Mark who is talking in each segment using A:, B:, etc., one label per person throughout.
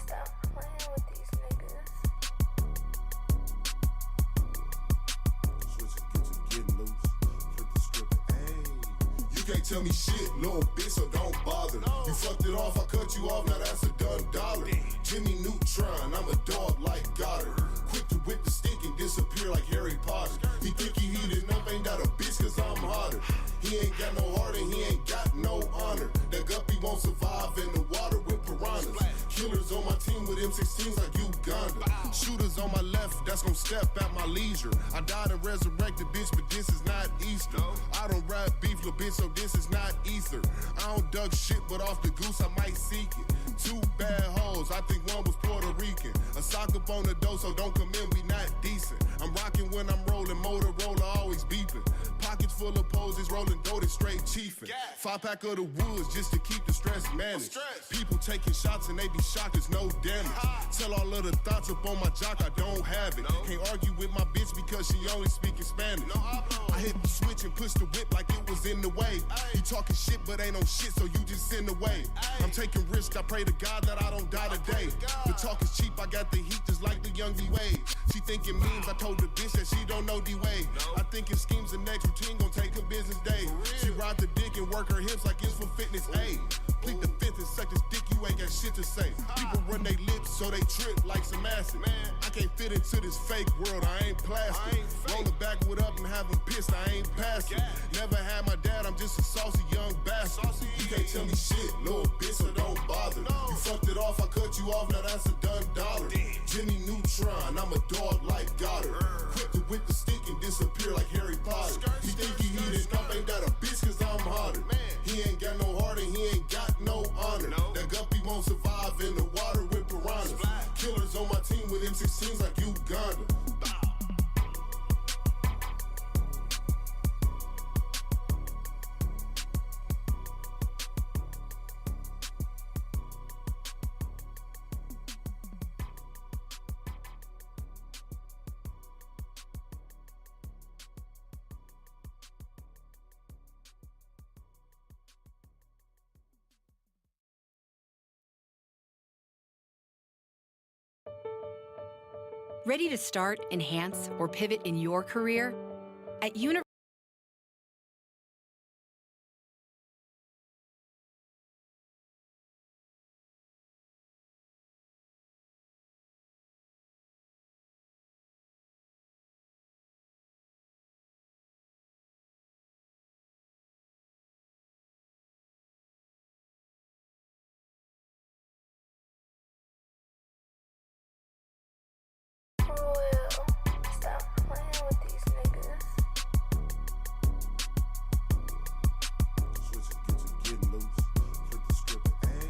A: Stop playing with these niggas.
B: Switching, getting loose. Flip the script. Hey, you can't tell me shit, little bitch, so don't bother. No. You fucked it off, I cut you off, now that's a done dollar. Damn. Jimmy Neutron, I'm a dog like Goddard. Quick to whip the stick and disappear like Harry Potter. He think he heated up, ain't got a bitch cause I'm hotter. He ain't got no heart and he ain't got no honor. That guppy won't survive in the water with piranhas. Killers on my team with M16s like Uganda. Shooters on my left, that's gon' step at my leisure. I died and resurrected, bitch, but this is not Easter. I don't rap beef, little bitch, so this is not ether. I don't duck shit, but off the goose I might seek it. Two bad hoes, I think one was Puerto Rican. A sock up on the dough, so don't come in, we not decent. I'm rocking when I'm rolling, Motorola always beeping. Pockets full of poses, rolling dough, straight chiefin'. 5-pack of the woods just to keep the stress managed. People taking shots and they be shocked, there's no damage. Tell all of the thoughts up on my jock, I don't have it. Can't argue with my bitch because she only speaking Spanish. I hit the switch and push the whip like it was in the way. You talking shit but ain't no shit, so you just in the way. I'm taking risks, I pray to God that I don't die today. The talk is cheap, I got the heat just like the young D-Wade. She thinking memes, I told the bitch that she don't know D-Wade. I think it schemes the next routine gon' take a business day. She ride the dick and work her hips like it's for fitness. Ayy, plead the fifth and suck this dick, you ain't got shit to say. People run they lips so they trip like some acid. I can't fit into this fake world, I ain't plastic. Roll the backwood up and have them pissed, I ain't passing. Never had my dad, I'm just a saucy young bastard. You can't tell me shit, little bitch, so don't bother. You fucked it off, I cut you off, now that's a done dollar. Jimmy Neutron, I'm a dog like Goddard. Quick to whip the stick and disappear like Harry Potter. He think he heated up, ain't that a bitch cause I'm hotter. He ain't got no heart and he ain't got no honor. That guppy won't survive in the water with piranhas. Killers on my team with M16s like Uganda.
C: Ready to start, enhance, or pivot in your career? At
A: Stop playing with these niggas.
B: Switching, getting loose. Flip the script. Hey,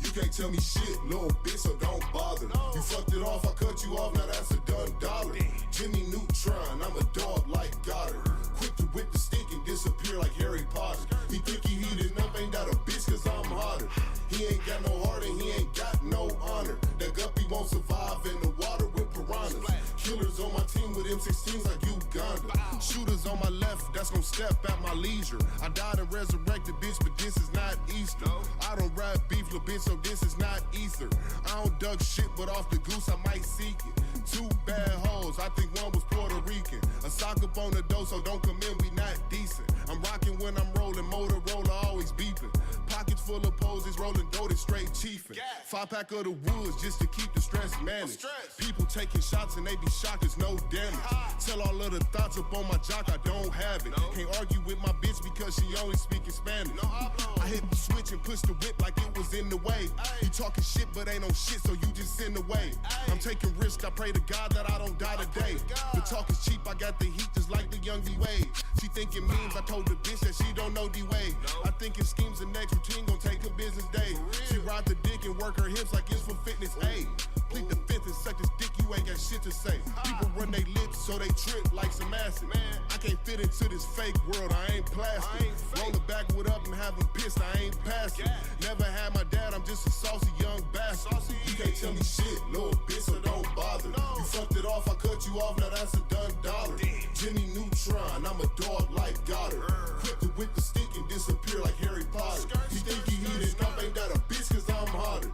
B: you can't tell me shit, little bitch, so don't bother. You fucked it off, I cut you off, now that's a done dollar. Jimmy Neutron, I'm a dog like Goddard. Quick to whip the stick and disappear like Harry Potter. He think he heated up, ain't that a bitch cause I'm hotter. He ain't got no heart and he ain't got no honor. That guppy won't survive in the water with piranhas. Killers on my team with M16s like Uganda. Shooters on my left, that's gon' step at my leisure. I died and resurrected, bitch, but this is not Easter. I don't rap beef, little bitch, so this is not ether. I don't duck shit, but off the goose I might seek it. Two bad hoes, I think one was Puerto Rican. A sock up on the dough, so don't come in, we not decent. I'm rocking when I'm rolling, Motorola always beeping. Pockets full of poses, rolling dough, straight chiefin'. 5-pack of the woods just to keep the stress managed. People taking shots and they be shocked, there's no damage. Tell all of the thoughts up on my jock, I don't have it. Can't argue with my bitch because she only speaking Spanish. I hit the switch and push the whip like it was in the way. You talking shit but ain't no shit, so you just in the way. I'm taking risks, I pray to God that I don't die today. The talk is cheap, I got the heat just like the young D-Wade. She thinking memes, I told the bitch that she don't know D-Wade. I think it schemes the next routine gon' take a business day. She ride the dick and work her hips like it's for fitness. Ayy, plead the fifth and suck this dick, you ain't got shit to say. People run they lips so they trip like some acid. I can't fit into this fake world, I ain't plastic. Roll the backwood up and have them pissed, I ain't passing. Never had my dad, I'm just a saucy young bastard. You can't tell me shit, little bitch, so don't bother. You fucked it off, I cut you off, now that's a done dollar. Jimmy Neutron, I'm a dog like Goddard. Quick to whip the stick and disappear like Harry Potter. He think he heated up, ain't that a bitch cause I'm hotter.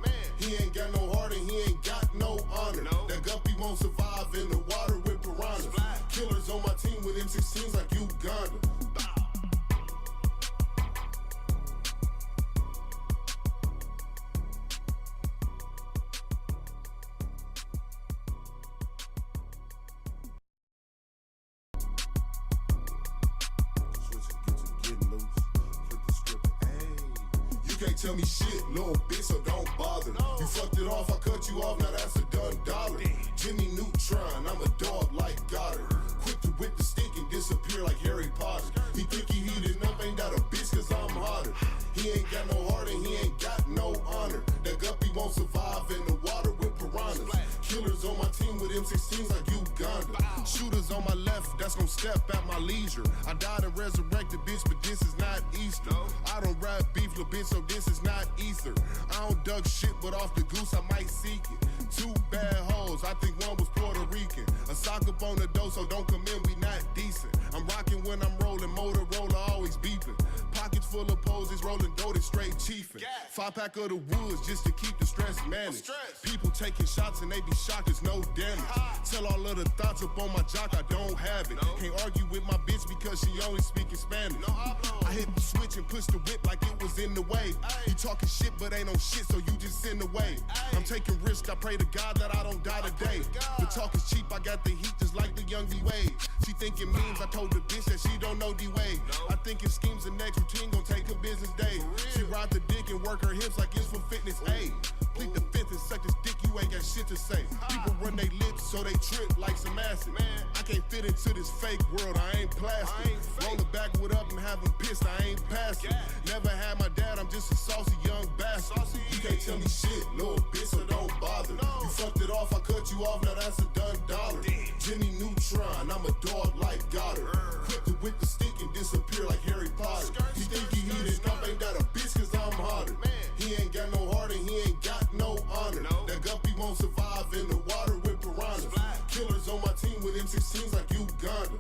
B: can't tell me shit, little bitch, so don't bother. You fucked it off, I cut you off, now that's a done dollar. Jimmy Neutron, I'm a dog like Goddard. Quick to whip the stick and disappear like Harry Potter. He think he heated up, ain't that a bitch, cause I'm hotter. He ain't got no heart and he ain't got no honor. That guppy won't survive in the water with piranhas. Killers on my team with M16s like Uganda. Shooters on my left, that's gon' step at my leisure. I died and resurrected, bitch, but this is not Easter. I don't rap beef, little bitch, so this is not ether. I don't duck shit, but off the goose, I might seek it. Two bad hoes, I think one was Puerto Rican. A sock up on the dough, so don't come in, we not decent. I'm rocking when I'm rolling, Motorola always beeping. Pockets full of poses, rolling dough, straight chiefin'. 5-pack of the woods just to keep the stress managed. People taking shots and they be shocked, there's no damage. Tell all of the thoughts up on my jock, I don't have it. Can't argue with my bitch because she only speaking Spanish. I hit the switch and push the whip like it was in the way. You talking shit but ain't no shit, so you just in the way. I'm taking risks, I pray to God that I don't die today. The talk is cheap, I got the heat just like the young D-Wade. She thinking memes, I told the bitch that she don't know D-Wade. I thinking schemes the next routine gon' take a business day. She ride the dick and work her hips like it's for fitness. Ayy, plead the fifth and suck this dick, you ain't got shit to say. People run they lips so they trip like some acid. I can't fit into this fake world, I ain't plastic. Roll the backwood up and have them pissed, I ain't passing. Never had my dad, I'm just a saucy young bastard. You can't tell me shit, little bitch, so don't bother. You fucked it off, I cut you off, now that's a done dollar. Jimmy Neutron, I'm a dog like Goddard. Quick to whip the stick and disappear like Harry Potter. You think he heated up, ain't that a bitch, cause I'm hotter. He ain't got no heart and he ain't got no honor. That guppy won't survive in the water with piranhas. Killers on my team with M16s like Uganda.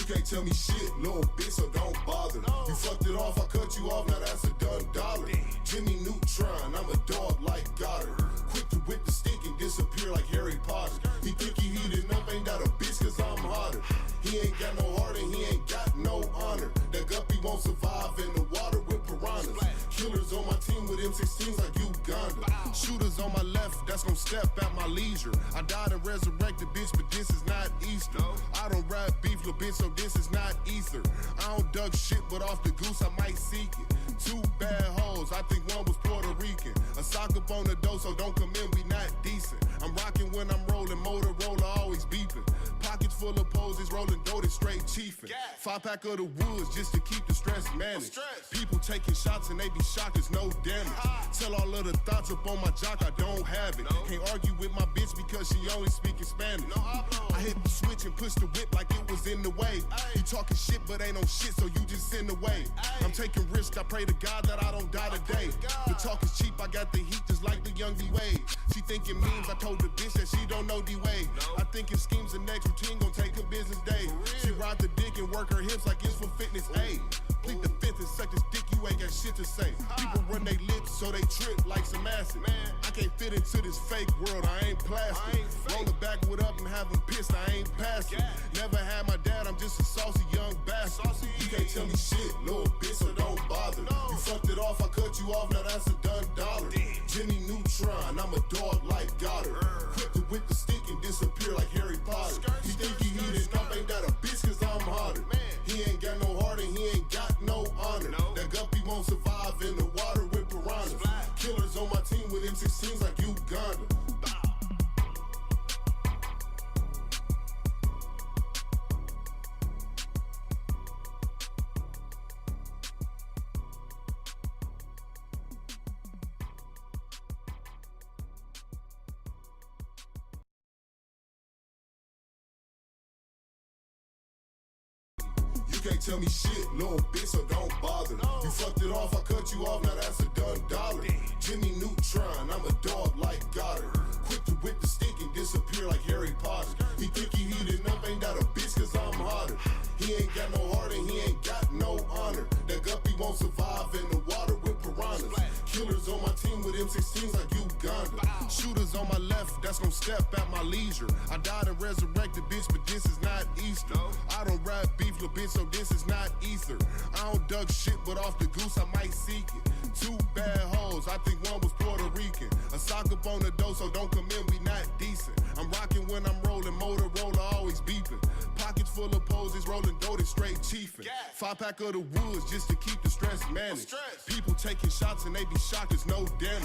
B: Can't tell me shit, little bitch, so don't bother. You fucked it off, I cut you off, now that's a done dollar. Jimmy Neutron, I'm a dog like Goddard. Quick to whip the stick and disappear like Harry Potter. He think he heated up, ain't that a bitch, cause I'm hotter. He ain't got no heart and he ain't got no honor. That guppy won't survive in the water with piranhas. Killers on my team with M16s like Uganda. Shooters on my left, that's gon' step at my leisure. I died and resurrected, bitch, but this is not Easter. I don't rap beef, little bitch, so this is not ether. I don't duck shit, but off the goose, I might seek it. Two bad hoes, I think one was Puerto Rican. A sock up on the dough, so don't come in, we not decent. I'm rocking when I'm rolling, Motorola always beeping. Pockets full of poses, rolling dough, straight chiefin'. 5-pack of the woods just to keep the stress managed. People taking shots and they be shocked, there's no damage. Tell all of the thoughts up on my jock, I don't have it. Can't argue with my bitch because she only speaking Spanish. I hit the switch and push the whip like it was in the way. You talking shit but ain't no shit, so you just in the way. I'm taking risks, I pray to God that I don't die today. The talk is cheap, I got the heat just like the young D-Wade. She thinking memes, I told the bitch that she don't know D-Wade. I thinking schemes the next routine gon' take a business day. She ride the dick and work her hips like it's for fitness. Ayy, plead the fifth and suck this dick, you ain't got shit to say. People run they lips so they trip like some acid. I can't fit into this fake world, I ain't plastic. Roll the backwood up and have them pissed, I ain't passing. Never had my dad, I'm just a saucy young bastard. You can't tell me shit, little bitch, so don't bother. You fucked it off, I cut you off, now that's a done dollar. Jimmy Neutron, I'm a dog like Goddard. Quick to whip the stick and disappear like Harry Potter. He think he heated up, ain't that a bitch, cause I'm hotter. He ain't got no heart and he ain't got no honor. That guppy won't survive in the water with piranhas. Killers on my team with M16s like Uganda. You can't tell me shit, little bitch, so don't bother. You fucked it off, I cut you off, now that's a done dollar. Jimmy Neutron, I'm a dog like Goddard. Quick to whip the stick and disappear like Harry Potter. He think he heated up, ain't that a bitch, cause I'm hotter. He ain't got no heart and he ain't got no honor. That guppy won't survive in the water with piranhas. Killers on my team with M16s like Uganda. Shooters on my left, that's gon' step at my leisure. I died and resurrected, bitch, but this is not Easter. I don't rap beef, little bitch, so this is not ether. I I don't duck shit, but off the goose I might seek it. 2 bad hoes, I think one was Puerto Rican. A sock up on the door, so don't come in, we not decent. I'm rocking when I'm rolling, Motorola always beeping. Pockets full of poses, rolling dough, straight chiefin'. 5-pack of the woods just to keep the stress managed. People taking shots and they be shocked, it's no damage.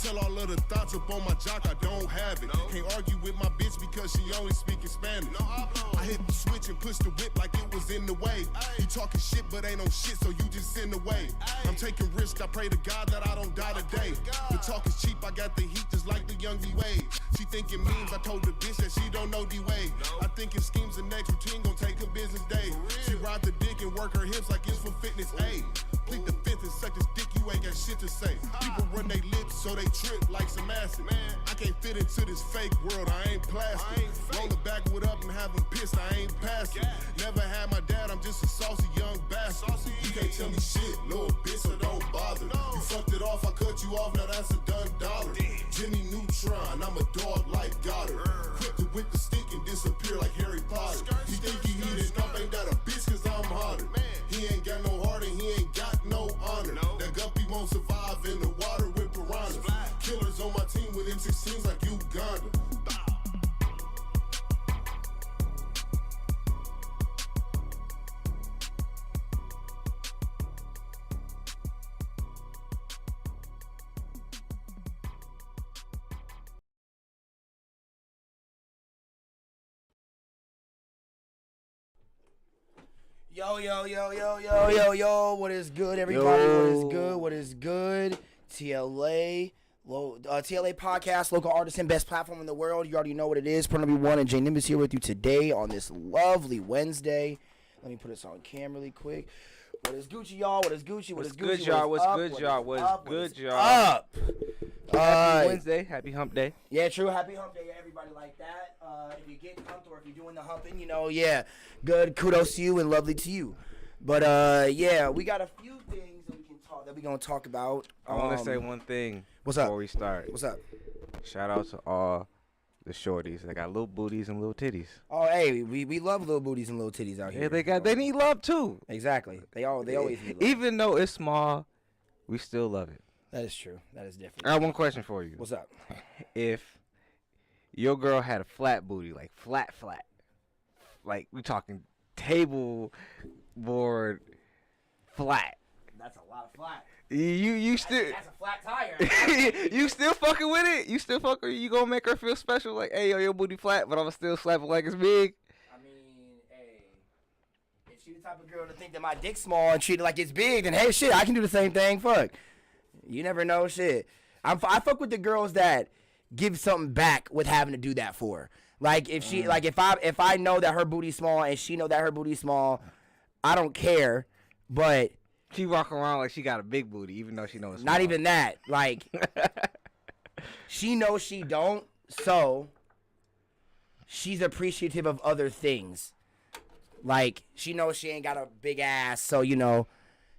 B: Tell all of the thoughts up on my jock, I don't have it. Can't argue with my bitch because she only speaking Spanish. I hit the switch and push the whip like it was in the way. You talking shit but ain't no shit, so you just in the way. I'm taking risks, I pray to God that I don't die today. The talk is cheap, I got the heat just like the young D-Wade. She thinking memes, I told the bitch that she don't know D-Wade. I think it schemes the next routine gon' take a business day. She ride the dick and work her hips like it's for fitness, ayy. Plead the fifth and suck this dick, you ain't got shit to say. People run they lips so they trip like some acid. I can't fit into this fake world, I ain't plastic. Roll the backwood up and have them pissed, I ain't passing. Never had my dad, I'm just a saucy young bastard. You can't tell me shit, little bitch, so don't bother. You fucked it off, I cut you off, now that's a done dollar. Jimmy Neutron, I'm a dog like Goddard. Quick to whip the stick and disappear like Harry Potter. You think he heated up, ain't that a bitch cause I'm hotter. He ain't got no heart and he ain't got no honor. That guppy won't survive in the water with piranhas. Killers on my team with M16s like Uganda.
D: Yo, what is good, everybody? What is good? T.L.A. T.L.A Podcast, Local Artisan, best platform in the world. You already know what it is. Pro number 1 and J Nimbus here with you today on this lovely Wednesday. Let me put this on cam really quick. What is Gucci, y'all? What is Gucci?
E: What's good, y'all? What's good, y'all? Happy Wednesday. Happy hump day.
D: Yeah, true. Happy hump day, everybody like that. If you get humped or if you're doing the humping, yeah, good. Kudos to you and lovely to you. But, yeah, we got a few things that we're going to talk about.
E: I want to say one thing
D: What's up?
E: before we start.
D: What's up?
E: Shout out to all the shorties. They got little booties and little titties.
D: Oh, hey, we love little booties and little titties out here.
E: Yeah, they need love, too.
D: Exactly. They always need love.
E: Even though it's small, we still love it.
D: That is true. That is different.
E: I have one question for you.
D: What's up?
E: If your girl had a flat booty, like flat, like we talking table board flat.
D: That's a lot of flat.
E: You still
D: That's a flat tire.
E: you still fucking with it? You still fucking? You gonna make her feel special? Like, hey, yo, your booty flat, but I'ma still slap it like it's big.
D: I mean, hey, if she the type of girl to think that my dick's small and treat it like it's big, then hey, shit, I can do the same thing. Fuck, you never know, shit. I fuck with the girls that give something back with having to do that for her. Like if she, like if I know that her booty's small and she know that her booty's small, I don't care, but.
E: She walk around like she got a big booty, even though she knows it's
D: not
E: small.
D: even that. Like, she knows she don't, so she's appreciative of other things. Like, she knows she ain't got a big ass, so,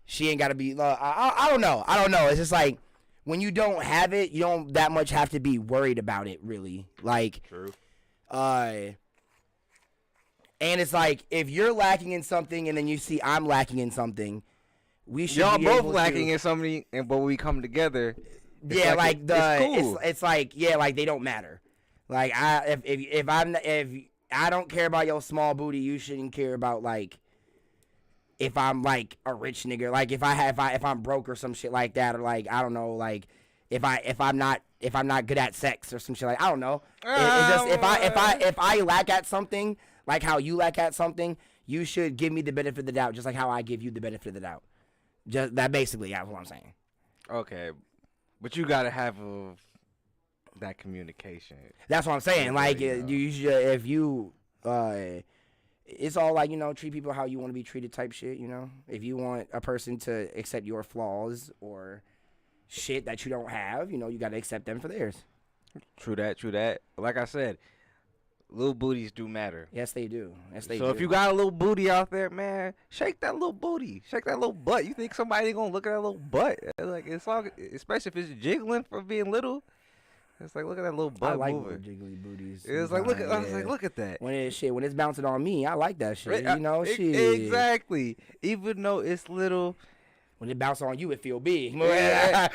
D: she ain't got to be, I don't know. It's just like, when you don't have it, you don't that much have to be worried about it, really. Like,
E: true.
D: And it's like, if you're lacking in something and then you see I'm lacking in something, we should
E: y'all
D: be
E: both
D: able
E: lacking in something, and but when we come together,
D: yeah, like
E: it's cool.
D: It's like, yeah, like they don't matter. Like if I don't care about your small booty, you shouldn't care about like if I'm like a rich nigga, like if I'm broke or some shit like that, or like I don't know, like if I'm not good at sex or some shit like I don't know. It's just if I lack at something, like how you lack at something, you should give me the benefit of the doubt, just like how I give you the benefit of the doubt. Just that basically, that's what I'm saying.
E: Okay, but you gotta have that communication.
D: That's what I'm saying. Like you should, if you, it's all like treat people how you want to be treated type shit. If you want a person to accept your flaws or shit that you don't have, you gotta accept them for theirs.
E: True that. Like I said, little booties do matter.
D: Yes, they do. So
E: if you got a little booty out there, man, shake that little booty. Shake that little butt. You think somebody ain't gonna look at that little butt? Like, it's all, especially if it's jiggling for being little. It's like, look at that little
D: I
E: butt
D: like
E: moving.
D: little jiggly booties.
E: It was like, look at, I was
D: yeah.
E: like, look at that.
D: When it's bouncing on me, I like that shit.
E: Right,
D: You know, shit.
E: Exactly. Even though it's little.
D: When it bounces on you, it feel big.
E: Hey,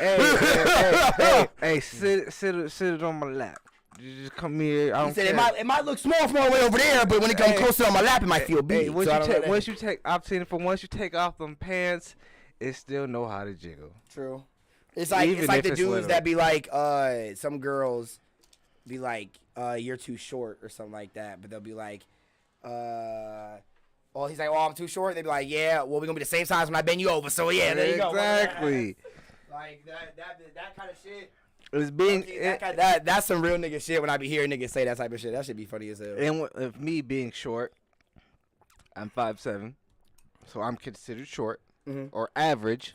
E: sit it on my lap. You just come here. I don't
D: He said
E: care.
D: it might look small from all the way over there, but when it comes closer on my lap, it might feel big.
E: Hey, once
D: So I don't know that.
E: I've seen it from once you take off them pants, it still know how to jiggle.
D: True. It's like
E: Even
D: the
E: if it's
D: dudes
E: little.
D: that be like, some girls be like, you're too short or something like that, but they'll be like, well, he's like, oh, I'm too short. They be like, yeah, well, we're gonna be the same size when I bend you over. So yeah, there you go.
E: Exactly.
D: Like that kind of shit.
E: It's being
D: That's some real nigga shit when I be hearing niggas say that type of shit. That should be funny as hell.
E: and with me being short, I'm 5'7", so I'm considered short or average.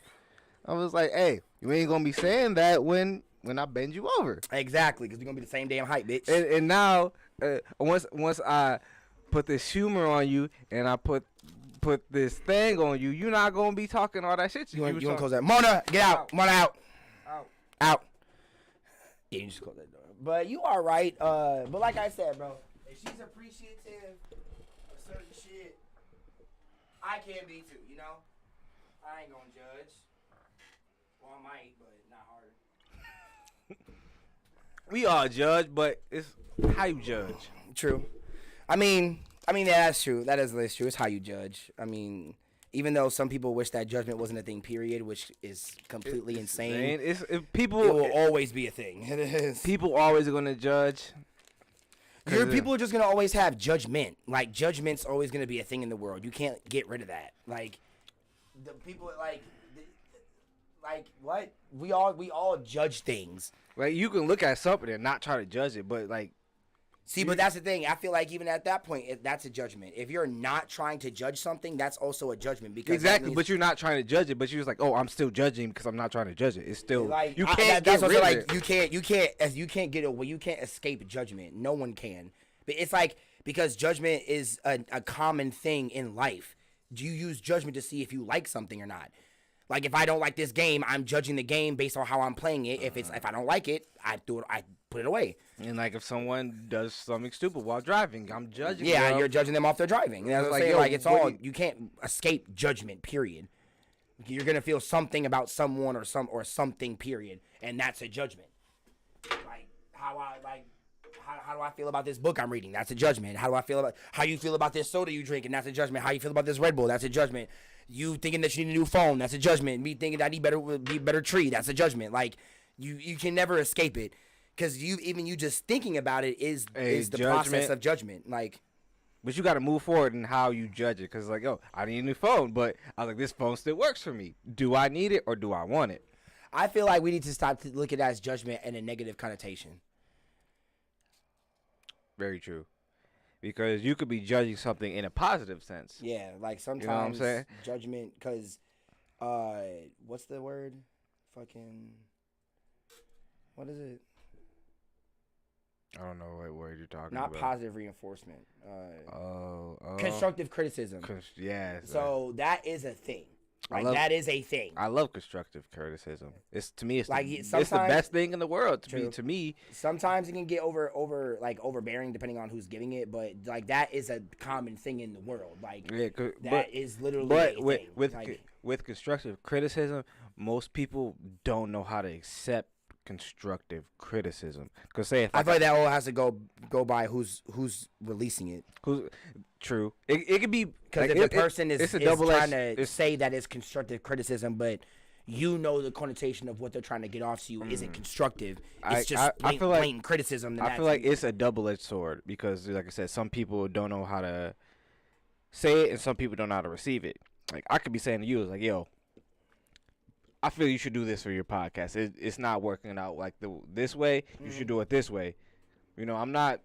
E: I was like, hey, you ain't gonna be saying that when I bend you over.
D: Exactly, because we're gonna be the same damn height, bitch.
E: And now, once I put this humor on you and I put this thing on you, you're not gonna be talking all that shit.
D: You want to close that? Mona, get out. Mona, out. Out. Yeah, you just close that door. But you are right. But like I said, bro, if she's appreciative of certain shit, I can be too, you know? I ain't gonna judge. Well, I might, but not hard.
E: We all judge, but it's how you judge.
D: True. I mean, yeah, that's true. That is true. It's how you judge. I mean, even though some people wish that judgment wasn't a thing, period, which is completely insane.
E: People
D: It will always be a thing. It is.
E: People always are gonna judge.
D: People are just gonna always have judgment. Like judgment's always gonna be a thing in the world. You can't get rid of that. Like the people like what? We all judge things.
E: Like you can look at something and not try to judge it, but like.
D: See, but that's the thing. I feel like even at that point, that's a judgment. If you're not trying to judge something, that's also a judgment. Because
E: Exactly, but you're not trying to judge it. But you're just like, oh, I'm still judging because I'm not trying to judge it. It's still
D: like
E: you can't
D: that's
E: get
D: what
E: rid
D: I'm
E: of it.
D: you can't get away. You can't escape judgment. No one can. But it's like because judgment is a common thing in life. Do you use judgment to see if you like something or not? Like if I don't like this game, I'm judging the game based on how I'm playing it. If I don't like it, I put it away.
E: And like if someone does something stupid while driving, I'm judging.
D: Yeah,
E: them.
D: you're judging them off their driving. That's what I'm saying.
E: yo,
D: Like it's
E: what
D: all
E: do
D: you can't escape judgment. Period. You're gonna feel something about someone or something. Period, and that's a judgment. Like how do I feel about this book I'm reading? That's a judgment. How do I feel about how you feel about this soda you drink? And that's a judgment. How you feel about this Red Bull? That's a judgment. You thinking that you need a new phone? That's a judgment. Me thinking that I need better tree? That's a judgment. Like you can never escape it. Because you just thinking about it is the process of judgment. Like,
E: but you got to move forward in how you judge it. Because like, oh, I need a new phone, but I was like, this phone still works for me. Do I need it or do I want it?
D: I feel like we need to stop looking at it as judgment in a negative connotation.
E: Very true. Because you could be judging something in a positive sense.
D: Yeah, like sometimes
E: You know what I'm saying?
D: judgment. Because, what's the word? Fucking. What is it?
E: I don't know what word you're talking about.
D: Not positive reinforcement.
E: Oh.
D: Constructive criticism.
E: Yeah.
D: So that is a thing. Like that is a thing.
E: I love constructive criticism. It's to me, it's
D: Like,
E: it's the
D: sometimes-
E: best thing in the world.
D: True.
E: To me,
D: Sometimes it can get overbearing depending on who's giving it, but like that is a common thing in the world. Like
E: yeah.
D: that is literally
E: But
D: a
E: with
D: thing.
E: with constructive criticism, most people don't know how to accept constructive criticism. Because say if
D: I feel like that all has to go by who's releasing it.
E: who's true, it could be
D: Because
E: like,
D: if the person is
E: it's
D: trying to say that it's constructive criticism, but you know the connotation of what they're trying to get off to you isn't constructive. It's just blatant criticism. Then
E: I feel like it's a double-edged sword because, like I said, some people don't know how to say it and some people don't know how to receive it. Like I could be saying to you, it's like, yo, I feel you should do this for your podcast. It's not working out like this way. You should do it this way. You know, I'm not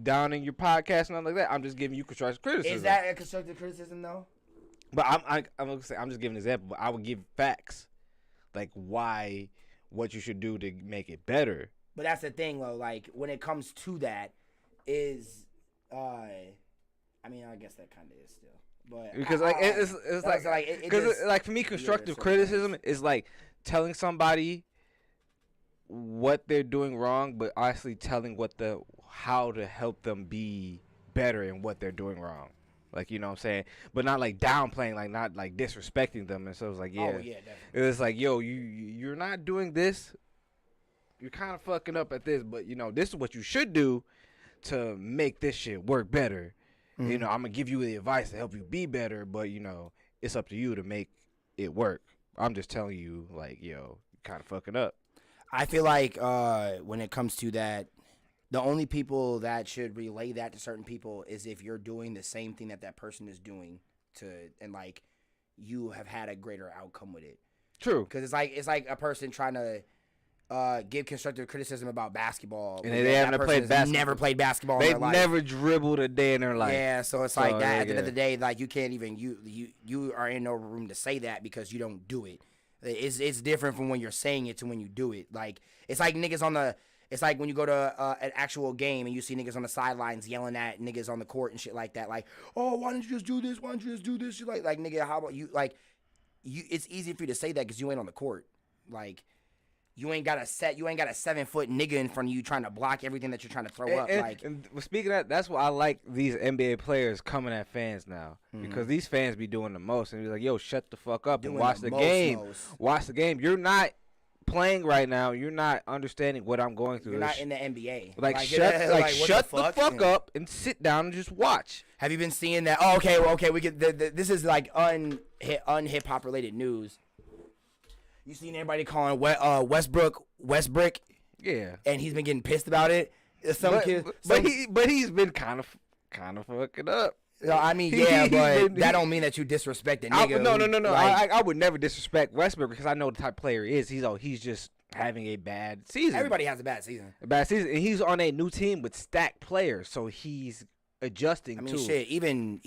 E: downing your podcast and nothing like that. I'm just giving you constructive criticism.
D: Is that a constructive criticism though?
E: But I'm gonna say I'm just giving an example. But I would give facts, like what you should do to make it better.
D: But that's the thing though. Like when it comes to that, is I mean I guess that kind of is still. But
E: Because it's like because like for me constructive criticism is like telling somebody what they're doing wrong, but actually telling how to help them be better in what they're doing wrong. Like, you know what I'm saying? But not like downplaying, like not like disrespecting them. And so it's like, yeah.
D: Oh, yeah, definitely.
E: It was like, yo, you're not doing this. You're kind of fucking up at this, but, you know, this is what you should do to make this shit work better. Mm-hmm. You know, I'm going to give you the advice to help you be better, but, you know, it's up to you to make it work. I'm just telling you, like, yo, you're kind of fucking up.
D: I feel like when it comes to that, the only people that should relay that to certain people is if you're doing the same thing that person is doing and like you have had a greater outcome with it.
E: True.
D: Because it's like a person trying to give constructive criticism about basketball.
E: And they haven't played basketball.
D: Never played basketball in
E: They've
D: their life.
E: never dribbled a day in their life.
D: Yeah, so it's like that. At the end of the day, like you can't even you are in no room to say that because you don't do it. It's different from when you're saying it to when you do it. Like it's like niggas on the. It's like when you go to an actual game and you see niggas on the sidelines yelling at niggas on the court and shit like that. Like, oh, why don't you just do this? Why don't you just do this? You're like nigga, how about you? Like, it's easy for you to say that because you ain't on the court. Like, you ain't got a 7-foot nigga in front of you trying to block everything that you're trying to throw up.
E: And speaking of that, that's why I like these NBA players coming at fans now because these fans be doing the most and be like, yo, shut the fuck up and watch the game. Watch the game. You're not playing right now, you're not understanding what I'm going through.
D: You're not in the NBA.
E: Like shut the fuck up and sit down and just watch.
D: Have you been seeing that? Oh, okay. We get this is like unhip hop related news. You seen everybody calling Westbrook?
E: Yeah,
D: and he's been getting pissed about it.
E: But he's been kind of fucking up.
D: No, I mean, yeah, but that don't mean that you disrespect a nigga.
E: No. Like, I would never disrespect Westbrook because I know the type of player he is. He's just having a bad season.
D: Everybody has a bad season.
E: And he's on a new team with stacked players, so he's adjusting.
D: I mean, shit. Even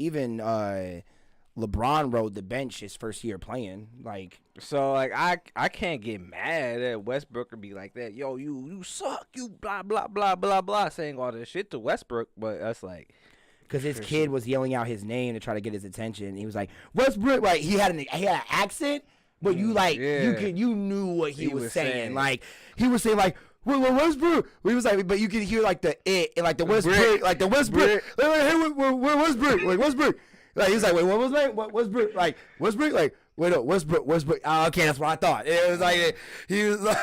D: LeBron rode the bench his first year playing. Like,
E: so like I can't get mad at Westbrook or be like that. Yo, you suck. You blah blah blah blah blah, saying all this shit to Westbrook, but that's like.
D: Because his kid was yelling out his name to try to get his attention. He was like, Westbrook, like he had an accent, but you like you knew what he was saying. Like he was saying like, well, Westbrook. He was like, but you could hear like the it and like the Westbrook, like the Westbrook. Like, hey, where Westbrook? Like Westbrook. Like he was like, wait, what was that? What Westbrook? Like Westbrook? Like wait, no, Westbrook. Oh, okay, that's what I thought. It was like he was like,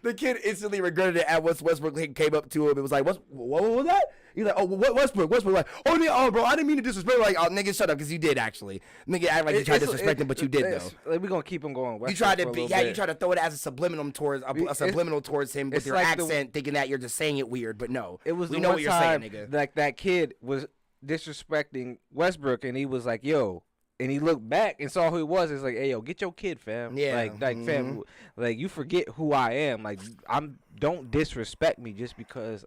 D: the kid instantly regretted it at what Westbrook came up to him. It was like, what was that? He's like, oh, what Westbrook? Like, oh, yeah, oh, bro, I didn't mean to disrespect. Like, oh, nigga, shut up, because you did actually. Nigga, act like you tried to disrespect him, but you did though.
E: Like, we gonna keep him going.
D: You tried to, you tried to throw it as a subliminal towards him with your like accent, thinking that you're just saying it weird, but no,
E: it was
D: we know what you're saying, nigga.
E: Like that kid was disrespecting Westbrook, and he was like, yo. And he looked back and saw who he was. It's like, hey, yo, get your kid, fam.
D: Yeah.
E: Like fam, like, you forget who I am. Like, don't disrespect me just because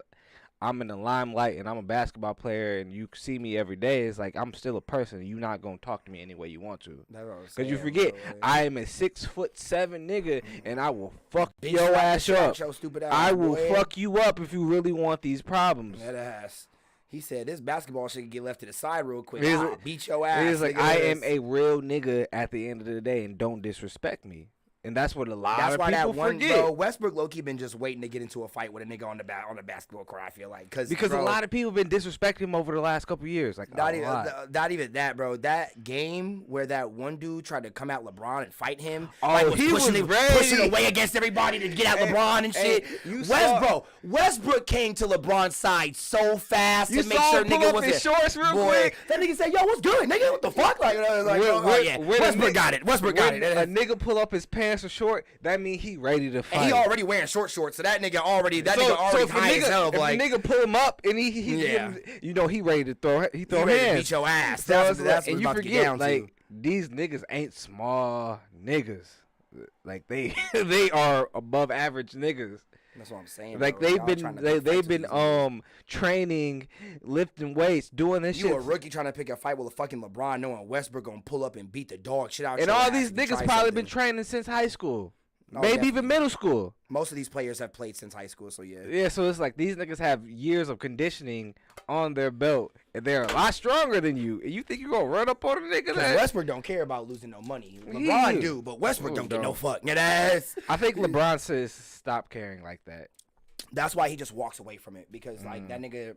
E: I'm in the limelight and I'm a basketball player and you see me every day. It's like, I'm still a person. You're not going to talk to me any way you want to. Because you forget, I am a 6'7" nigga and I will fuck your ass up. I will fuck you up if you really want these problems.
D: That ass. He said, this basketball shit can get left to the side real quick. I'll beat your ass.
E: He's like, I am a real nigga at the end of the day, and don't disrespect me. And that's what a lot of people forget.
D: Bro, Westbrook low-key been just waiting to get into a fight with a nigga on the basketball court, I feel like.
E: Because bro, a lot of people been disrespecting him over the last couple of years. Like, not
D: even that, bro. That game where that one dude tried to come at LeBron and fight him.
E: Oh,
D: like,
E: he was
D: pushing away against everybody to get at LeBron and shit. Westbrook came to LeBron's side so fast to make sure nigga was
E: his shorts real quick.
D: That nigga said, yo, what's good, nigga? What the fuck? Westbrook got it. Westbrook got it.
E: A nigga pull up his pants are short, that mean he ready to fight.
D: And he already wearing short shorts, so that nigga already high as hell.
E: If a nigga pull him up and he you know, he ready to throw hands.
D: Beat your ass. That's what
E: and you forget, like, these niggas ain't small niggas. Like, they are above average niggas.
D: That's what I'm saying.
E: Like, bro. they've been training, lifting weights, doing this shit.
D: You a rookie trying to pick a fight with a fucking LeBron, knowing Westbrook gonna pull up and beat the dog shit out.
E: And all these niggas probably been training since high school. maybe
D: definitely.
E: even middle school.
D: Most of these players have played since high school, so yeah.
E: Yeah, so it's like these niggas have years of conditioning on their belt, and they're a lot stronger than you. And you think you're gonna run up on a nigga?
D: 'Cause
E: That
D: Westbrook don't care about losing no money.
E: He
D: LeBron
E: do.
D: do, but Westbrook
E: Oh,
D: don't get no
E: no.
D: fuck. Get ass.
E: I think LeBron says stop caring like that.
D: That's why he just walks away from it because like that nigga,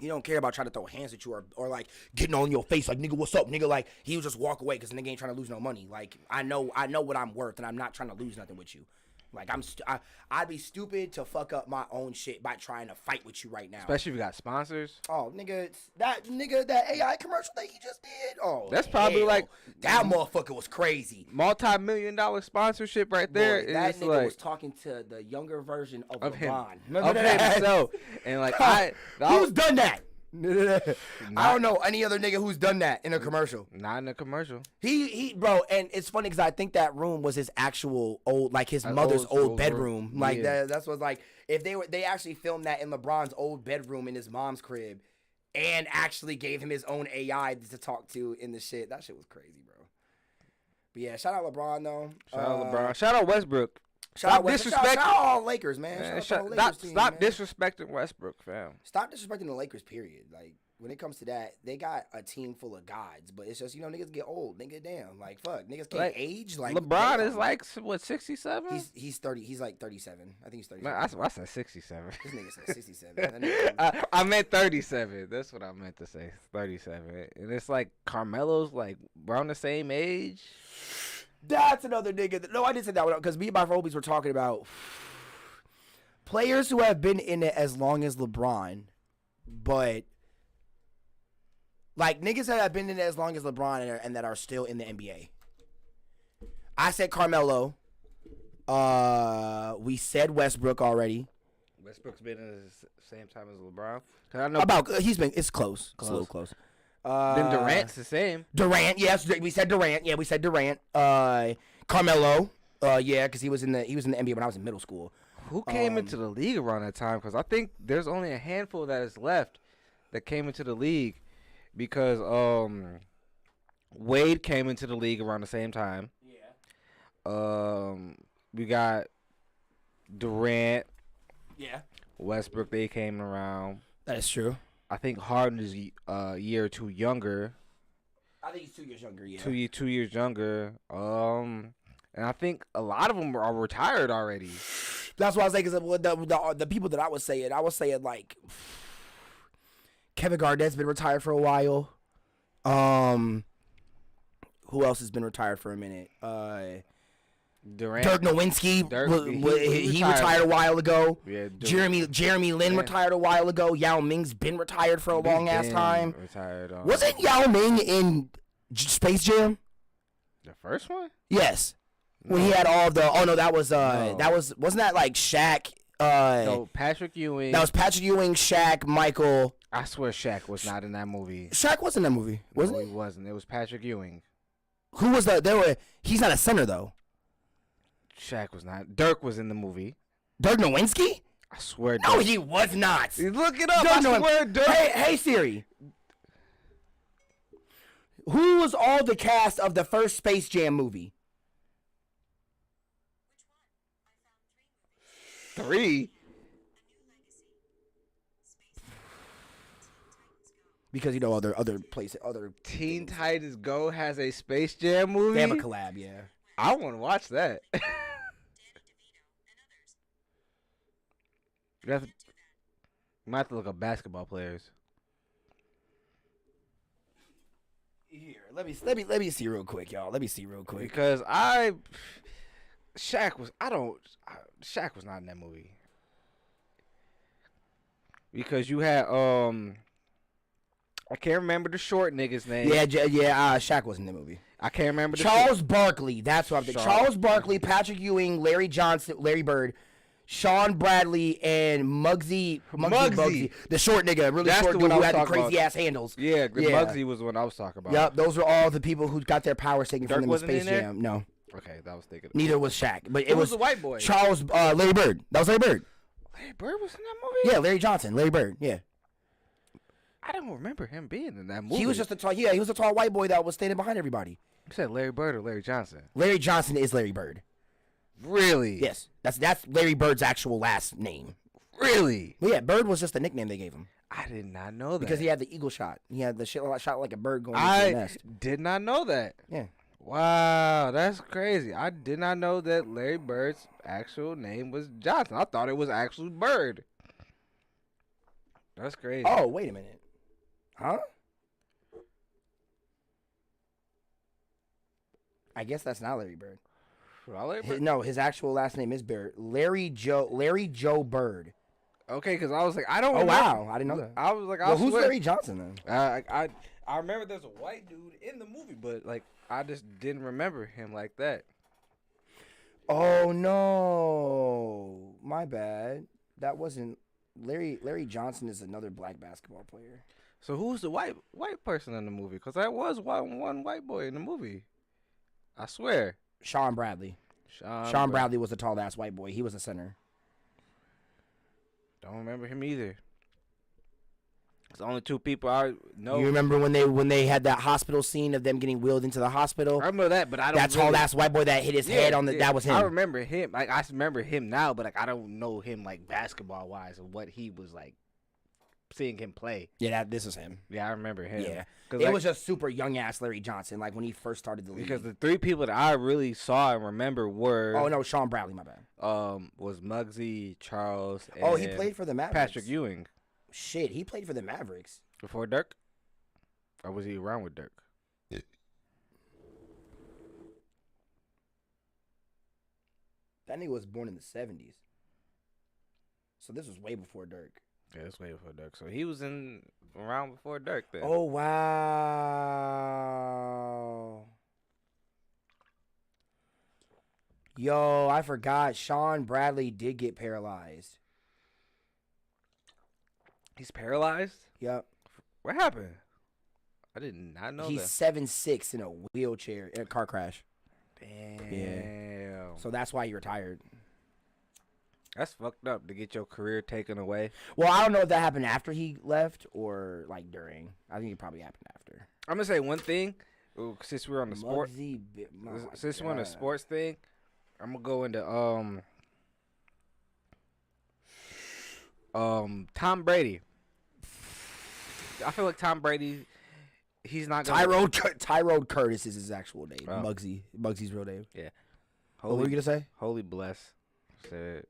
D: he don't care about trying to throw hands at you or like getting on your face like nigga what's up nigga, like he would just walk away because the nigga ain't trying to lose no money. Like I know what I'm worth and I'm not trying to lose nothing with you. Like I'd be stupid to fuck up my own shit by trying to fight with you right now.
E: Especially if you got sponsors.
D: Oh nigga, that AI commercial that he just did. Oh,
E: That's probably
D: hell.
E: like
D: that motherfucker was crazy.
E: Multi-million-dollar sponsorship right there.
D: Boy, that
E: It's
D: nigga
E: like
D: was talking to the younger version of
E: of him,
D: LeBron.
E: of himself, and like
D: Who's done that? I don't know any other nigga who's done that in a commercial.
E: not in a commercial.
D: He bro, and it's funny because I think that room was his actual old, like his mother's
E: old
D: old bedroom.
E: room.
D: Like
E: Yeah.
D: that's what's like if they actually filmed that in LeBron's old bedroom in his mom's crib, and actually gave him his own AI to talk to in the shit. That shit was crazy, bro. But yeah, shout out LeBron though.
E: Shout out LeBron. Shout out Westbrook.
D: Stop
E: disrespecting.
D: Shout out all Lakers, man.
E: Man,
D: Shout out to the
E: stop
D: Lakers team,
E: stop
D: man.
E: disrespecting Westbrook, fam.
D: Stop disrespecting the Lakers, period. Like, when it comes to that, they got a team full of gods, but it's just, niggas get old. Nigga, damn. Like, fuck. Niggas can't
E: Like,
D: age. Like,
E: LeBron
D: damn.
E: is like, what, 67?
D: He's 30. He's like 37. I think he's 37.
E: Man, I said 67.
D: This nigga said 67. That nigga-
E: I meant 37. That's what I meant to say. 37. And it's like Carmelo's like around the same age.
D: That's another nigga. No, I didn't say that one because me and my homies were talking about players who have been in it as long as LeBron, but like niggas that have been in it as long as LeBron and that are still in the NBA. I said Carmelo. We said Westbrook already.
E: Westbrook's been in the same time as LeBron. 'Cause I know
D: It's close. It's a little close.
E: then Durant's the same.
D: Durant, yes, we said Durant. Yeah, we said Durant. Carmelo, yeah, because he was in the NBA when I was in middle school.
E: Who came into the league around that time? Because I think there's only a handful that is left that came into the league because Wade came into the league around the same time. Yeah. We got Durant,
D: Yeah,
E: Westbrook. They came around.
D: that is true.
E: I think Harden is a year or two younger.
D: I think he's 2 years younger. Yeah.
E: 2 years younger. And I think a lot of them are retired already.
D: That's why I was saying, because the people that I was saying like Kevin Garnett's been retired for a while. Who else has been retired for a minute?
E: Durant.
D: Dirk Nowitzki, he retired a while ago.
E: Yeah,
D: Jeremy Lin retired a while ago. Yao Ming's been retired for a long ass time.
E: Retired.
D: Wasn't Yao Ming in Space Jam?
E: The first one?
D: Yes. When he had all the that was wasn't that like Shaq?
E: No, Patrick Ewing.
D: That was Patrick Ewing, Shaq, Michael.
E: I swear Shaq was not in that movie.
D: Shaq was in that movie, wasn't
E: No,
D: he?
E: he wasn't. It was Patrick Ewing.
D: Who was he's not a center though.
E: Shaq was not. Dirk was in the movie.
D: Dirk Nowitzki?
E: I swear.
D: No,
E: Dirk.
D: he was not.
E: Look it up.
D: Dirk
E: I swear,
D: Nowitzki.
E: Dirk.
D: Hey Siri. Who was all the cast of the first Space Jam movie?
E: 3.
D: Because other places, other
E: Teen Titans Go has a Space Jam movie.
D: they have a collab, yeah.
E: I want to watch that. You might have to look up basketball players.
D: Here, let me see real quick, y'all. Let me see real quick.
E: Because Shaq was not in that movie. Because you had I can't remember the short nigga's name.
D: Yeah, Shaq was in the movie.
E: I can't remember the
D: Charles Barkley, that's what I'm thinking.
E: Charles-
D: Charles Barkley, Patrick Ewing, Larry Johnson, Larry Bird, Sean Bradley, and Muggsy. The short nigga, really
E: That's
D: short
E: the
D: dude
E: one I
D: who
E: was
D: had the
E: talking
D: crazy
E: about.
D: ass handles.
E: Yeah,
D: Yeah.
E: Muggsy was the one I was talking about.
D: Yep, those are all the people who got their powers taken
E: Dirk
D: from them in
E: wasn't
D: Space
E: in there?
D: Jam. No,
E: Okay, that was thinking.
D: neither was Shaq. But it
E: Who
D: was
E: was the white boy?
D: Charles, Larry Bird. That was Larry Bird.
E: Larry Bird was in that movie?
D: Yeah, Larry Johnson, Larry Bird. Yeah,
E: I don't remember him being in that movie.
D: he was just a tall. Yeah, he was a tall white boy that was standing behind everybody.
E: You said Larry Bird or Larry Johnson?
D: Larry Johnson is Larry Bird.
E: Really?
D: Yes, that's Larry Bird's actual last name.
E: Really?
D: Well, yeah, Bird was just the nickname they gave him
E: I did not know that.
D: because he had the eagle shot. He had the shot like a bird going into the
E: I
D: nest.
E: did not know that.
D: Yeah.
E: Wow, that's crazy. I did not know that Larry Bird's actual name was Johnson. I thought it was actually Bird. That's crazy.
D: Oh, wait a minute. Huh? I guess that's not Larry Bird.
E: Larry Bird?
D: No, his actual last name is Bird. Larry Joe Bird.
E: Okay, because I was like, I don't
D: Oh,
E: remember.
D: wow. I didn't know that.
E: I was like, I
D: Well, who's
E: swear.
D: Larry Johnson then?
E: I remember there's a white dude in the movie, but like I just didn't remember him like that.
D: Oh, no. My bad. That wasn't... Larry Johnson is another black basketball player.
E: So who's the white person in the movie? Because there was one white boy in the movie. I swear.
D: Sean Bradley. Sean Bradley was the tall-ass white boy. He was a center.
E: Don't remember him either. It's the only two people I know.
D: You remember when they had that hospital scene of them getting wheeled into the hospital?
E: I remember that, but I don't.
D: That tall-ass white boy that hit his head on the... That was him.
E: I remember him. Like I remember him now, but like I don't know him like basketball-wise and what he was like. Seeing him play.
D: Yeah, this is him.
E: Yeah, I remember him.
D: Yeah.
E: It
D: It was just super young-ass Larry Johnson, like when he first started the league.
E: because the three people that I really saw and remember were
D: Oh, no, Sean Bradley, my bad.
E: was Muggsy, Charles, and
D: Oh, he played for the Mavericks.
E: Patrick Ewing
D: Shit, he played for the Mavericks.
E: before Dirk, or was he around with Dirk?
D: That nigga was born in the 70s. So this was way before Dirk.
E: Yeah, it's way before Dirk. So he was around before Dirk then.
D: Oh, wow. Yo, I forgot. Sean Bradley did get paralyzed.
E: He's paralyzed?
D: Yep.
E: What happened? I did not know
D: He's
E: that.
D: 7'6" in a wheelchair in a car crash.
E: Damn.
D: So that's why he retired.
E: That's fucked up to get your career taken away.
D: Well, I don't know if that happened after he left or like during. I think it probably happened after.
E: I'm gonna say one thing. Since we're on the sport,
D: Muggsy,
E: since we're on the sports thing, I'm gonna go into Tom Brady. I feel like Tom Brady, he's not gonna
D: Tyrone Curtis is his actual name.
E: Oh.
D: Muggsy's real name.
E: Yeah.
D: What were you gonna say?
E: Holy bless. Said,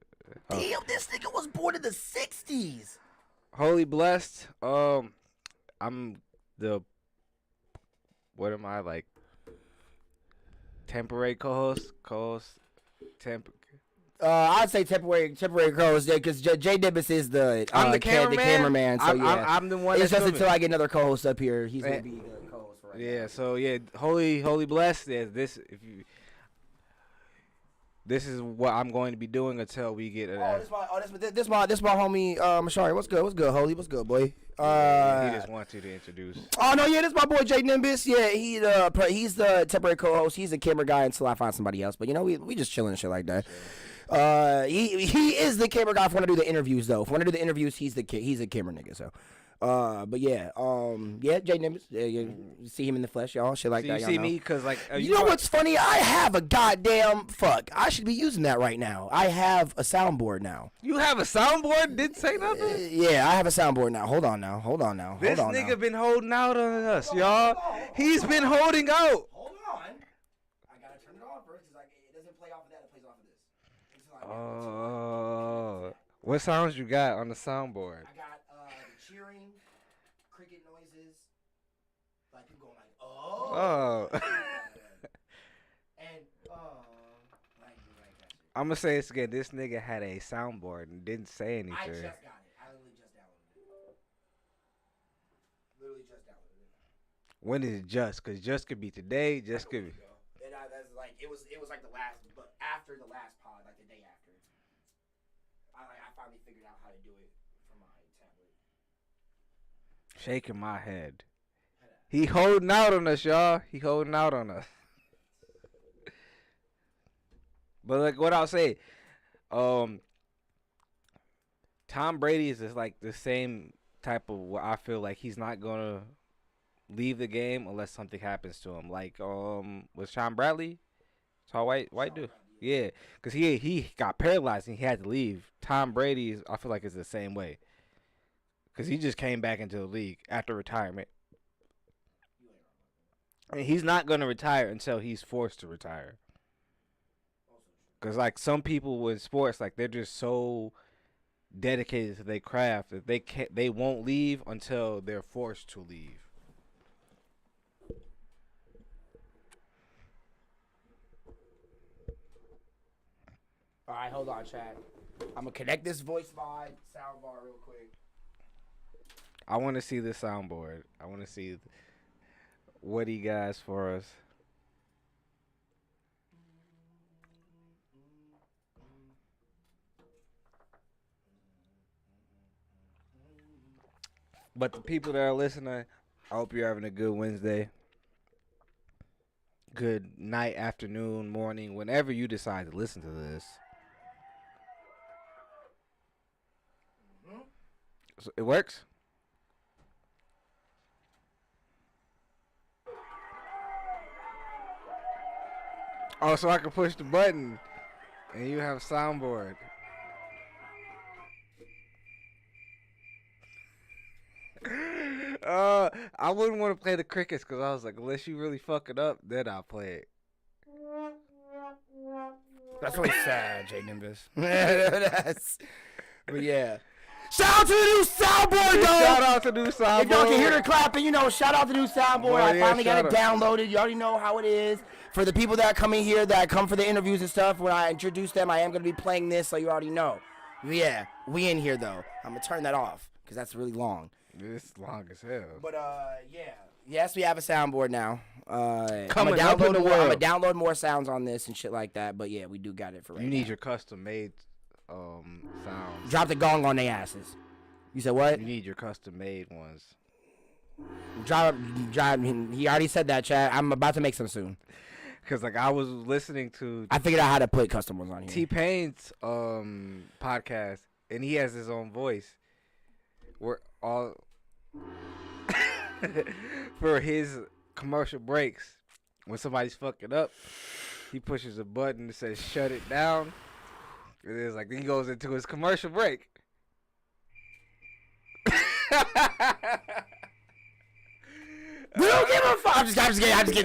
D: Damn, this nigga was born in the 60s.
E: Holy blessed. I'm the. What am I like? Temporary co-host.
D: I'd say temporary co-host because Jay Nibbs is the
E: I'm the cameraman.
D: The cameraman. So yeah,
E: I'm the one.
D: it's
E: that's
D: just
E: filming.
D: until I get another co-host up here. He's gonna be the co-host for right now.
E: Yeah. So yeah, holy blessed. Yeah, this This is what I'm going to be doing until we get.
D: This my homie. Mashari, what's good? What's good, Holy? What's good, boy?
E: He just wants you to introduce.
D: Oh no, yeah, this my boy Jay Nimbus. Yeah, he's the temporary co-host. He's the camera guy until I find somebody else. But you know, we just chilling and shit like that. He is the camera guy if I want to do the interviews though. If I want to do the interviews, he's a camera nigga. So. But yeah, Jay Nimbus, you see him in the flesh, y'all, shit like
E: So
D: that.
E: you
D: y'all
E: see
D: know.
E: me, cause like
D: You know what's funny? I have a goddamn fuck. I should be using that right now. I have a soundboard now.
E: You have a soundboard? Didn't say nothing.
D: Yeah, I have a soundboard now. Hold on now.
E: This nigga been holding out on us, y'all. He's been holding out.
D: Hold on. I gotta turn it on first because it doesn't play off of that. It plays off of this.
E: Oh, what sounds you got on the soundboard?
D: I got the cheering, cricket noises, like people going like, oh. And like that shit.
E: I'm gonna say this again. This nigga had a soundboard and didn't say anything.
D: I just got it. I literally just downloaded it.
E: When is it just? Cause just could be today. Just could be.
D: And that's like it was like the last, but after the last pod, like the day after. I finally figured out how to do it for my tablet.
E: Shaking my head. He holding out on us, y'all. He holding out on us. But like what I'll say, Tom Brady is just like the same type of what I feel like he's not gonna leave the game unless something happens to him. Like was Sean Bradley, tall white dude. Yeah, because he got paralyzed and he had to leave. Tom Brady, I feel like, is the same way. Because he just came back into the league after retirement. And he's not going to retire until he's forced to retire. Because, like, some people in sports, like, they're just so dedicated to their craft that they won't leave until they're forced to leave.
D: All right, hold on, chat. I'm gonna connect this voice vibe soundbar real quick.
E: I want to see the soundboard. I want to see what he got for us. But the people that are listening, I hope you're having a good Wednesday. Good night, afternoon, morning, whenever you decide to listen to this. So it works? Oh, so I can push the button and you have soundboard. I wouldn't want to play the crickets because I was like, unless you really fuck it up, then I'll play it.
D: That's really sad, J Nimbus. But yeah. Shout out to the new soundboard, though.
E: Shout out to the new soundboard.
D: If y'all can hear the clapping, shout out to the new soundboard.
E: Boy,
D: I
E: yeah,
D: finally got it
E: shout out.
D: downloaded. You already know how it is. For the people that come in here, that come for the interviews and stuff, when I introduce them, I am going to be playing this, so you already know. Yeah, we in here, though. I'm going to turn that off, because that's really long.
E: It's long as hell.
D: But, yeah. Yes, we have a soundboard now.
E: Coming up in the world.
D: I'm going to download more sounds on this and shit like that, but yeah, we do got it for right
E: You
D: now.
E: need your custom-made sounds.
D: Drop the gong on their asses. You said what?
E: You need your custom-made ones.
D: He already said that, Chad. I'm about to make some soon.
E: Because, like, I was listening to
D: I figured out how to put custom ones on here.
E: T.Pain's podcast, and he has his own voice. Where all for his commercial breaks, when somebody's fucking up, he pushes a button that says "shut it down." It is like then he goes into his commercial break.
D: We don't give a fuck. I'm just kidding. I'm just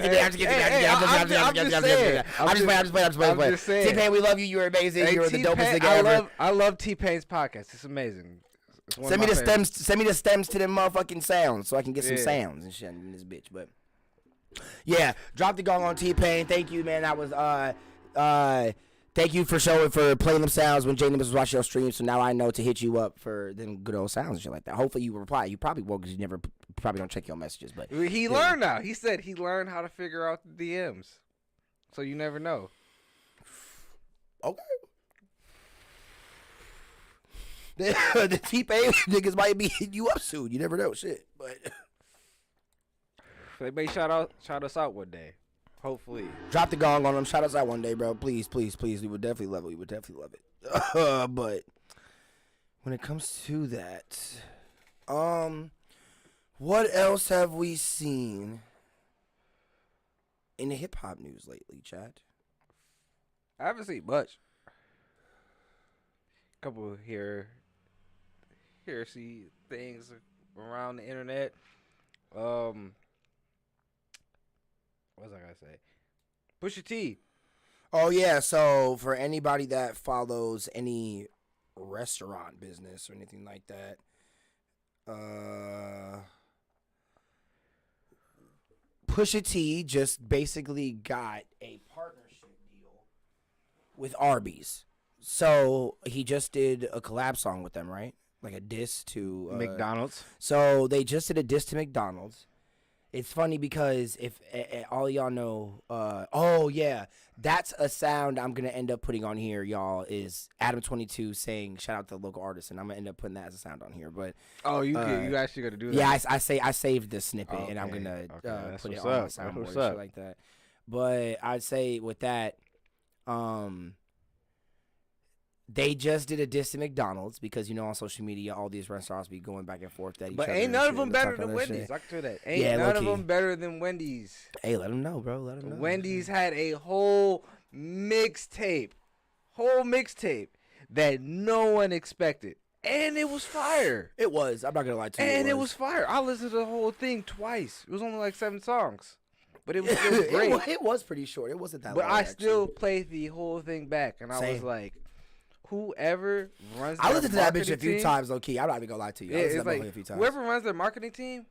D: playing. T-Pain, we love you. You're amazing.
E: Hey,
D: You're the dopest nigga ever.
E: I love T-Pain's podcast. It's amazing. It's one
D: Send me
E: of
D: the
E: my favorites.
D: stems. Send me the stems to them motherfucking sounds so I can get some
E: Yeah.
D: sounds and shit in this bitch. But yeah, drop the gong on T-Pain. Thank you, man. That was thank you for playing them sounds when Jay Nimbus was watching your stream. So now I know to hit you up for them good old sounds and shit like that. Hopefully you reply. You probably won't because you probably don't check your messages. But
E: He learned now. He said he learned how to figure out the DMs. So you never know.
D: okay. The T-Pain niggas might be hitting you up soon. You never know, shit. But
E: They may shout us out one day. Hopefully.
D: drop the gong on them. Shout us out one day, bro. Please, please, please. We would definitely love it. We would definitely love it. But when it comes to that, what else have we seen in the hip hop news lately, Chad?
E: I haven't seen much. Couple see things around the internet. What was I gonna say? Pusha T.
D: Oh yeah, so for anybody that follows any restaurant business or anything like that, Pusha T just basically got a partnership deal with Arby's. So he just did a collab song with them, right? Like a diss to
E: McDonald's.
D: So they just did a diss to McDonald's. It's funny because if all y'all know, oh yeah, that's a sound I'm gonna end up putting on here, y'all. Is Adam22 saying shout out to the local artist, and I'm gonna end up putting that as a sound on here. But
E: Oh, you actually gonna do that?
D: yeah, I saved the snippet, and I'm
E: Okay,
D: gonna
E: that's
D: put it
E: what's
D: on my
E: up. That's
D: soundboard
E: what's
D: and shit
E: up.
D: like that. But I'd say with that, they just did a diss to McDonald's because on social media all these restaurants be going back and forth at each
E: But
D: other.
E: ain't
D: and
E: none
D: shit
E: of them
D: and
E: better
D: talking
E: than
D: all that
E: Wendy's.
D: shit.
E: I can tell that. Ain't
D: Yeah,
E: none of
D: low-key.
E: them better than Wendy's.
D: Hey, let them know, bro. Let them know.
E: Wendy's had a whole mixtape, whole mixtape that no one expected, and it was fire.
D: It was. I'm not gonna lie to you.
E: And it was fire. I listened to the whole thing twice. It was only like 7 songs, but it was great.
D: It was pretty short. It wasn't that
E: But
D: long.
E: I
D: actually.
E: still played the whole thing back, and I was
D: Same.
E: like, whoever runs
D: I
E: their
D: listened to that bitch a
E: marketing
D: few
E: team-
D: times, low key. I'm not even gonna lie to you. I
E: Yeah,
D: listened
E: it's
D: to that
E: like
D: a few times.
E: whoever runs their marketing team,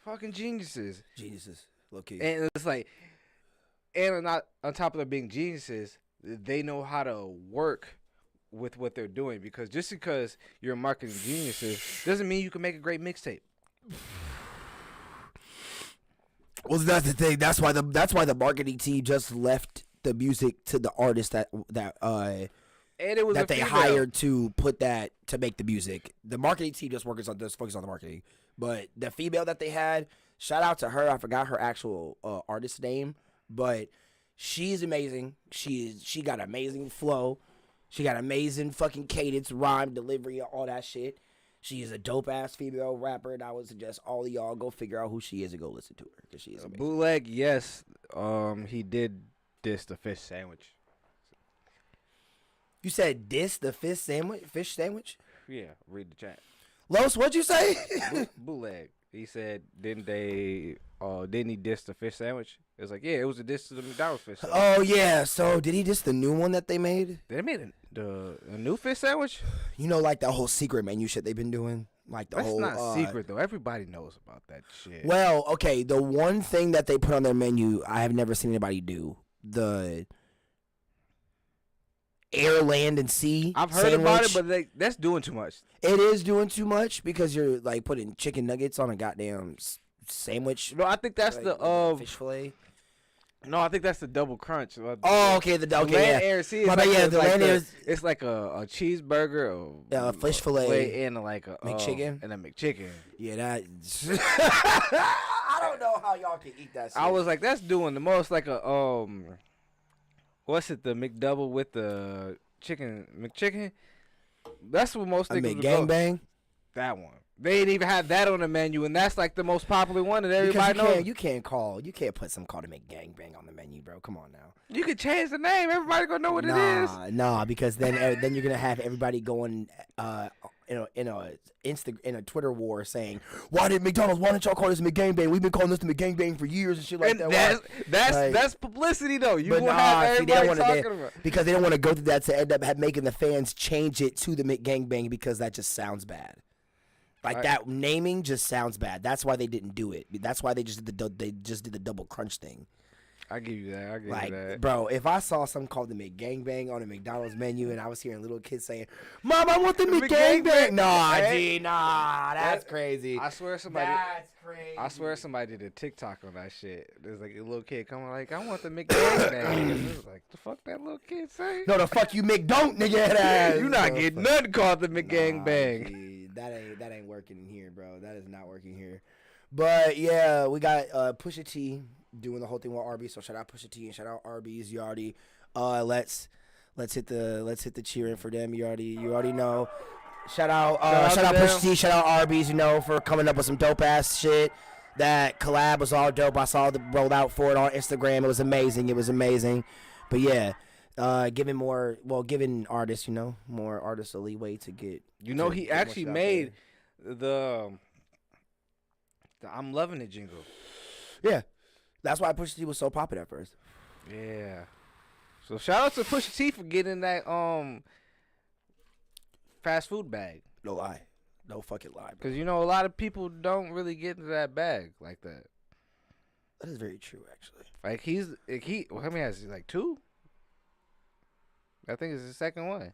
E: fucking geniuses.
D: Geniuses, low key.
E: And it's like, and on top of them being geniuses, they know how to work with what they're doing, because just because you're marketing geniuses doesn't mean you can make a great mixtape.
D: Well, that's the thing. That's why the marketing team just left the music to the artist that
E: And it was
D: that
E: a
D: they
E: female.
D: hired to put that to make the music. The marketing team just focuses on the marketing. But the female that they had, shout out to her. I forgot her actual artist name, but she's amazing. She got amazing flow. She got amazing fucking cadence, rhyme, delivery, all that shit. She is a dope ass female rapper, and I would suggest all of y'all go figure out who she is and go listen to her, because she is amazing.
E: Bootleg, yes. He did diss the fish sandwich.
D: You said diss the fish sandwich?
E: Yeah, read the chat.
D: Los, what'd you say?
E: Bootleg. He said, didn't he diss the fish sandwich? It was like, yeah, it was a diss to the McDonald's fish sandwich.
D: Oh yeah. So did he diss the new one that they made?
E: They made a new fish sandwich?
D: You know, like that whole secret menu shit they've been doing. Like the
E: That's
D: whole.
E: not secret though. Everybody knows about that shit.
D: Well, okay. The one thing that they put on their menu, I have never seen anybody do. The air, land, and sea.
E: I've heard about it,
D: sandwich.
E: but that's doing too much.
D: It is doing too much because you're like putting chicken nuggets on a goddamn sandwich.
E: No, I think that's
D: like,
E: the
D: fish fillet.
E: No, I think that's the double crunch.
D: Oh, okay. The
E: land,
D: yeah.
E: air, sea. It's
D: My
E: like,
D: bad, yeah,
E: it's
D: the
E: like
D: land, air.
E: it's like a cheeseburger,
D: Yeah, fish fillet,
E: and like a
D: McChicken.
E: and a McChicken.
D: Yeah, that. I don't know how y'all can eat that shit.
E: I was like, that's doing the most. Like a what's it? The McDouble with the chicken McChicken. That's what most
D: I
E: niggas
D: mean,
E: would go.
D: gangbang.
E: That one. They didn't even have that on the menu, and that's like the most popular one that everybody knows.
D: You can't put some call to make gangbang on the menu, bro. Come on now.
E: You could change the name. Everybody gonna know what it is.
D: Nah, because then you're gonna have everybody going in a Twitter war saying, why didn't y'all call this McGangbang? We've been calling this the McGangbang for years and shit like
E: And
D: that.
E: that's publicity though. You
D: But
E: will
D: nah,
E: have
D: see, they don't
E: everybody
D: wanna-
E: talking about.
D: because they don't want to go through that to end up making the fans change it to the McGangbang because that just sounds bad. Like
E: Right.
D: that naming just sounds bad. That's why they didn't do it. That's why they just did the double crunch thing.
E: I give you that. I give
D: Like,
E: you that.
D: bro, if I saw something called the McGangbang on a McDonald's menu and I was hearing little kids saying, "Mom, I want the McGangbang,"
E: McGangbang.
D: nah,
E: Hey.
D: G, nah, that's crazy.
E: I swear somebody.
D: That's crazy.
E: I swear somebody did a TikTok on that shit. There's like a little kid coming like, I want the McGangbang. It was like, the fuck that little kid say?
D: No, the fuck you McDon't, nigga. Ass.
E: You not
D: No,
E: getting
D: fuck.
E: nothing called the
D: Nah,
E: McGangbang.
D: G, that ain't working in here, bro. That is not working here. But yeah, we got Pusha T doing the whole thing with Arby's. So shout out Pusha T and shout out Arby's. You already let's hit the cheering for them. You already know. Shout out
E: Shout out to
D: Pusha
E: them.
D: T, shout out Arby's, for coming up with some dope ass shit. That collab was all dope. I saw the rolled out for it on Instagram. It was amazing. But yeah, giving artists, more artists a leeway to get.
E: You know,
D: to
E: he
D: get more
E: actually
D: shit out
E: made the I'm Loving It jingle.
D: there. Yeah, that's why Pusha T was so popular at first.
E: Yeah. So shout out to Pusha T for getting that fast food bag.
D: No lie, no fucking lie, bro.
E: Because, a lot of people don't really get into that bag like that.
D: That is very true, actually.
E: Like, how many has he? Like 2? I think it's the second one.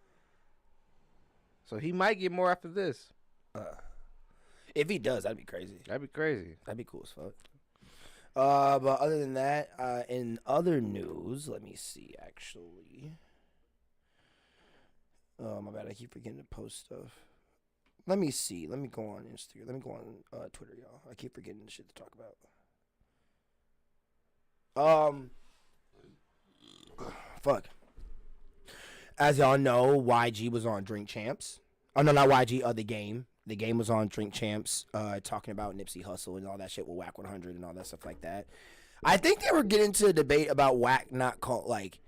E: So he might get more after this.
D: If he does, that'd be crazy.
E: That'd be crazy.
D: That'd be cool as fuck. But other than that, in other news, let me see, actually. Oh, my bad. I keep forgetting to post stuff. Let me see. Let me go on Instagram. Let me go on Twitter, y'all. I keep forgetting the shit to talk about. Fuck. As y'all know, YG was on Drink Champs. Oh, no, not YG, the game. The game was on Drink Champs, talking about Nipsey Hussle and all that shit with Whack 100 and all that stuff like that. I think they were getting into a debate about Whack not called, like,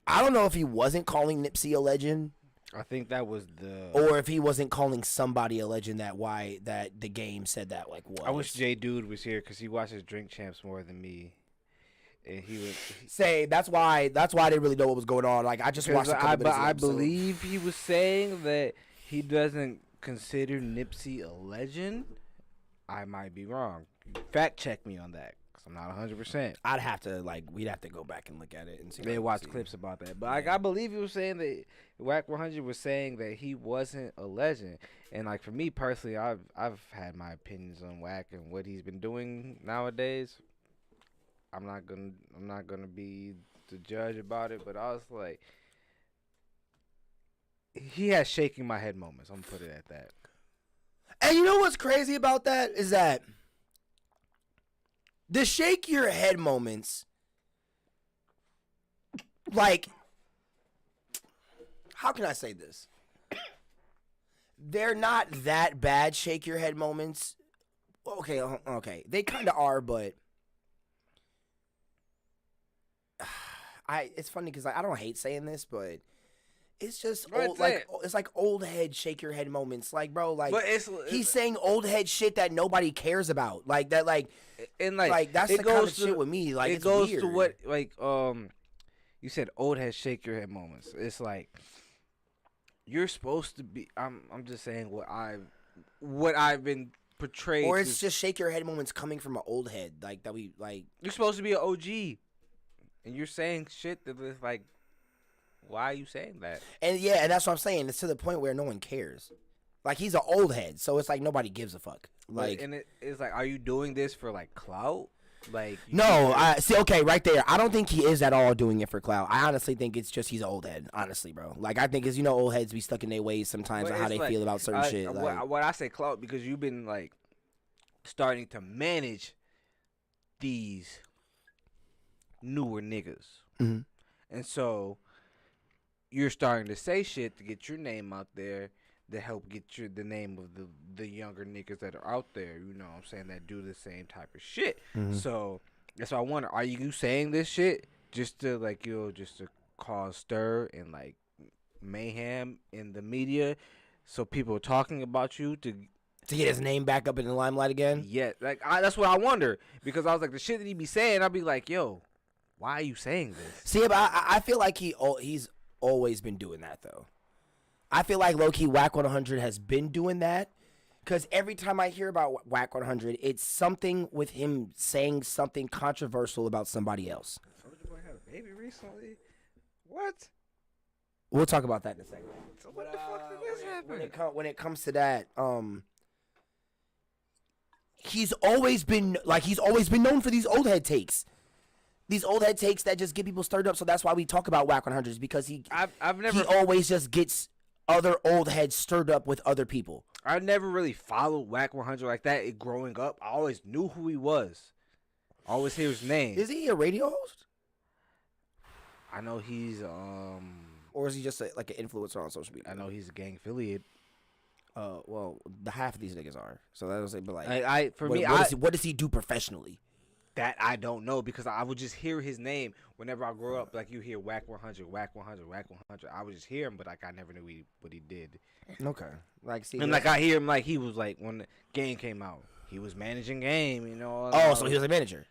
D: I don't know if he wasn't calling Nipsey a legend,
E: I think that was the.
D: or if he wasn't calling somebody a legend. That the game said that was.
E: I wish J Dude was here because he watches Drink Champs more than me, and he would
D: say that's why I didn't really know what was going on. Like I just watched.
E: I believe he was saying that he doesn't consider Nipsey a legend. I might be wrong. Fact check me on that. I'm not 100%.
D: I'd have to we'd have to go back and look at it and see.
E: They watch clips about that, but I believe he was saying that Whack 100 was saying that he wasn't a legend, and for me personally, I've had my opinions on Whack and what he's been doing nowadays. I'm not gonna be the judge about it, but I was like, he has shaking my head moments. I'm gonna put it at that.
D: And you know what's crazy about that is that. The shake your head moments, how can I say this? They're not that bad shake your head moments. Okay. They kind of are, but it's funny because I don't hate saying this, but it's just old, it's like old head shake your head moments. Bro, he's saying old head shit that nobody cares about. That's the kind of shit with me. It goes weird.
E: To what you said old head shake your head moments. It's you're supposed to be. I'm just saying what I've been portrayed.
D: Or it's just shake your head moments coming from an old head that we like.
E: You're supposed to be an OG, and you're saying shit that is why are you saying that?
D: And that's what I'm saying. It's to the point where no one cares. He's an old head, so it's nobody gives a fuck.
E: And it's are you doing this for clout?
D: No, I see. Okay, right there. I don't think he is at all doing it for clout. I honestly think it's just he's an old head. Honestly, bro. I think it's old heads be stuck in their ways sometimes on how they feel about certain shit.
E: What I say clout because you've been starting to manage these newer niggas, and so. You're starting to say shit to get your name out there to help get the name of the younger niggas that are out there, you know what I'm saying, that do the same type of shit. So that's why I wonder, are you saying this shit just to just to cause stir and mayhem in the media so people are talking about you to
D: get his name back up in the limelight again?
E: Yeah, that's what I wonder because I was the shit that he be saying, I'd be yo, why are you saying this?
D: See, but I feel like he's always been doing that though. I feel like low-key Whack 100 has been doing that because every time I hear about Whack 100, it's something with him saying something controversial about somebody else.
E: Soulja Boy had a baby recently? What?
D: We'll talk about that in a second.
E: So what the fuck did this happen?
D: When it comes to that, he's always been known for these old head takes. These old head takes that just get people stirred up, so that's why we talk about Whack 100s because he always just gets other old heads stirred up with other people.
E: I never really followed Whack 100 like that growing up. I always knew who he was. I always hear his name.
D: Is he a radio host?
E: I know he's
D: or is he just an influencer on social media?
E: I know he's a gang affiliate.
D: Well, the half of these niggas are. So that was it. But what does he do professionally?
E: That I don't know because I would just hear his name whenever I grew up. You hear Whack 100, Whack 100, Whack 100. I would just hear him, but I never knew what he did.
D: Okay.
E: I hear him he was when the game came out, he was managing game, you know.
D: So he was a manager.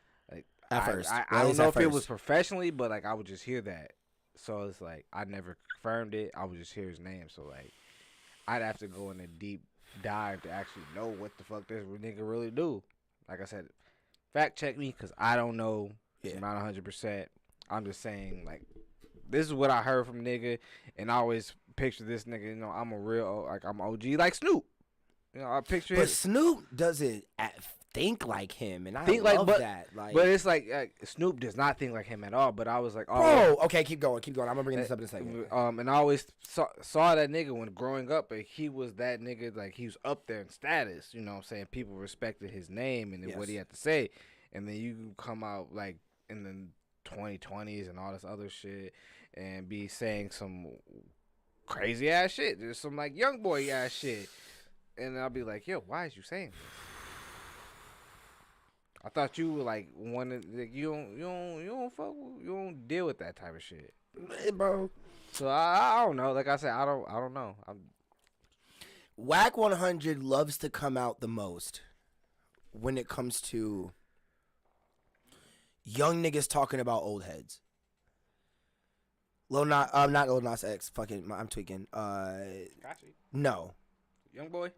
D: At first.
E: I don't know if it was professionally, but I would just hear that. So it's I never confirmed it. I would just hear his name. So I'd have to go in a deep dive to actually know what the fuck this nigga really do. Like I said. Fact check me because I don't know. Yeah. I'm not 100%. I'm just saying, this is what I heard from nigga, and I always picture this nigga, I'm a real, I'm OG, like Snoop. I picture
D: But Snoop doesn't think like him, and I love that.
E: But it's Snoop does not think like him at all, but I was
D: okay, keep going. I'm going to bring this up in a second.
E: And I always saw that nigga when growing up, but he was that nigga, he was up there in status, you know what I'm saying? People respected his name and what he had to say, and then you come out, in the 2020s and all this other shit, and be saying some crazy-ass shit, there's some, young boy-ass shit, and I'll be yo, why is you saying this? I thought you were one of you don't fuck with, you don't deal with that type of shit.
D: bro.
E: So I don't know. Like I said, I don't know.
D: Whack 100 loves to come out the most when it comes to young niggas talking about old heads. Not Lil Nas X. Fucking, I'm tweaking. No.
E: Young boy.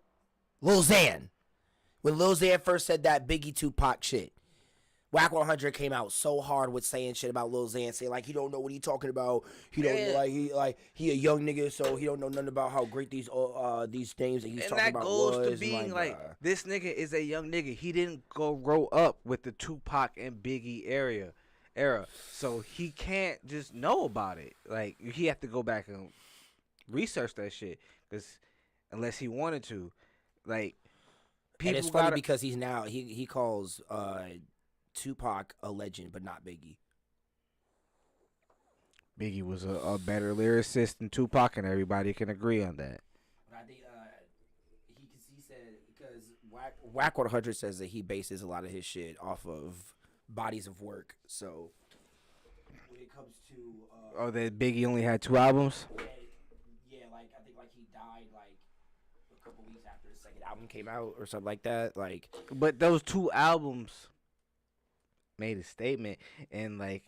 D: Lil Xan. When Lil Xan first said that Biggie Tupac shit, Whack 100 came out so hard with saying shit about Lil Xan, saying like he don't know what he talking about. He don't he a young nigga, so he don't know nothing about how great these things that he's talking about was.
E: And that goes to being like this nigga is a young nigga. He didn't grow up with the Tupac and Biggie era, so he can't just know about it. Like he have to go back and research that shit, because unless he wanted to, like people.
D: And it's funny because he's now he calls Tupac a legend, but not Biggie.
E: Biggie was a better lyricist than Tupac, and everybody can agree on that.
D: But I think he said, because Whack 100 says that he bases a lot of his shit off of bodies of work. So when it comes to
E: that Biggie only had 2 albums.
D: Yeah, like I think like he died like a couple weeks after the second album came out or something like that. Like,
E: but those 2 albums made a statement, and like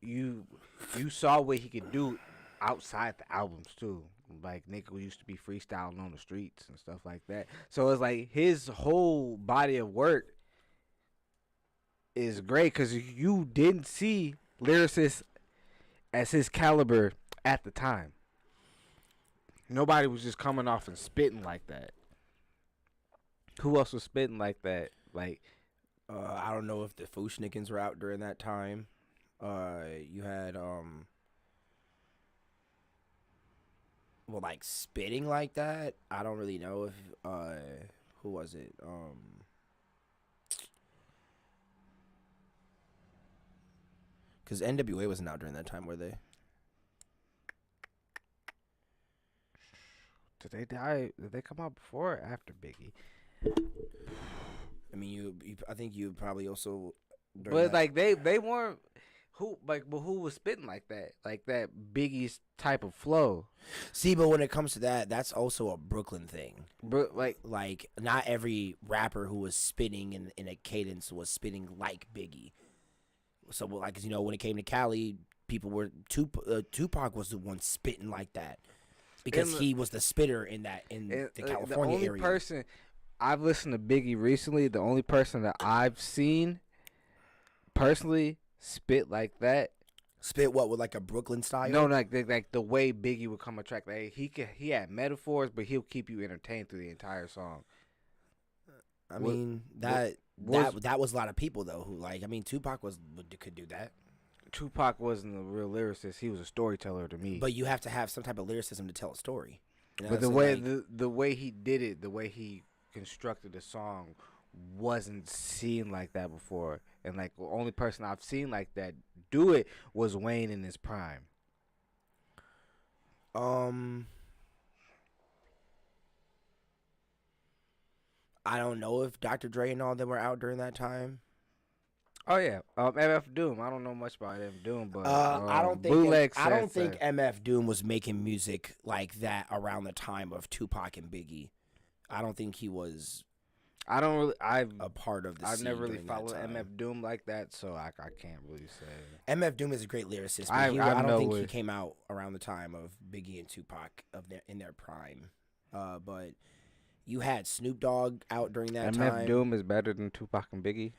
E: you saw what he could do outside the albums too. Like nigga used to be freestyling on the streets and stuff like that. So it's like his whole body of work is great, because you didn't see lyricists as his caliber at the time. Nobody was just coming off and spitting like that. Who else was spitting like that? Like
D: I don't know if the Fushnikins were out during that time. You had like spitting like that. I don't really know if who was it? Because NWA wasn't out during that time, were they?
E: Did they die? Did they come out before or after Biggie?
D: I mean, I think you probably also.
E: But like they weren't but who was spitting like that Biggie's type of flow.
D: See, but when it comes to that, that's also a Brooklyn thing.
E: Like
D: not every rapper who was spitting in a cadence was spitting like Biggie. So like, you know, when it came to Cali, people were Tupac was the one spitting like that because he was the spitter in the California
E: the only
D: area.
E: Person I've listened to Biggie recently, the only person that I've seen personally spit like that.
D: Spit what, with like a Brooklyn style?
E: No, like the way Biggie would come a track. Like he had metaphors, but he'll keep you entertained through the entire song.
D: I mean, that was a lot of people though who like. I mean, Tupac could do that.
E: Tupac wasn't a real lyricist. He was a storyteller to me.
D: But you have to have some type of lyricism to tell a story. You know
E: but the way he did it, the way he constructed the song, wasn't seen like that before. And like the only person I've seen like that do it was Wayne in his prime.
D: I don't know if Dr. Dre and all them were out during that time.
E: Oh yeah, MF Doom. I don't know much about MF Doom, but
D: I don't think MF Doom was making music like that around the time of Tupac and Biggie. I don't think he was.
E: I've
D: a part of the
E: I've
D: scene
E: never really
D: during
E: followed
D: that time.
E: MF Doom like that, so I can't really say.
D: MF Doom is a great lyricist. But I don't think he came out around the time of Biggie and Tupac in their prime. But you had Snoop Dogg out during that time.
E: MF Doom is better than Tupac and Biggie.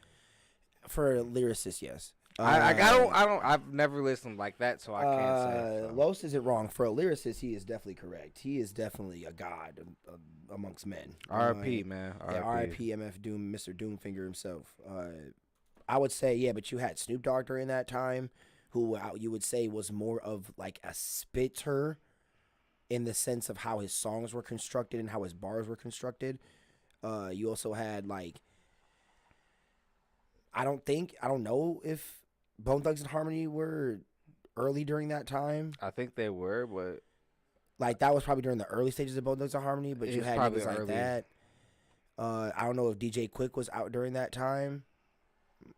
D: For a lyricist, yes.
E: I've never listened like that, so I can't say. So.
D: Los isn't wrong. For a lyricist, he is definitely correct. He is definitely a god amongst men.
E: R.I.P. man.
D: R.I.P. MF Doom, Mr. Doomfinger himself. I would say, yeah, but you had Snoop Dogg during that time, who you would say was more of like a spitter in the sense of how his songs were constructed and how his bars were constructed. You also had like, I don't know if Bone Thugs and Harmony were early during that time.
E: I think they were, but
D: like that was probably during the early stages of Bone Thugs and Harmony. But you had niggas like that. I don't know if DJ Quick was out during that time.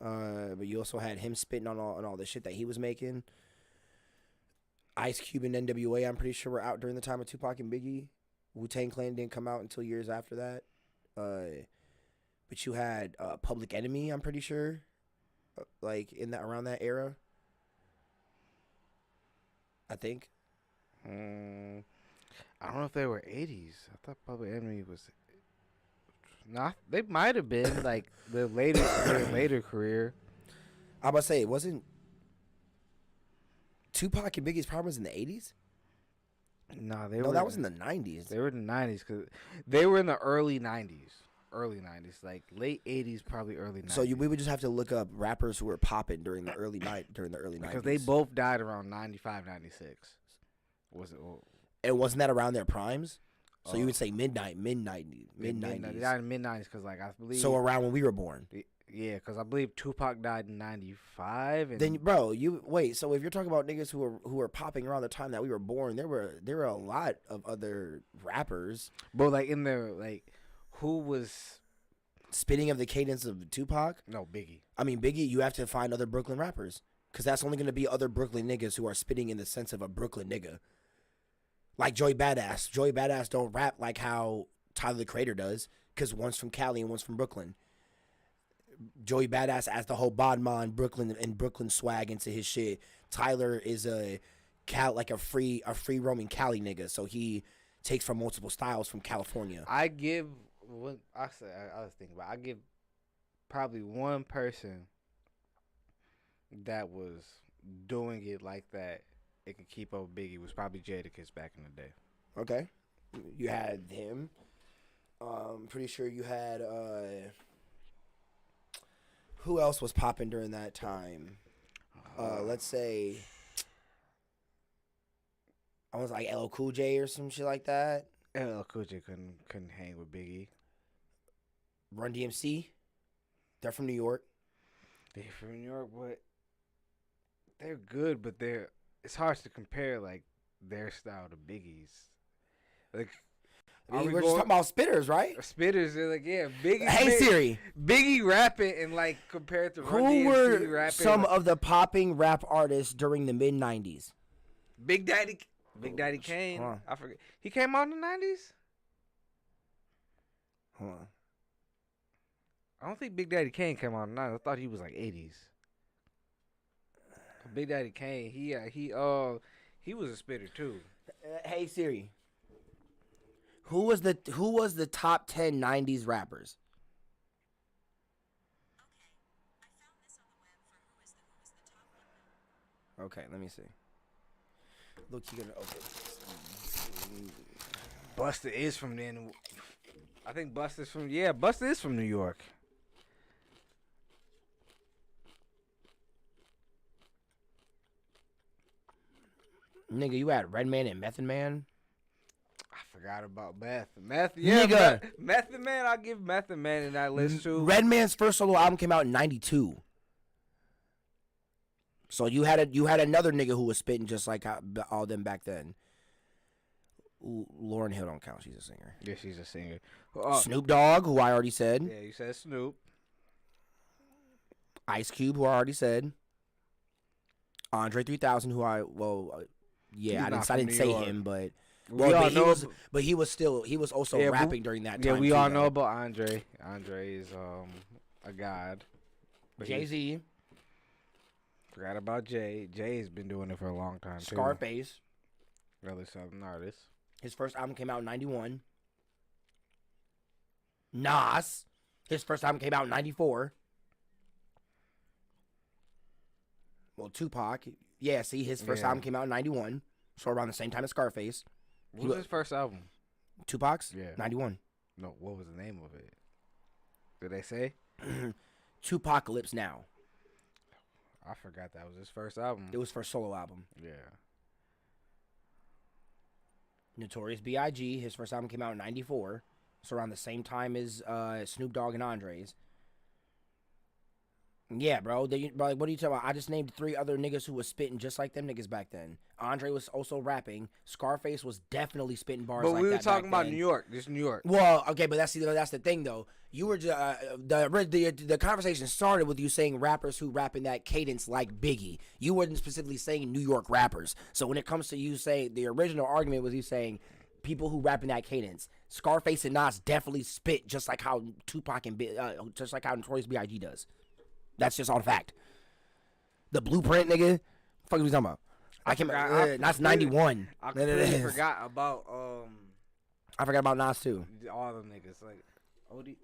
D: But you also had him spitting on all the shit that he was making.
F: Ice Cube and NWA, I'm pretty sure, were out during the time of Tupac and Biggie. Wu-Tang Clan didn't come out until years after that. But you had Public Enemy, I'm pretty sure, like in that around that era. I think.
E: I don't know if they were 80s. I thought Public Enemy was. Nah, they might have been like their later career.
F: I'm about to say, it wasn't Tupac and Biggie's problem was in the 80s?
E: Nah,
F: that was in the 90s.
E: They were in the 90s because they were in the early 90s. Early 90s, like late 80s, probably early 90s.
F: So we would just have to look up rappers who were popping during the early 90s.
E: Because they both died around 95, 96. Was it?
F: And wasn't that around their primes? So you would say mid 90s.
E: They died in mid 90s because, like, I believe.
F: So around when we were born.
E: Yeah, because I believe Tupac died in 95. And
F: then, bro, you wait. So if you're talking about niggas who were popping around the time that we were born, there were a lot of other rappers.
E: But like in the like, who was
F: spitting of the cadence of Tupac?
E: No, Biggie.
F: I mean, Biggie. You have to find other Brooklyn rappers because that's only going to be other Brooklyn niggas who are spitting in the sense of a Brooklyn nigga. Like Joey Badass. Joey Badass don't rap like how Tyler the Creator does because one's from Cali and one's from Brooklyn. Joey Badass adds the whole Bodman Brooklyn swag into his shit. Tyler is a free roaming Cali nigga, so he takes from multiple styles from California.
E: I give probably one person that was doing it like that. It could keep up with Biggie was probably Jadakiss back in the day.
F: Okay, you had him. Pretty sure you had who else was popping during that time? Let's say I was like LL Cool J or some shit like that.
E: LL Cool J couldn't hang with Biggie.
F: Run DMC, they're from New York.
E: They're from New York, but they're good. But it's hard to compare like their style to Biggie's. Like.
F: We're just talking about spitters, right?
E: Spitters, they're like, yeah, Biggie.
F: Hey Siri,
E: Biggie rapping and like compared to Run
F: who
E: DMC
F: were
E: rapping,
F: some of the popping rap artists during the mid '90s?
E: Big Daddy Kane. I forget. He came out in the '90s.
F: Hold on.
E: I don't think Big Daddy Kane came out in the '90s. I thought he was like '80s. Big Daddy Kane, he was a spitter too.
F: Hey Siri. Who was the top 10 '90s rappers? Okay, let me see. Look, you gonna open.
E: Busta is from then. I think Busta is from New York.
F: Nigga, you had Redman and Method Man.
E: I forgot about Meth, yeah,
F: nigga.
E: Method Man. I'll give Method Man in that list too.
F: Redman's first solo album came out in '92. So you had another nigga who was spitting just like all them back then. Lauryn Hill don't count. She's a singer.
E: Yeah, she's a singer.
F: Snoop Dogg, who I already said.
E: Yeah, you said Snoop.
F: Ice Cube, who I already said. Andre 3000, who I didn't say him, but. He was also rapping during that time.
E: Yeah, we all know about Andre. Andre is a god.
F: Jay-Z.
E: Forgot about Jay. Jay has been doing it for a long time too.
F: Scarface.
E: Really southern artist.
F: His first album came out in '91. Nas. His first album came out in '94. Well, Tupac. Yeah, see, his first album came out in '91. So around the same time as Scarface.
E: What was his first album?
F: Tupac's?
E: Yeah.
F: 91.
E: No, what was the name of it? Did they say?
F: Tupacalypse Now.
E: I forgot that was his first album.
F: It was first solo album.
E: Yeah.
F: Notorious B.I.G. His first album came out in '94. So around the same time as Snoop Dogg and Andre's. Yeah, bro. Bro, like, what are you talking about? I just named 3 other niggas who was spitting just like them niggas back then. Andre was also rapping. Scarface was definitely spitting bars
E: But
F: like
E: we were
F: that
E: talking
F: back
E: about
F: then.
E: New York. Just New York.
F: Well, okay, but that's the thing though. You were the conversation started with you saying rappers who rap in that cadence like Biggie. You weren't specifically saying New York rappers. So when it comes to you say the original argument was you saying people who rap in that cadence. Scarface and Nas definitely spit just like how Tupac and just like how Notorious B.I.G. does. That's just all fact. The Blueprint, nigga. Fuck are we talking about? That's 91.
E: I completely forgot about
F: I forgot about Nas too.
E: all them niggas like OD.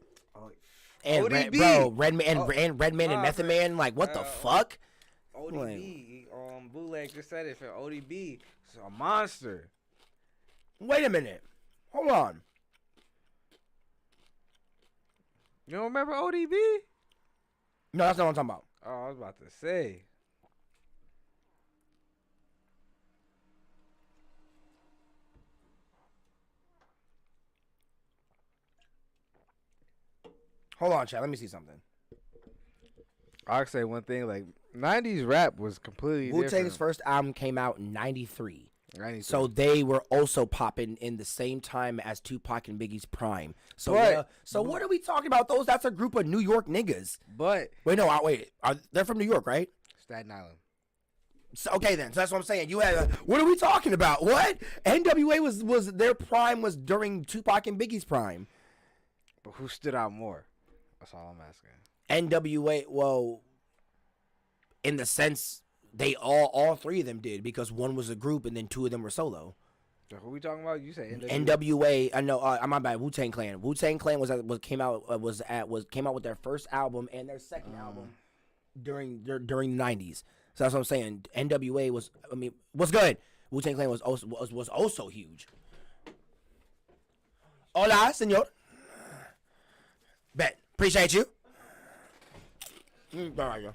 F: And
E: ODB.
F: Redman and Method Man. Like what the fuck?
E: ODB. Bootleg just said it for ODB. It's a monster.
F: Wait a minute. Hold on.
E: You don't remember ODB?
F: No, that's not what I'm talking about.
E: Oh, I was about to say.
F: Hold on, chat. Let me see something.
E: I'll say one thing, like 90s rap was completely
F: Wu-Tang's
E: different.
F: first album came out in 93.
E: 93.
F: So they were also popping in the same time as Tupac and Biggie's prime. So what are we talking about? That's a group of New York niggas.
E: But
F: Wait, no, they're from New York, right?
E: Staten Island.
F: So, okay, then. So that's what I'm saying. You had what are we talking about? What? NWA was their prime was during Tupac and Biggie's prime.
E: But who stood out more? That's all I'm asking.
F: NWA, well, in the sense they all 3 of them did because one was a group and then 2 of them were solo.
E: So who we talking about? You say
F: NWA. I know. My bad. Wu-Tang Clan. Wu-Tang Clan came out with their first album and their second album during the 90s. So that's what I'm saying. NWA was. I mean, what's good? Wu-Tang Clan was also huge. Hola, señor. Bet. Appreciate you. There you go.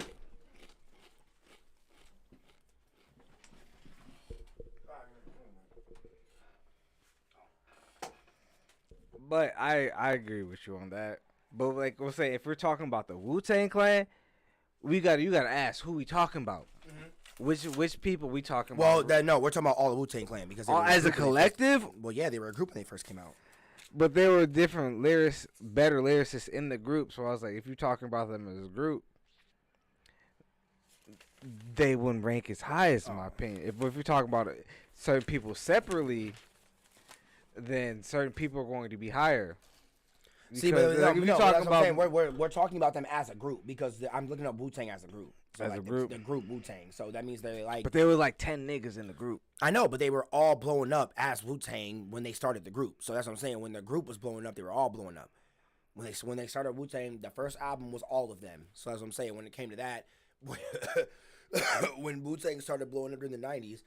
E: But I agree with you on that. But like we'll say, if we're talking about the Wu-Tang Clan, you gotta ask who we talking about. Mm-hmm. Which people we talking about?
F: Well, no, we're talking about all the Wu-Tang Clan because they were
E: as a collective.
F: Well, yeah, they were a group when they first came out.
E: But there were different better lyricists in the group. So I was like, if you're talking about them as a group, they wouldn't rank as high as, in my opinion. If you're talking about certain people separately, then certain people are going to be higher.
F: See, but like, that's what I'm saying. We're talking about them as a group because I'm looking up Wu-Tang as a group. So
E: as
F: like
E: a group,
F: the group Wu-Tang. So that means they're like.
E: But there were like 10 niggas in the group.
F: I know, but they were all blowing up as Wu-Tang when they started the group. So that's what I'm saying. When the group was blowing up, they were all blowing up. When they started Wu-Tang, the first album was all of them. So that's what I'm saying. When it came to that, when Wu-Tang started blowing up during the 90s,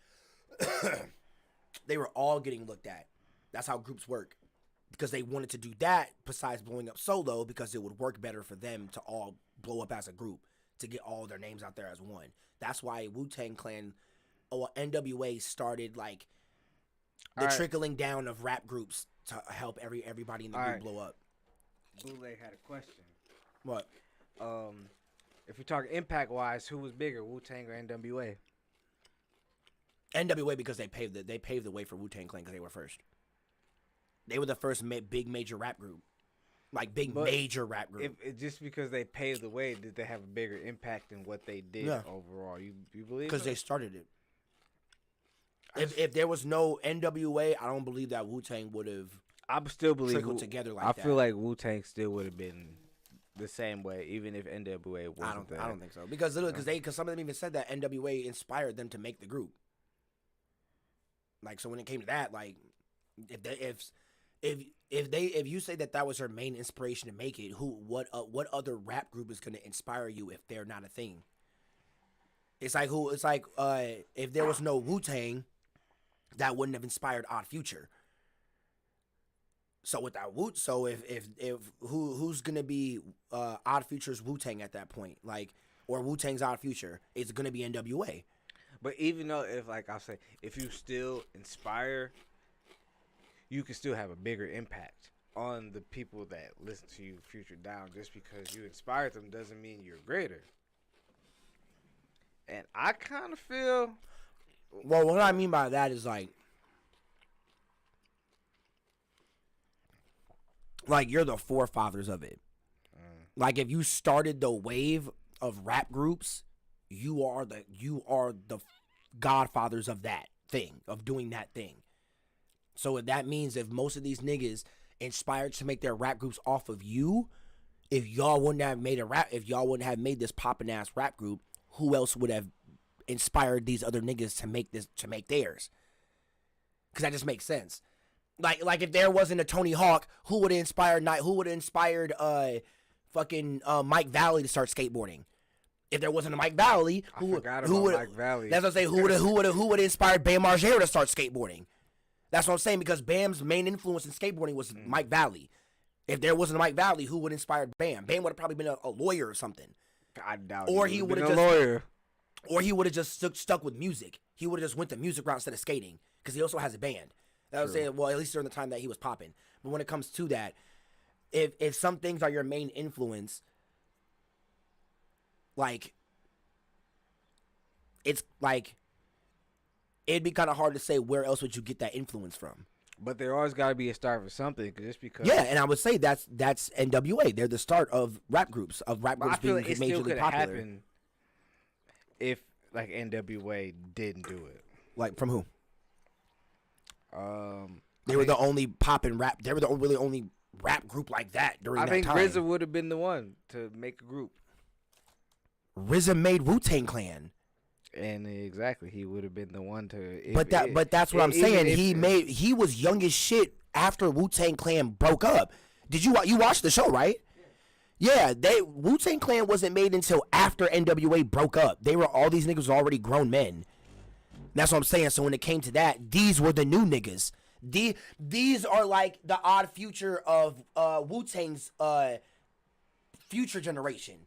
F: they were all getting looked at. That's how groups work. Because they wanted to do that besides blowing up solo because it would work better for them to all blow up as a group to get all their names out there as one. That's why Wu-Tang Clan or NWA started like the trickling down of rap groups to help everybody in the group blow up.
E: Bootleg had a question.
F: What?
E: If you're talking impact wise, who was bigger, Wu-Tang or NWA?
F: NWA because they paved the way for Wu-Tang Clan because they were first. They were the first big major rap group. Like major rap group.
E: Just because they paved the way, did they have a bigger impact than what they did overall? You believe?
F: Because they started it. If there was no NWA, I don't believe that Wu-Tang would have.
E: I still believe
F: trickled together like that.
E: I feel like Wu-Tang still would have been the same way, even if NWA wasn't there.
F: I don't think so because some of them even said that NWA inspired them to make the group. Like so, when it came to that, like if you say that was your main inspiration to make it, what other rap group is going to inspire you if they're not a thing? It's like if there was no Wu-Tang, that wouldn't have inspired Odd Future. So without who's gonna be Odd Future's Wu-Tang at that point? Like, or Wu-Tang's Odd Future? It's gonna be NWA.
E: But even though if you still inspire, you can still have a bigger impact on the people that listen to you future down. Just because you inspired them doesn't mean you're greater. And I kind of feel.
F: Well, what I mean by that is like you're the forefathers of it. Like if you started the wave of rap groups, you are the godfathers of that thing, of doing that thing. So that means if most of these niggas inspired to make their rap groups off of you, if y'all wouldn't have made this poppin' ass rap group, who else would have inspired these other niggas to make theirs? Because that just makes sense. Like if there wasn't a Tony Hawk, who would have inspired Mike Valley to start skateboarding? If there wasn't a Mike Valley, who would
E: Mike Valley?
F: That's what I'm saying. Who would have inspired Bam Margera to start skateboarding? That's what I'm saying, because Bam's main influence in skateboarding was Mike Valley. If there wasn't a Mike Valley, who would have inspired Bam? Bam would have probably been a lawyer or something.
E: I doubt.
F: Or he would have just
E: a lawyer.
F: Or he would have just stuck with music. He would have just went the music route instead of skating, because he also has a band. That was saying, well, at least during the time that he was popping. But when it comes to that, if some things are your main influence, like, it's like, it'd be kind of hard to say where else would you get that influence from.
E: But there always got to be a start for something, just because.
F: Yeah, and I would say that's NWA. They're the start of rap groups
E: But
F: being
E: like it still
F: majorly
E: could
F: popular.
E: happen if like NWA didn't do it.
F: Like from who? They
E: I
F: were
E: think-
F: the only poppin' rap. They were the really only rap group like that during
E: I
F: that
E: think
F: time.
E: RZA would have been the one to make a group.
F: RZA made Wu-Tang Clan.
E: And exactly, he would have been the one to.
F: But that's what I'm saying. He was young as shit after Wu-Tang Clan broke up. Did you watched the show, right? Yeah, Wu-Tang Clan wasn't made until after NWA broke up. All these niggas were already grown men. That's what I'm saying. So when it came to that, these were the new niggas. These are like the odd future of Wu-Tang's future generation.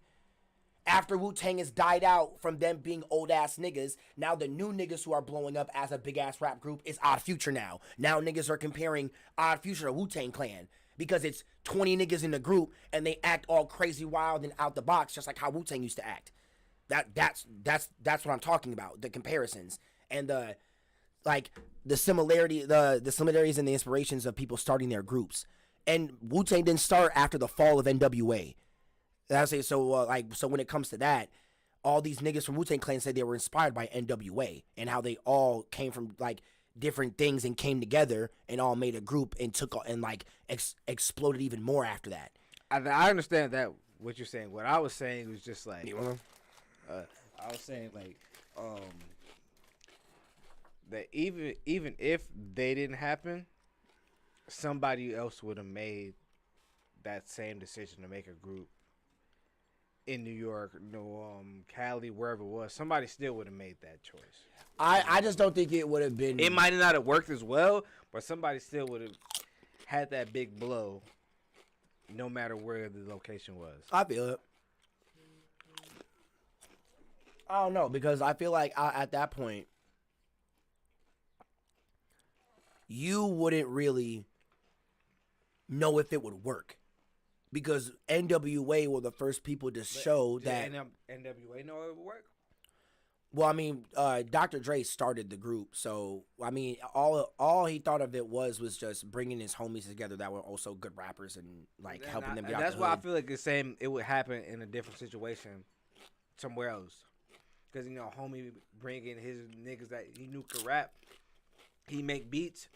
F: After Wu-Tang has died out from them being old-ass niggas, now the new niggas who are blowing up as a big-ass rap group is Odd Future now. Now niggas are comparing Odd Future to Wu-Tang Clan because it's 20 niggas in the group and they act all crazy wild and out the box just like how Wu-Tang used to act. That's what I'm talking about, the comparisons. And the similarities and the inspirations of people starting their groups. And Wu-Tang didn't start after the fall of NWA. That's it. So when it comes to that, all these niggas from Wu-Tang Clan say they were inspired by NWA and how they all came from like different things and came together and all made a group and exploded even more after that.
E: I understand that what you're saying. What I was saying was just like I was saying like that even if they didn't happen, somebody else would have made that same decision to make a group in New York, Cali, wherever it was. Somebody still would have made that choice.
F: I just don't think it would have been.
E: It might not have worked as well, but somebody still would have had that big blow, no matter where the location was.
F: I feel it. I don't know, because I feel like at that point, you wouldn't really know if it would work. Because NWA were the first people to show that.
E: NWA know it would work?
F: Well, I mean, Dr. Dre started the group, so I mean, all he thought of it was just bringing his homies together that were also good rappers and like helping them get out
E: That's
F: the
E: why I
F: hood.
E: feel like it's saying it would happen in a different situation somewhere else. Because homie bringing his niggas that he knew could rap, he make beats.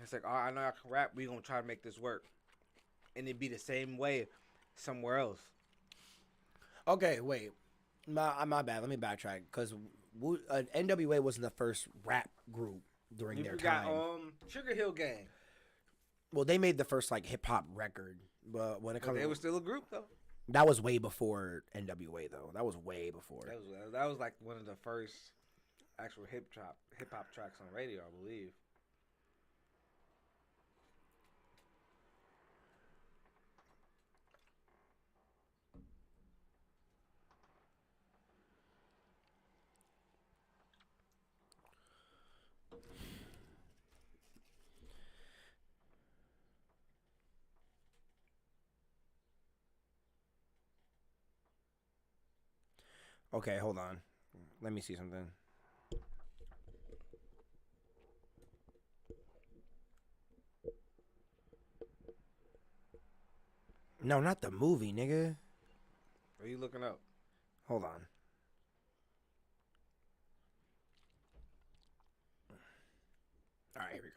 E: It's like, oh, I know I can rap. We gonna try to make this work. And it'd be the same way somewhere else.
F: Okay, wait. My bad. Let me backtrack. Because NWA wasn't the first rap group during their time.
E: Sugar Hill Gang.
F: Well, they made the first like hip hop record, but when it comes,
E: They were still a group though.
F: that was way before NWA though. That was way before.
E: That was like one of the first actual hip hop tracks on radio, I believe.
F: Okay, hold on. Let me see something. No, not the movie, nigga.
E: What are you looking up?
F: Hold on. All right, here we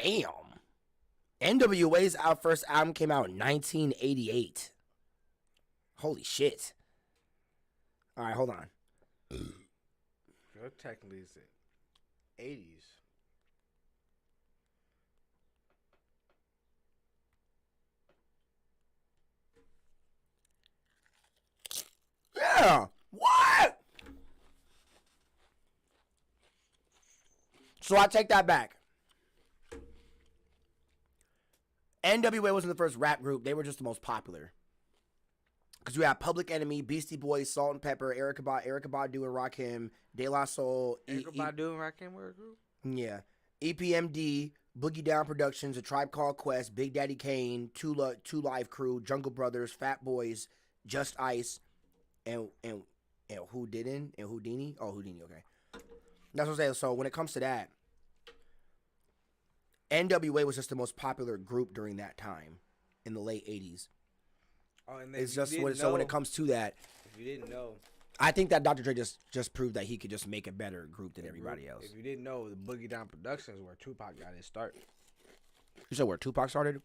F: go. Damn. NWA's first album came out in 1988. Holy shit. All right, hold on.
E: Technically, it's the 80s.
F: Yeah. What? So I take that back. NWA wasn't the first rap group. They were just the most popular. Because we had Public Enemy, Beastie Boys, Salt and Pepper, Erykah Badu and Rakim, De La Soul.
E: Erykah Badu and Rakim were a group?
F: Yeah. EPMD, Boogie Down Productions, A Tribe Called Quest, Big Daddy Kane, Two Live Crew, Jungle Brothers, Fat Boys, Just Ice, and Houdini? Oh, Houdini, okay. That's what I'm saying. So when it comes to that, NWA was just the most popular group during that time in the late 80s.
E: Oh, and
F: It's just so when it comes to that,
E: if you didn't know,
F: I think that Dr. Dre just proved that he could just make a better group than everybody else.
E: If you didn't know, the Boogie Down Productions where Tupac got his start.
F: You said where Tupac started?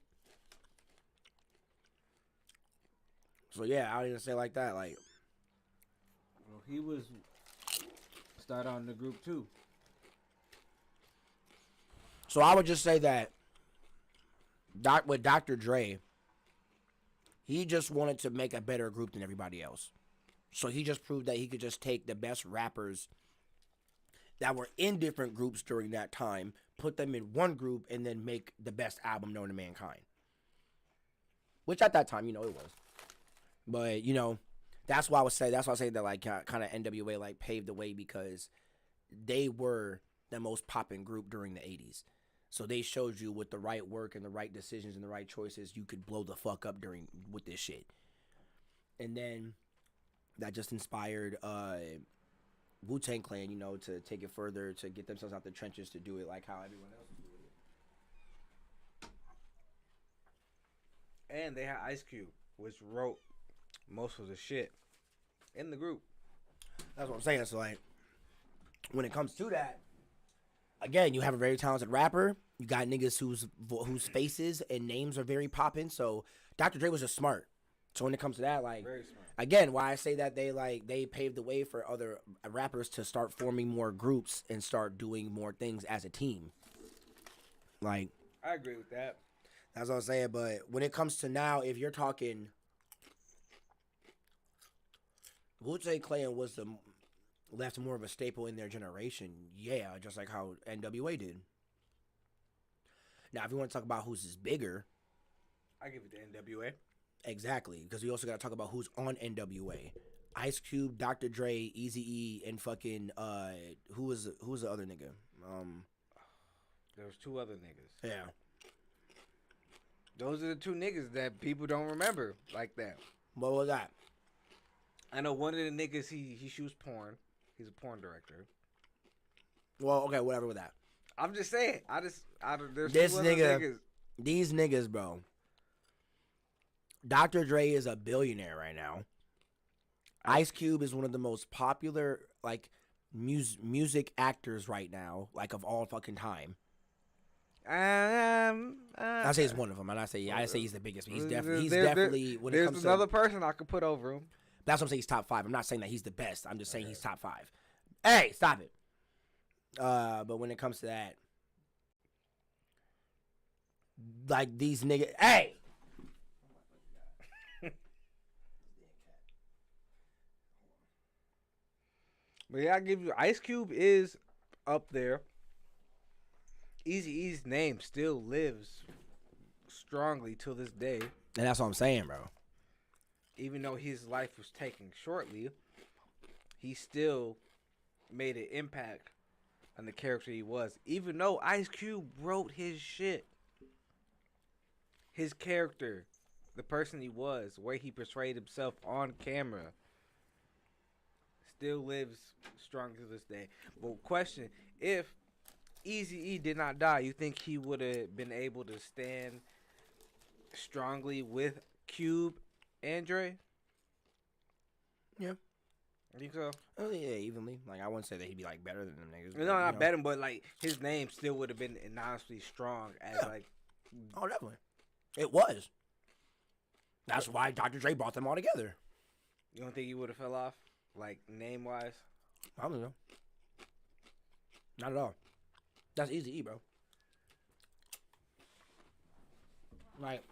F: So yeah, I didn't say like that. Like,
G: Well, he was started on the group too.
F: so I would just say that with Dr. Dre, he just wanted to make a better group than everybody else. So he just proved that he could just take the best rappers that were in different groups during that time, put them in one group, and then make the best album known to mankind. Which at that time, it was. But, that's why I say that like kind of NWA like paved the way because they were the most popping group during the 80s. So they showed you with the right work and the right decisions and the right choices, you could blow the fuck up with this shit. And then that just inspired Wu-Tang Clan, to take it further, to get themselves out the trenches, to do it like how everyone else is doing it.
E: And they had Ice Cube, which wrote most of the shit in the group.
F: That's what I'm saying. So like, when it comes to that, again, you have a very talented rapper. You got niggas whose faces and names are very popping. So Dr. Dre was just smart. So when it comes to that, like,
E: Very smart.
F: again, why I say that they paved the way for other rappers to start forming more groups and start doing more things as a team. Like,
E: I agree with that.
F: that's what I'm saying. But when it comes to now, if you're talking, Wu-Tang Clan left more of a staple in their generation. Yeah, just like how NWA did. Now, if you want to talk about who's bigger,
E: I give it to NWA.
F: exactly, because we also got to talk about who's on NWA. Ice Cube, Dr. Dre, Eazy-E, and fucking who was the other nigga?
E: There was two other niggas.
F: Yeah.
E: Those are the two niggas that people don't remember like that.
F: What was that?
E: I know one of the niggas, he shoots porn. He's a porn director.
F: Well, okay, whatever with that.
E: I'm just saying. There's
F: This
E: two other
F: nigga-
E: niggas.
F: These niggas, bro. Dr. Dre is a billionaire right now. Ice Cube is one of the most popular like music actors right now, like of all fucking time. I say he's one of them, and I say he's the biggest. He's definitely when it
E: There's
F: comes
E: another
F: to
E: person I could put over him.
F: that's what I'm saying. He's top 5. I'm not saying that he's the best. I'm just saying he's top 5. Hey, stop it. But when it comes to that, like these niggas, hey.
E: But yeah, I give you Ice Cube is up there. Eazy-E's name still lives strongly till this day.
F: And that's what I'm saying, bro.
E: Even though his life was taken shortly, he still made an impact on the character he was. Even though Ice Cube wrote his shit. His character, the person he was, the way he portrayed himself on camera. still lives strong to this day. But question, if Eazy-E did not die, you think he would have been able to stand strongly with Cube and Dre?
F: Yeah.
E: I think so.
F: Oh yeah, evenly. Like I wouldn't say that he'd be like better than them niggas.
E: No, not better, but like his name still would have been honestly strong as like.
F: Oh, definitely. It was. That's why Dr. Dre brought them all together.
E: You don't think he would have fell off, like name wise?
F: I don't know. Not at all. That's Easy E, bro. Like,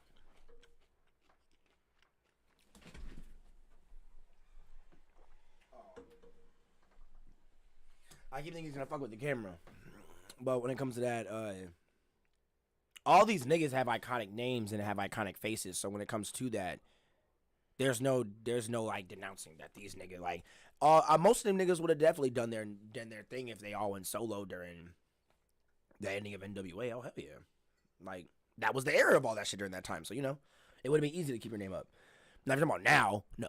F: I keep thinking he's gonna fuck with the camera, but when it comes to that, all these niggas have iconic names and have iconic faces. So when it comes to that, there's no like denouncing that these niggas like. Most of them niggas would have definitely done their thing if they all went solo during the ending of NWA. Oh hell yeah, like that was the era of all that shit during that time. So you know, it would have been easy to keep your name up. Now if you're talking about now, no.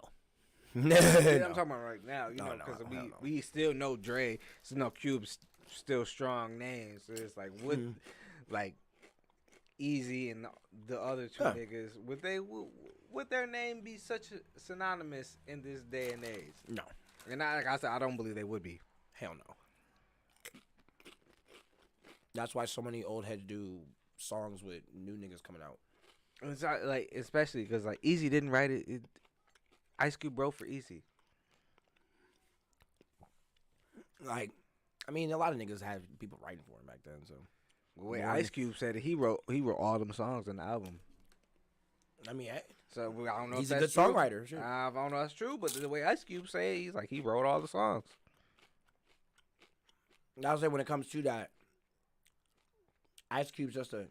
E: Yeah, I'm talking about right now, you know,
F: No,
E: because
F: hell no.
E: we still know Dre, so no Cube's still strong names. So it's like would like Easy and the other two niggas would their name be such a synonymous in this day and age?
F: No,
E: And like I said, I don't believe they would be.
F: hell no. That's why so many old heads do songs with new niggas coming out.
E: It's not, like especially because like Easy didn't write it. Ice Cube wrote for Easy.
F: Like, I mean, a lot of niggas had people writing for him back then. So,
E: Wait, Ice Cube said that he wrote all them songs in the album.
F: I mean, hey,
E: So I don't know
F: he's
E: if
F: a
E: that's
F: good
E: true.
F: songwriter. Sure.
E: I don't know if that's true, but the way Ice Cube say, he's like he wrote all the songs.
F: I would say when it comes to that, Ice Cube's just a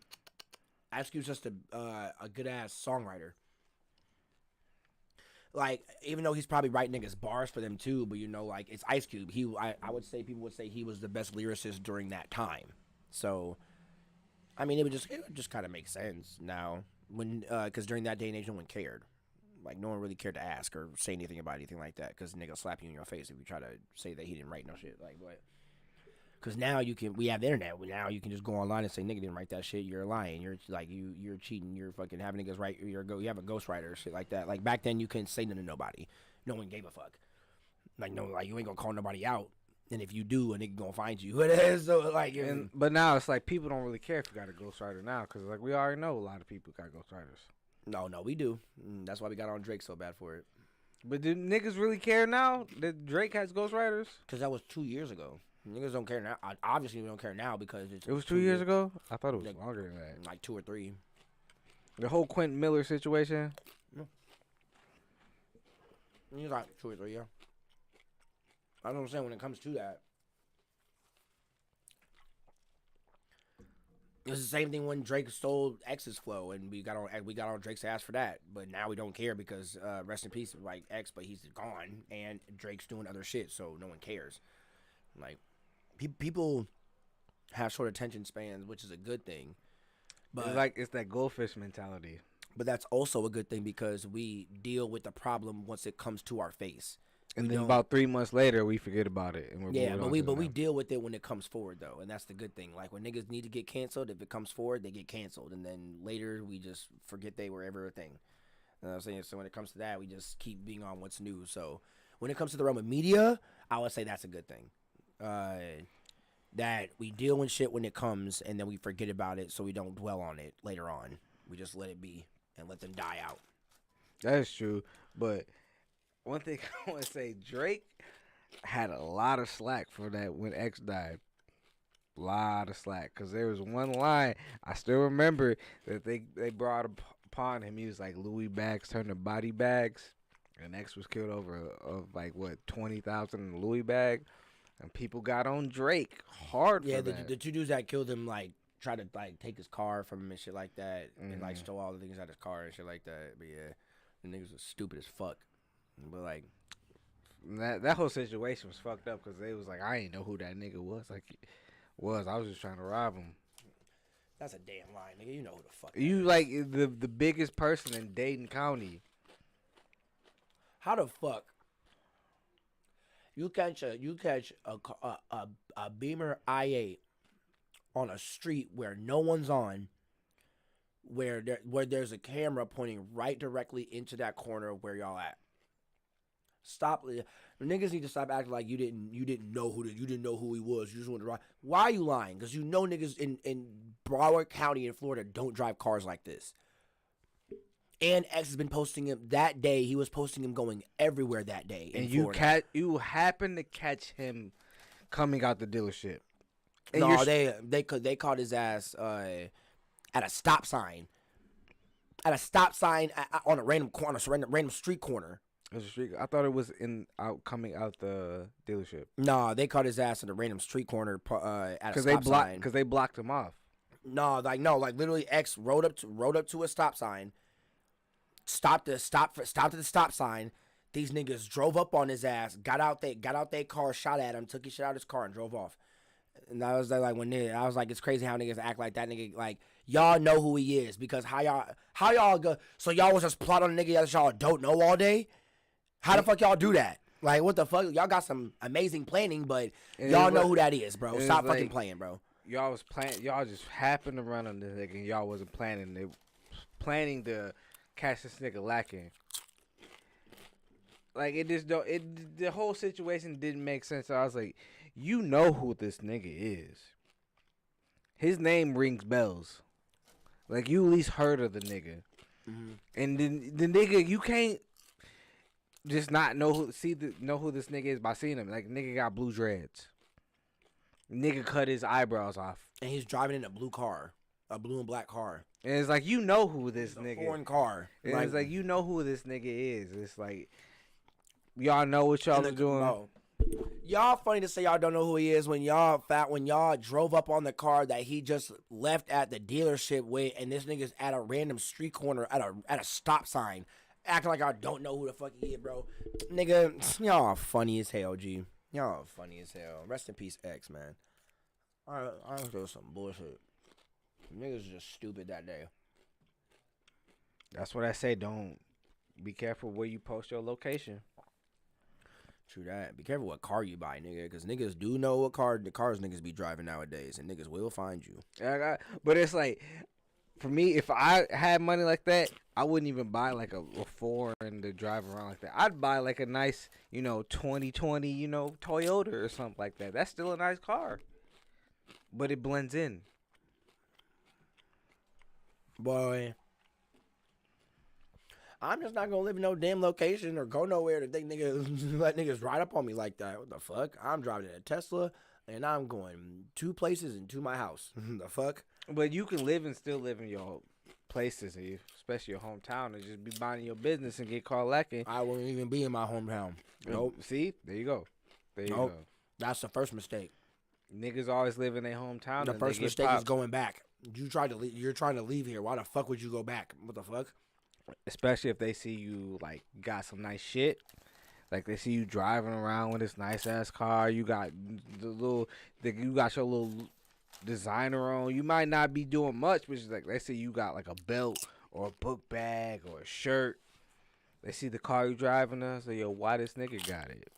F: good ass songwriter. Like, even though he's probably writing niggas bars for them too, but you know, like it's Ice Cube. I would say people would say he was the best lyricist during that time. So, I mean, it would just kind of make sense now when because during that day and age, no one cared. Like, no one really cared to ask or say anything about anything like that because nigga slap you in your face if you try to say that he didn't write no shit. Like, what? Because now we have the internet. Now you can just go online and say, nigga didn't write that shit. You're lying. You're like, you're cheating. You're fucking having niggas write. You have a ghostwriter or shit like that. Like, back then, you couldn't say nothing to nobody. No one gave a fuck. Like, no, like, you ain't gonna call nobody out. And if you do, a nigga gonna find you. So, like,
E: But now it's like people don't really care if you got a ghostwriter now, because like we already know a lot of people got ghostwriters.
F: no, we do. That's why we got on Drake so bad for it.
E: But do niggas really care now that Drake has ghostwriters?
F: Because that was 2 years ago. Niggas don't care now. Obviously, we don't care now because
E: It was 2 years ago? I thought it was longer than that.
F: Like 2 or 3.
E: The whole Quentin Miller situation.
F: He's like 2 or 3, yeah. I don't know what I'm saying when it comes to that. It was the same thing when Drake stole X's flow, and we got on Drake's ass for that. But now we don't care because rest in peace, like X, but he's gone, and Drake's doing other shit, so no one cares. Like, people have short attention spans, which is a good thing. But
E: It's that goldfish mentality.
F: But that's also a good thing because we deal with the problem once it comes to our face.
E: And then about 3 months later, we forget about it. And we're
F: yeah,
E: moving
F: but
E: on
F: we
E: to
F: but
E: the
F: we
E: next.
F: deal with it when it comes forward though, and that's the good thing. Like when niggas need to get canceled, if it comes forward, they get canceled, and then later we just forget they were ever a thing. You know what I'm saying? So when it comes to that, we just keep being on what's new. So when it comes to the realm of media, I would say that's a good thing. That we deal with shit when it comes, and then we forget about it, so we don't dwell on it later on. We just let it be and let them die out.
E: That is true. But one thing I want to say, Drake had a lot of slack for that when X died. Lot of slack. Because there was one line, I still remember, that they brought upon him. He was like, Louis bags turned to body bags. And X was killed over of like, what, 20,000 in a Louis bag? And people got on Drake hard for that.
F: The two dudes that killed him, like, tried to, like, take his car from him and shit like that. And, like, stole all the things out of his car and shit like that. But, yeah, the niggas was stupid as fuck. But, like...
E: That whole situation was fucked up because they was like, I ain't know who that nigga was. Like, I was just trying to rob him.
F: That's a damn lie, nigga. You know who the fuck
E: You, like, the biggest person in Dayton County.
F: How the fuck You catch a Beamer i8 on a street where no one's on, where there's a camera pointing right directly into that corner where y'all at. Stop. Niggas need to stop acting like you didn't know who he was. You just wanted to ride. Why are you lying? Because you know niggas in Broward County in Florida don't drive cars like this. And X has been posting him that day. He was posting him going everywhere that day in Florida.
E: You happen to catch him coming out the dealership. And
F: No, they caught his ass at a stop sign. At a stop sign on a random corner, random street corner.
E: I thought it was coming out the dealership.
F: No, they caught his ass at a random street corner at a stop sign.
E: Because they blocked him off.
F: No, literally X rode up to a stop sign. Stopped at the stop sign. These niggas drove up on his ass, got out their car, shot at him, took his shit out of his car, and drove off. And I was like, it's crazy how niggas act like that nigga. Like, y'all know who he is because how y'all go? So y'all was just plot on a nigga that y'all don't know all day. How the fuck y'all do that? Like, what the fuck? Y'all got some amazing planning, but y'all know who that is, bro. Stop fucking playing, bro.
E: Y'all was planning. Y'all just happened to run on this nigga, and y'all wasn't planning. They planning to catch this nigga lacking. Like, it just don't. The whole situation didn't make sense. So I was like, you know who this nigga is. His name rings bells. Like, you at least heard of the nigga. Mm-hmm. And the nigga, you can't just not know who this nigga is by seeing him. Like, nigga got blue dreads. Nigga cut his eyebrows off.
F: And he's driving in a blue car. A blue and black car.
E: And it's like, you know who this nigga is.
F: A foreign car.
E: And it's like, you know who this nigga is. It's like, y'all know what y'all are doing.
F: No. Y'all funny to say y'all don't know who he is when y'all drove up on the car that he just left at the dealership with, and this nigga's at a random street corner at a stop sign, acting like I don't know who the fuck he is, bro. Nigga, y'all funny as hell, G. Y'all funny as hell. Rest in peace, X, man. I feel some bullshit. Niggas just stupid that day.
E: That's what I say. Don't be careful where you post your location.
F: True that. Be careful what car you buy, nigga, because niggas do know what cars niggas be driving nowadays, and niggas will find you.
E: But it's like, for me, if I had money like that, I wouldn't even buy like a foreign to drive around like that. I'd buy like a nice, 2020, Toyota or something like that. That's still a nice car, but it blends in.
F: Boy, I'm just not gonna live in no damn location or go nowhere to think niggas let niggas ride up on me like that. What the fuck? I'm driving a Tesla and I'm going 2 places and to my house. The fuck?
E: But you can still live in your places, especially your hometown, and just be minding your business and get caught lacking.
F: I wouldn't even be in my hometown. Nope.
E: See? There you go.
F: Nope. That's the first mistake.
E: Niggas always live in their hometown.
F: The first mistake is going back. You're trying to leave here. Why the fuck would you go back? What the fuck?
E: Especially if they see you like got some nice shit, like they see you driving around with this nice ass car. You got you got your little designer on. You might not be doing much, but it's like they see you got like a belt or a book bag or a shirt. They see the car you driving on, say, yo, why this nigga got it?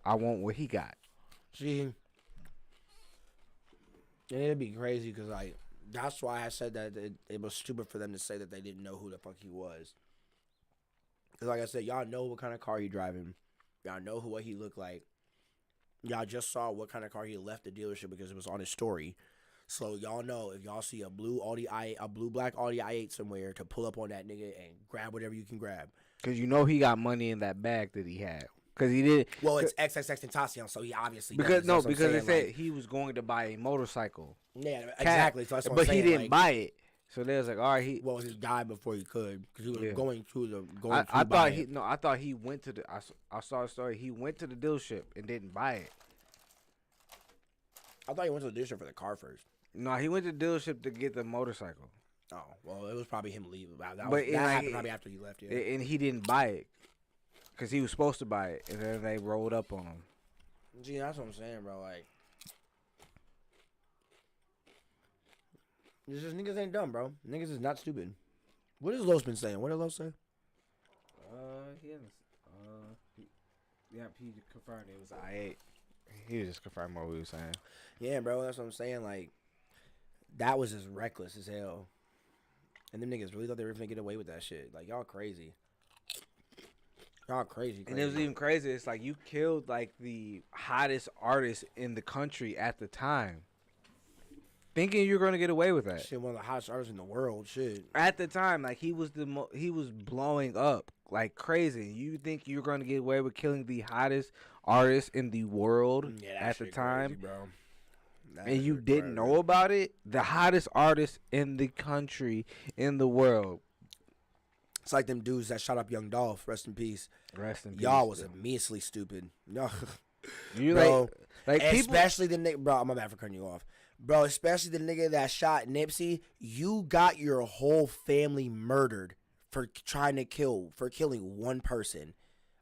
E: I want what he got.
F: See, and it'd be crazy because like. That's why I said that it was stupid for them to say that they didn't know who the fuck he was. Because like I said, y'all know what kind of car he driving. Y'all know what he looked like. Y'all just saw what kind of car he left the dealership because it was on his story. So y'all know if y'all see a blue black Audi i8 somewhere to pull up on that nigga and grab whatever you can grab.
E: Because he got money in that bag that he had. Because he did.
F: Well, it's XXX Tentacion, so he obviously
E: because
F: does.
E: Because they said he was going to buy a motorcycle.
F: Yeah, exactly. So that's what
E: but
F: I'm saying,
E: he didn't buy it. So they was like, all right, he
F: died before he could because he was going to
E: I thought he went to the. I saw a story. He went to the dealership and didn't buy it.
F: I thought he went to the dealership for the car first.
E: No, he went to the dealership to get the motorcycle.
F: Oh well, it was probably him leaving. That happened probably after he left. Yeah,
E: and he didn't buy it because he was supposed to buy it, and then they rolled up on him.
F: Gee, that's what I'm saying, bro. Like. It's just niggas ain't dumb, bro. Niggas is not stupid. What has Los been saying? What did Los say?
G: Yep, he confirmed it was
E: I He was just confirming what we were saying.
F: Yeah, bro, that's what I'm saying. Like, that was just reckless as hell. And them niggas really thought they were gonna get away with that shit. Like, y'all crazy. Y'all crazy.
E: And it was even crazy. It's like you killed like the hottest artist in the country at the time, thinking you're gonna get away with that.
F: Shit, one of the hottest artists in the world. Shit.
E: At the time, like he was he was blowing up like crazy. You think you're gonna get away with killing the hottest artist in the world at the time,
F: crazy, bro.
E: and you didn't know about it? The hottest artist in the country, in the world.
F: It's like them dudes that shot up Young Dolph. Rest in peace.
E: Rest in peace.
F: Y'all was immensely stupid. No,
E: You
F: bro.
E: like people.
F: Especially the nigga, bro. I'm bad for cutting you off, bro. Especially the nigga that shot Nipsey. You got your whole family murdered for killing one person.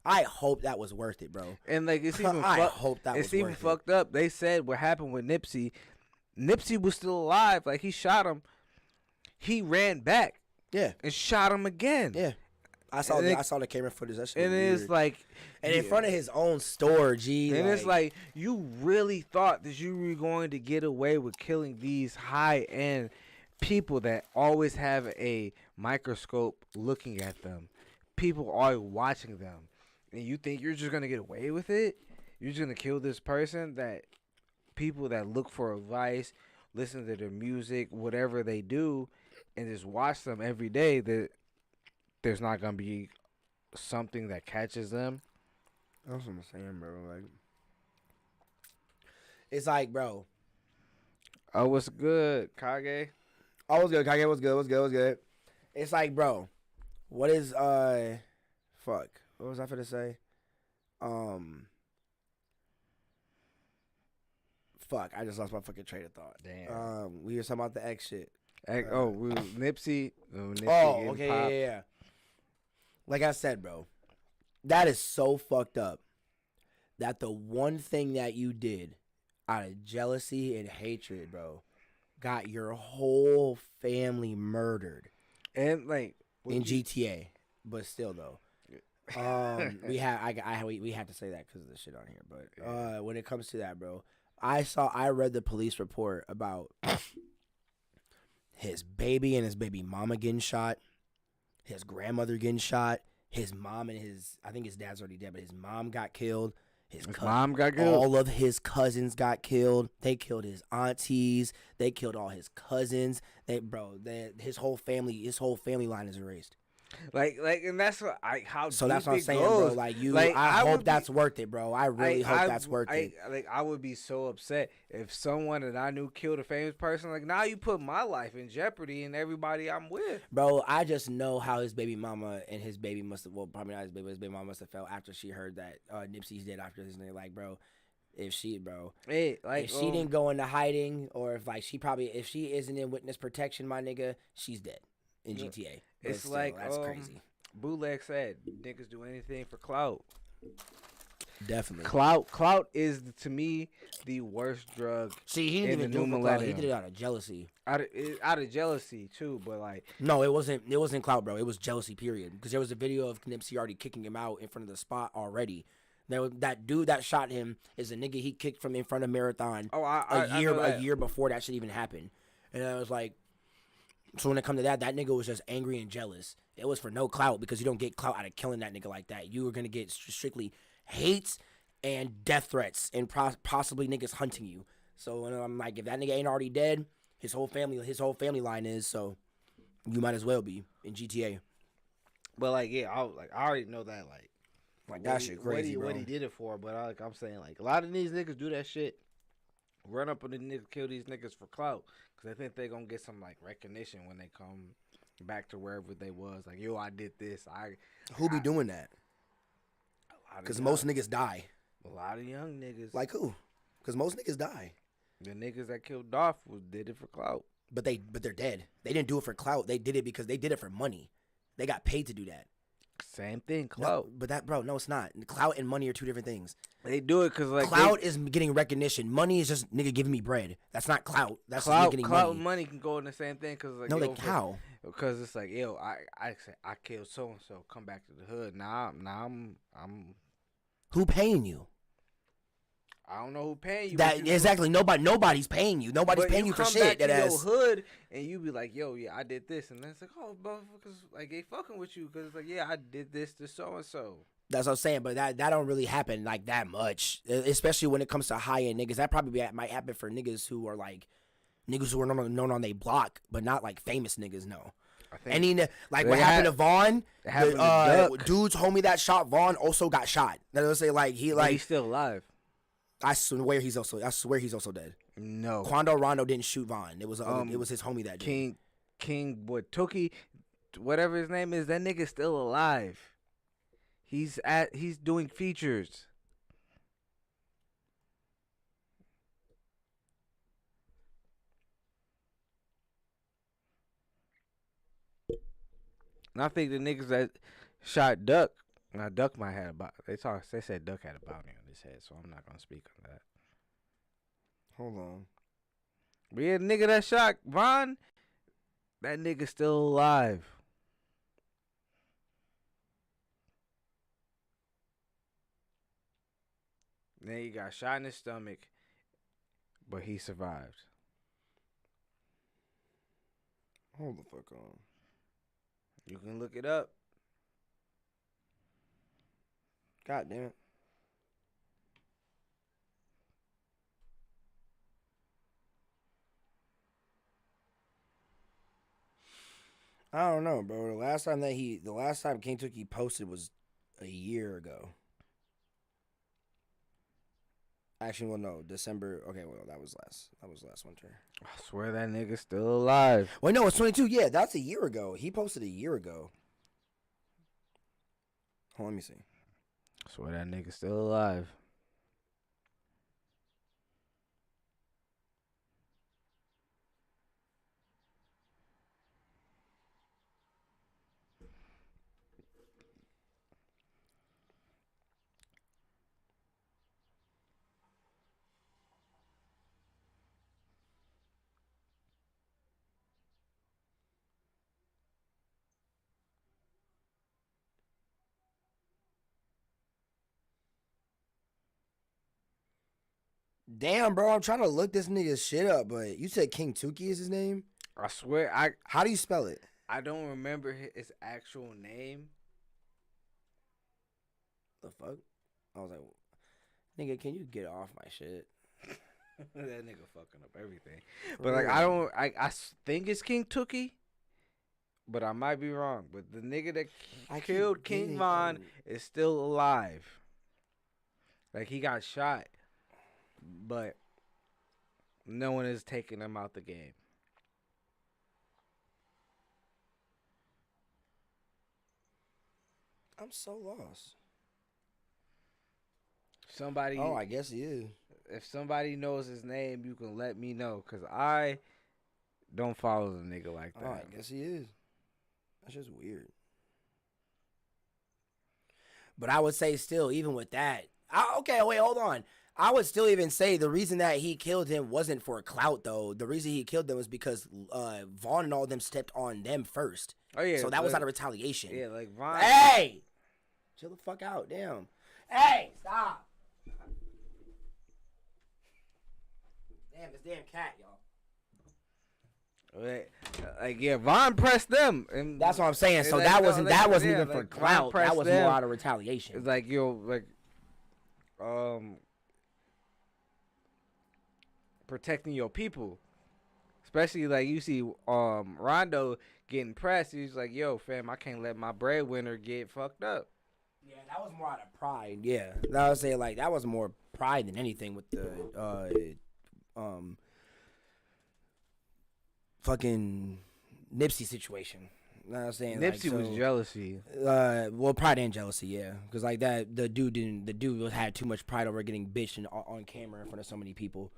F: I hope that was worth it, bro.
E: And like it's even
F: I hope that was
E: it's even
F: worth it.
E: fucked up. They said what happened with Nipsey. Nipsey was still alive. Like he shot him. He ran back
F: Yeah,
E: and shot him again.
F: yeah. I saw the camera footage. That shit
E: And
F: was
E: it's
F: weird.
E: like,
F: And in front of his own store, G.
E: and it's like you really thought that you were going to get away with killing these high end people that always have a microscope looking at them. People are watching them, and you think you're just gonna get away with it? You're just gonna kill this person that people that look for advice, listen to their music, whatever they do, and just watch them every day. That there's not gonna be something that catches them.
F: That's what I'm saying, bro. Like, it's like, bro.
E: Oh, what's good, Kage?
F: Oh, what's good, Kage? What's good? What's good? What's good? It's like, bro. What is fuck? What was I finna say? Fuck! I just lost my fucking train of thought.
E: Damn.
F: We were talking about the X shit.
E: Nipsey. Nipsey
F: Oh,
E: getting
F: okay,
E: popped.
F: yeah. Like I said, bro, that is so fucked up. That the one thing that you did out of jealousy and hatred, bro, got your whole family murdered
E: And like
F: in GTA. But still, though, we have to say that because of the shit on here. But when it comes to that, bro, I read the police report about his baby and his baby mama getting shot, his grandmother getting shot, his mom and I think his dad's already dead, but his mom got killed. His
E: mom got killed.
F: All of his cousins got killed. They killed his aunties. They killed all his cousins. His whole family line is erased.
E: Like, and that's what
F: So that's what I'm saying,
E: goes.
F: bro. Like
E: would
F: I hope
E: be-
F: that's worth it, bro. I really hope that's worth it.
E: I would be so upset if someone that I knew killed a famous person. Like now you put my life in jeopardy and everybody I'm with.
F: Bro, I just know how his baby mama and his baby must have, well, probably not his baby, but his baby mama must have felt after she heard that Nipsey's dead after his name. Like, bro, if she didn't go into hiding, or if she isn't in witness protection, my nigga, she's dead in GTA. But
E: It's
F: still,
E: like
F: that's crazy.
E: Bootleg said, niggas do anything for clout.
F: Definitely.
E: Clout is to me the worst drug.
F: See, he didn't
E: in
F: even
E: the
F: do it
E: new
F: for clout. He
E: millennium.
F: did it out of jealousy.
E: Out of jealousy too, but like
F: No, it wasn't clout, bro. It was jealousy, period. Because there was a video of Nipsey already kicking him out in front of the spot already. That dude that shot him is a nigga he kicked from in front of Marathon
E: I know that.
F: a year before that shit even happened. And I was like, so when it come to that nigga was just angry and jealous. It was for no clout, because you don't get clout out of killing that nigga like that. You were gonna get strictly hates and death threats and possibly niggas hunting you. So I'm like, if that nigga ain't already dead, his whole family line is. So you might as well be in GTA.
E: But like, yeah, I already know that.
F: Like that shit crazy,
E: what
F: bro.
E: he did it for. But I'm saying, like, a lot of these niggas do that shit. Run up on the niggas, kill these niggas for clout, because they think they gonna get some like recognition when they come back to wherever they was. Like, yo, I did this.
F: Who be doing that? Because most niggas die.
E: A lot of young niggas.
F: Like who? Because most niggas die.
E: The niggas that killed Dolph did it for clout.
F: But they're dead. They didn't do it for clout. They did it because they did it for money. They got paid to do that.
E: Same thing, clout.
F: No, but no, it's not. Clout and money are two different things.
E: They do it because like
F: clout is getting recognition. Money is just nigga giving me bread. That's not clout. That's just
E: clout.
F: getting
E: Clout
F: money.
E: and money can go in the same thing because like
F: No, how?
E: Because it's like, yo, I killed so and so. Come back to the hood. Now I'm
F: Who paying you?
E: I don't know who paying you.
F: That exactly. Nobody's paying you. Nobody's paying you for shit.
E: That
F: That
E: your
F: ass.
E: hood, and you be like, yo, yeah, I did this, and it's like, oh, motherfuckers, like they fucking with you because it's like, yeah, I did this to so and so.
F: That's what I'm saying, but that don't really happen like that much, especially when it comes to high end niggas. That probably might happen for niggas who are like niggas who are known on their block, but not like famous niggas. No. And he, like what happened to Vaughn, dude's homie that shot Vaughn also got shot. That was say like he like
E: he's still alive.
F: I swear he's also dead.
E: No,
F: Quando Rondo didn't shoot Vaughn. It was it was his homie that did.
E: King what Toki, whatever his name is, that nigga's still alive. He's doing features. And I think the niggas that shot Duck, now Duck might have they said Duck had a bounty on his head, so I'm not gonna speak on that.
F: Hold on.
E: But yeah, the nigga that shot Vaughn, that nigga's still alive. Then he got shot in his stomach, but he survived.
F: Hold the fuck on.
E: You can look it up.
F: God damn it. I don't know, bro. The last time King Tookie posted was a year ago. Actually, well, no, December. Okay, well, that was last winter.
E: I swear that nigga's still alive.
F: Wait, no, it's 22. Yeah, that's a year ago. He posted a year ago. Hold on, let me see.
E: I swear that nigga's still alive.
F: Damn, bro, I'm trying to look this nigga's shit up, but you said King Tookie is his name?
E: I swear,
F: How do you spell it?
E: I don't remember his actual name.
F: The fuck? I was like, nigga, can you get off my shit?
E: That nigga fucking up everything. But like, I think it's King Tookie, but I might be wrong. But the nigga that killed King Von is still alive. Like, he got shot, but no one is taking him out the game.
F: I'm so lost.
E: Somebody.
F: Oh, I guess he is.
E: If somebody knows his name, you can let me know, cause I don't follow the nigga like that.
F: Oh, I guess he is. That's just weird. But I would say still, even with that, okay, wait, hold on. I would still even say the reason that he killed him wasn't for clout, though. The reason he killed them was because Vaughn and all them stepped on them first.
E: Oh yeah.
F: So that was out of retaliation.
E: Yeah, like Vaughn.
F: Hey, chill the fuck out, damn. Hey, stop. Damn, this damn cat, y'all.
E: Like yeah, Vaughn pressed them, and
F: That's what I'm saying. So
E: like,
F: that wasn't even for
E: like,
F: clout. That was
E: them.
F: more out of retaliation.
E: It's like protecting your people, especially like you see Rondo getting pressed. He's like, yo, fam, I can't let my breadwinner get fucked up.
F: Yeah, that was more out of pride. Yeah, I would say like that was more pride than anything with the fucking Nipsey situation. You know what I'm saying?
E: Nipsey was jealousy.
F: Well, pride and jealousy, yeah, because like that, the dude had too much pride over getting bitched on camera in front of so many people.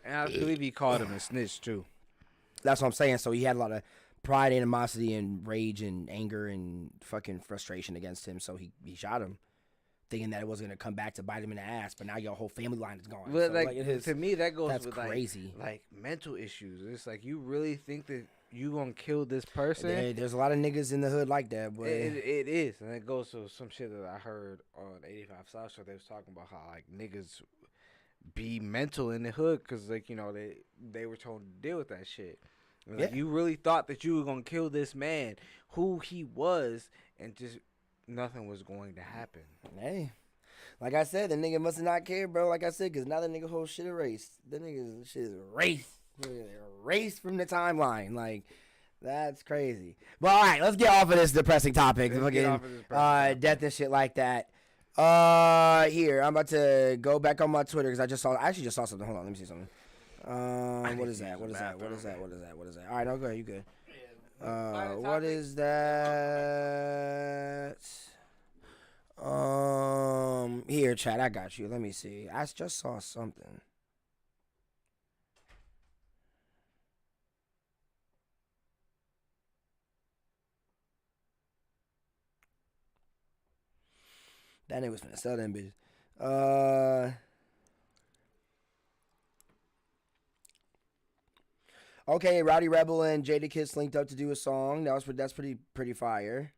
E: And I believe he called him a snitch too.
F: That's what I'm saying. So he had a lot of pride, animosity, and rage, and anger, and fucking frustration against him. So he shot him, thinking that it wasn't gonna come back to bite him in the ass. But now your whole family line is gone.
E: But
F: so,
E: like to me, that goes
F: that's
E: with
F: crazy.
E: like mental issues. It's like you really think that you gonna kill this person.
F: There's a lot of niggas in the hood like that, boy.
E: It is, and it goes to some shit that I heard on 85 South Show. They was talking about how like niggas be mental in the hood because like they were told to deal with that shit. And, like, you really thought that you were gonna kill this man, who he was, and just nothing was going to happen.
F: Hey, like I said, the nigga must have not cared, bro. Like I said, because now the nigga whole shit erased. The nigga's shit is erased from the timeline. Like, that's crazy. But all right, let's get off of this depressing topic. Death and shit like that. Here, I'm about to go back on my Twitter because I actually just saw something. Hold on, let me see something. What is that? What is that? All right, no, go ahead. You good? What is that? Here, chat. I got you. Let me see. I just saw something. That nigga was finna sell them bitches. Okay, Rowdy Rebel and Jadakiss linked up to do a song. That's pretty fire.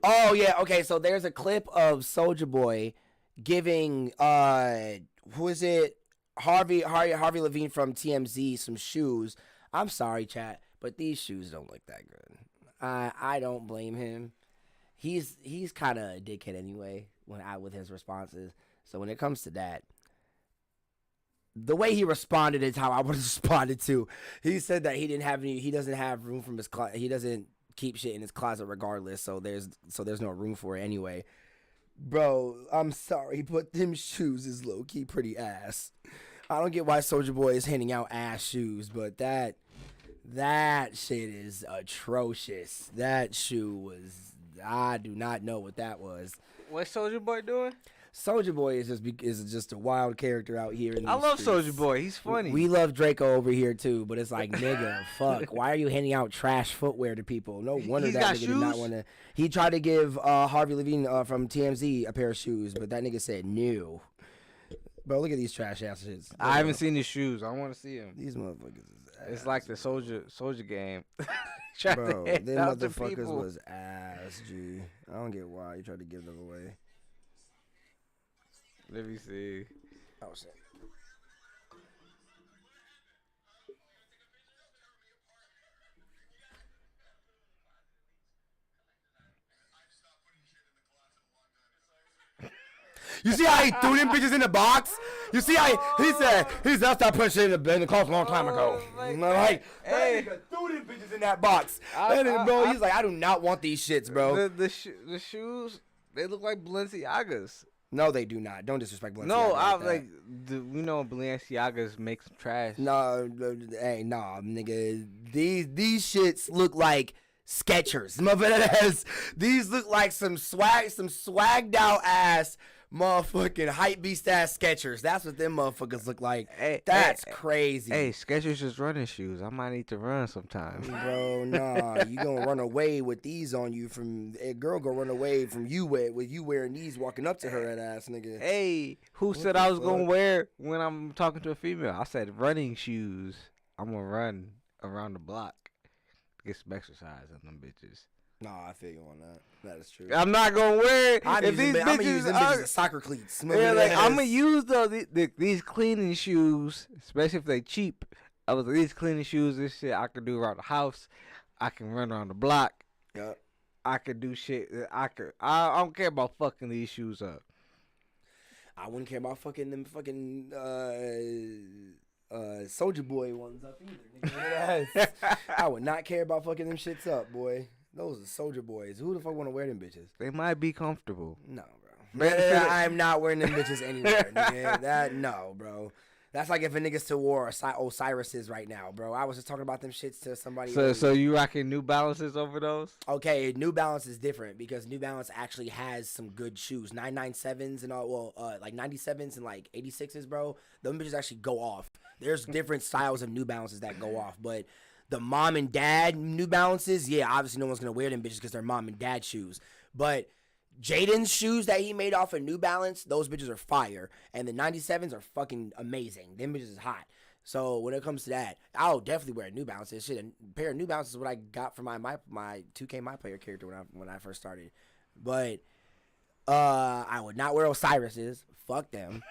F: Oh yeah, okay. So there's a clip of Soulja Boy giving who is it? Harvey Levine from TMZ some shoes. I'm sorry, chat, but these shoes don't look that good. I don't blame him. He's kind of a dickhead anyway with his responses. So when it comes to that, the way he responded is how I would have responded too. He said that he doesn't have room from his closet. He doesn't keep shit in his closet regardless. So there's no room for it anyway. Bro, I'm sorry, but them shoes is low key pretty ass. I don't get why Soulja Boy is handing out ass shoes, but that shit is atrocious. That shoe was. I do not know what that was.
E: What's Soulja Boy doing?
F: Soulja Boy is just a wild character out here. I
E: love Soulja Boy. He's funny.
F: We love Draco over here too, but it's like, nigga, fuck. Why are you handing out trash footwear to people? No wonder that nigga did not want to. He tried to give Harvey Levine from TMZ a pair of shoes, but that nigga said no. Bro, look at these trash ass shits.
E: I haven't seen his shoes. I want to see them.
F: These motherfuckers is ass.
E: It's like the Soulja game.
F: Bro, them motherfuckers was ass, G. I don't get why you tried to give them away.
E: Let me see.
F: Oh, shit. You see how he threw them bitches in the box? You see how he said I'll stop putting shit in the closet a long time ago. Like, that nigga threw them bitches in that box. Bro, he's like, I do not want these shits, bro.
E: The shoes, they look like Balenciagas.
F: No, they do not. Don't disrespect Balenciaga.
E: No, we know Balenciagas make some trash.
F: No, hey, nah, nigga. These shits look like Skechers. These look like some swagged out ass motherfucking hype beast ass Skechers. That's what them motherfuckers look like. That's crazy.
E: Hey, Skechers is running shoes. I might need to run sometime.
F: Bro, nah, you gonna run away with these on you from a girl gonna run away from you with you wearing these walking up to her, that ass nigga.
E: Hey, who said I was gonna wear when I'm talking to a female? I said running shoes. I'm gonna run around the block to get some exercise on them bitches.
F: Nah, I feel you on that. That is true.
E: I'm not gonna wear it.
F: I'm gonna use them bitches as soccer cleats.
E: Yeah, like, I'm gonna use these cleaning shoes, especially if they cheap. I was like, these cleaning shoes, this shit I can do around the house. I can run around the block.
F: Yep.
E: I could do shit. I don't care about fucking these shoes up.
F: I wouldn't care about fucking them fucking Soulja Boy ones up either. Nigga. I would not care about fucking them shits up, boy. Those are Soulja Boys. Who the fuck want to wear them bitches?
E: They might be comfortable.
F: No, bro. I'm not wearing them bitches anywhere, nigga. No, bro. That's like if a nigga still wore Osiris's right now, bro. I was just talking about them shits to somebody.
E: So you rocking New Balances over those?
F: Okay, New Balance is different because New Balance actually has some good shoes. 997s and all, like 97s and like 86s, bro. Them bitches actually go off. There's different styles of New Balances that go off, but the mom and dad New Balances, yeah, obviously no one's gonna wear them bitches because they're mom and dad shoes. But Jaden's shoes that he made off of New Balance, those bitches are fire. And the 97s are fucking amazing. Them bitches is hot. So when it comes to that, I'll definitely wear New Balances. Shit, a pair of New Balances is what I got for my 2K My Player character when I first started. But I would not wear Osiris's. Fuck them.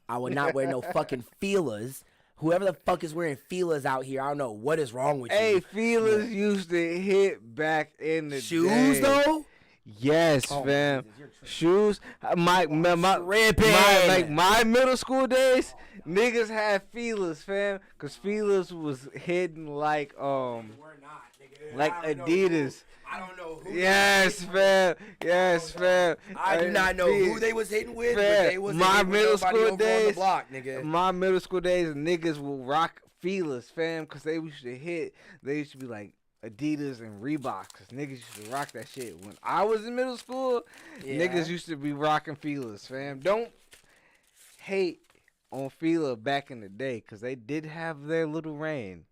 F: I would not wear no fucking Fila's. Whoever the fuck is wearing Fila's out here, I don't know what is wrong with you.
E: Hey, Fila's used to hit back in the
F: Shoes
E: day.
F: though?
E: Yes, fam. Shoes. My middle school days, niggas had Fila's, fam, cause Fila's was hidden like Adidas.
F: I don't know who.
E: Yes, fam. Yes, fam.
F: I do not know who they was hitting with,
E: fam,
F: but they was
E: my
F: hitting with
E: middle
F: nobody
E: school
F: over on the
E: days.
F: block, nigga.
E: My middle school days, niggas will rock Fila's, fam, cause they used to hit. They used to be like Adidas and Reebok, cause niggas used to rock that shit. When I was in middle school, niggas used to be rocking Fila's, fam. Don't hate on Fila back in the day, cause they did have their little reign.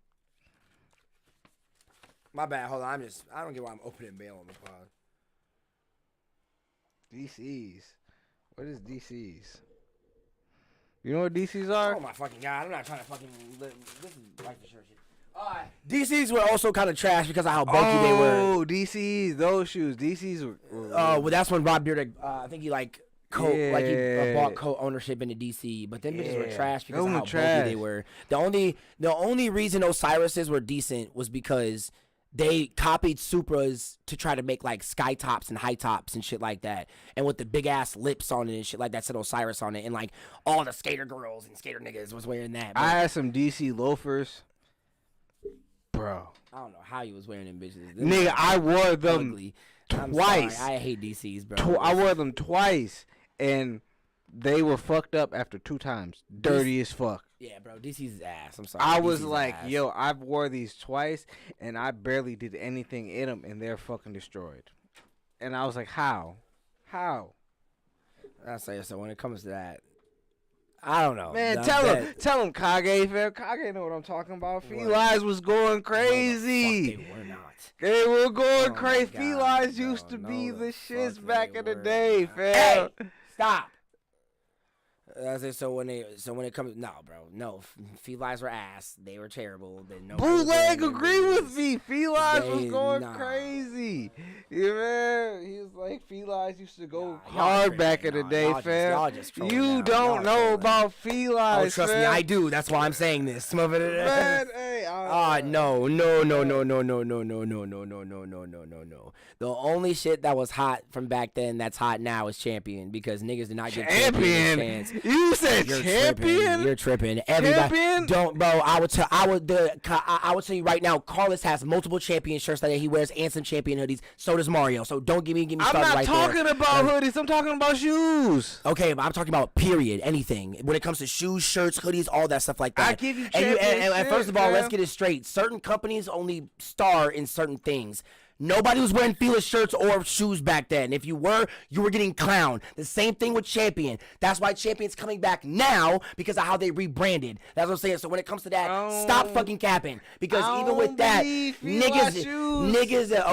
F: My bad. Hold on. I don't get why I'm opening bail on the pod.
E: DCs. What is DCs? You know what DCs are?
F: Oh my fucking god! I'm not trying to fucking. This is like the shirt shit. DCs were also kind of trash because of how bulky they were.
E: Oh, DCs, those shoes. DCs were.
F: Well, that's when Rob Beard, I think he bought co-ownership in the DC. But them bitches were trash because of how bulky they were. The only reason Osiris's were decent was because they copied Supras to try to make like sky tops and high tops and shit like that, and with the big ass lips on it and shit like that said Osiris on it, and like all the skater girls and skater niggas was wearing that.
E: I had some DC loafers, bro.
F: I don't know how you was wearing them bitches.
E: Nigga, I wore them
F: ugly.
E: twice.
F: I hate DCs, bro.
E: I wore them twice, and they were fucked up after 2 times. Dirty as fuck.
F: Yeah, bro, DC's ass. I'm sorry.
E: I was
F: DC's
E: like,
F: ass.
E: yo, I've wore these twice, and I barely did anything in them, and they're fucking destroyed. And I was like, how?
F: I say so. When it comes to that, I don't know.
E: Man, tell him, Kage, fam. Kage know what I'm talking about. Felines was going crazy.
F: No, the fuck they were not.
E: They were going
F: Oh
E: crazy.
F: my God,
E: Felines
F: bro.
E: used to be
F: No,
E: the
F: the
E: shits
F: fuck
E: back
F: they
E: in the
F: were
E: day,
F: not.
E: fam.
F: Hey, stop. I say so when it comes no, felines were ass. They were terrible.
E: Bootleg agree with me. Felines was going
F: nah.
E: crazy. Yeah, man. He was like, felines used to go
F: Nah,
E: hard
F: y'all
E: back in the
F: tripping.
E: day,
F: Y'all
E: fam.
F: just trolling
E: You
F: now.
E: don't
F: Y'all
E: know
F: trolling.
E: about
F: Oh,
E: felines,
F: trust me,
E: fam.
F: I do. That's why I'm saying this.
E: Man, hey,
F: No. The only shit that was hot from back then that's hot now is Champion, because niggas did not get Champion a chance.
E: You said
F: You're
E: Champion?
F: You're tripping. Everybody
E: Champion?
F: don't, bro. I would tell you right now. Carlos has multiple Champion shirts that he wears and some Champion hoodies. So does Mario. So don't get me
E: I'm
F: started
E: not
F: right
E: talking
F: there.
E: about hoodies. I'm talking about shoes.
F: Okay, but I'm talking about period. Anything when it comes to shoes, shirts, hoodies, all that stuff like that.
E: I give you
F: and
E: Champion
F: and first of all,
E: shit,
F: let's
E: fam.
F: get it straight. Certain companies only star in certain things. Nobody was wearing Fila shirts or shoes back then. If you were getting clowned. The same thing with Champion. That's why Champion's coming back now, because of how they rebranded. That's what I'm saying. So when it comes to that, stop fucking capping. Because even with that, niggas.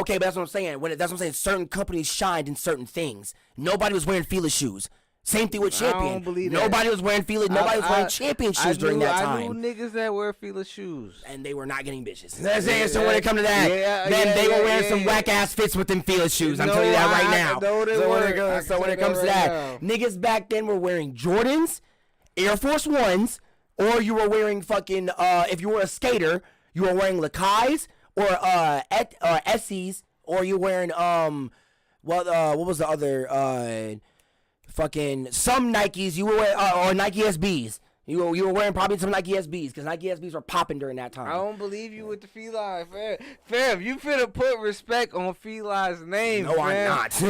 F: Okay, but that's what I'm saying. That's what I'm saying. Certain companies shined in certain things. Nobody was wearing Fila shoes. Same thing with Champion.
E: I don't believe that.
F: Nobody was wearing Fila. Nobody was wearing Champion shoes during that time.
E: I knew niggas that wear Fila shoes.
F: And they were not getting bitches. That's saying. So when it comes to that, they were wearing some whack ass fits with them Fila shoes. I'm telling you that right now. So when it comes to that, niggas back then were wearing Jordans, Air Force Ones, or you were wearing fucking if you were a skater, you were wearing Lakais or Essies, or you were wearing what was the other fucking some Nikes you were wearing, or Nike SBs. You were wearing probably some Nike SBs, because Nike SBs were popping during that time.
E: I don't believe you with the feline, fam. You finna put respect on feline's name,
F: No,
E: fam.
F: I'm not.
E: You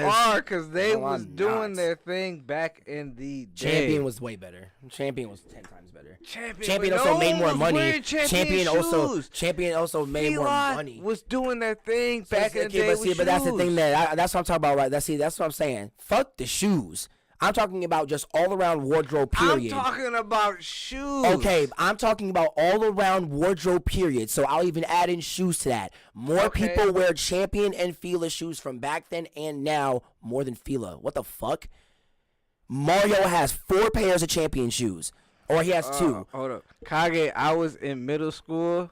E: are, because they
F: No,
E: was
F: I'm
E: doing
F: not.
E: their thing back in the day.
F: Champion was way better. Champion was 10 times better.
E: but
F: Champion also
E: no
F: made
E: one
F: more
E: was
F: money.
E: wearing
F: Champion also made more
E: Feline
F: money.
E: was doing their thing back in the day
F: but that's the thing that's what I'm talking about, right? That's what I'm saying. Fuck the shoes. I'm talking about just all around wardrobe period.
E: I'm talking about shoes.
F: Okay, I'm talking about all around wardrobe period. So I'll even add in shoes to that. More people wear Champion and Fila shoes from back then and now more than Fila. What the fuck? Mario has 4 pairs of Champion shoes. Or he has two.
E: Hold up. Kage, I was in middle school.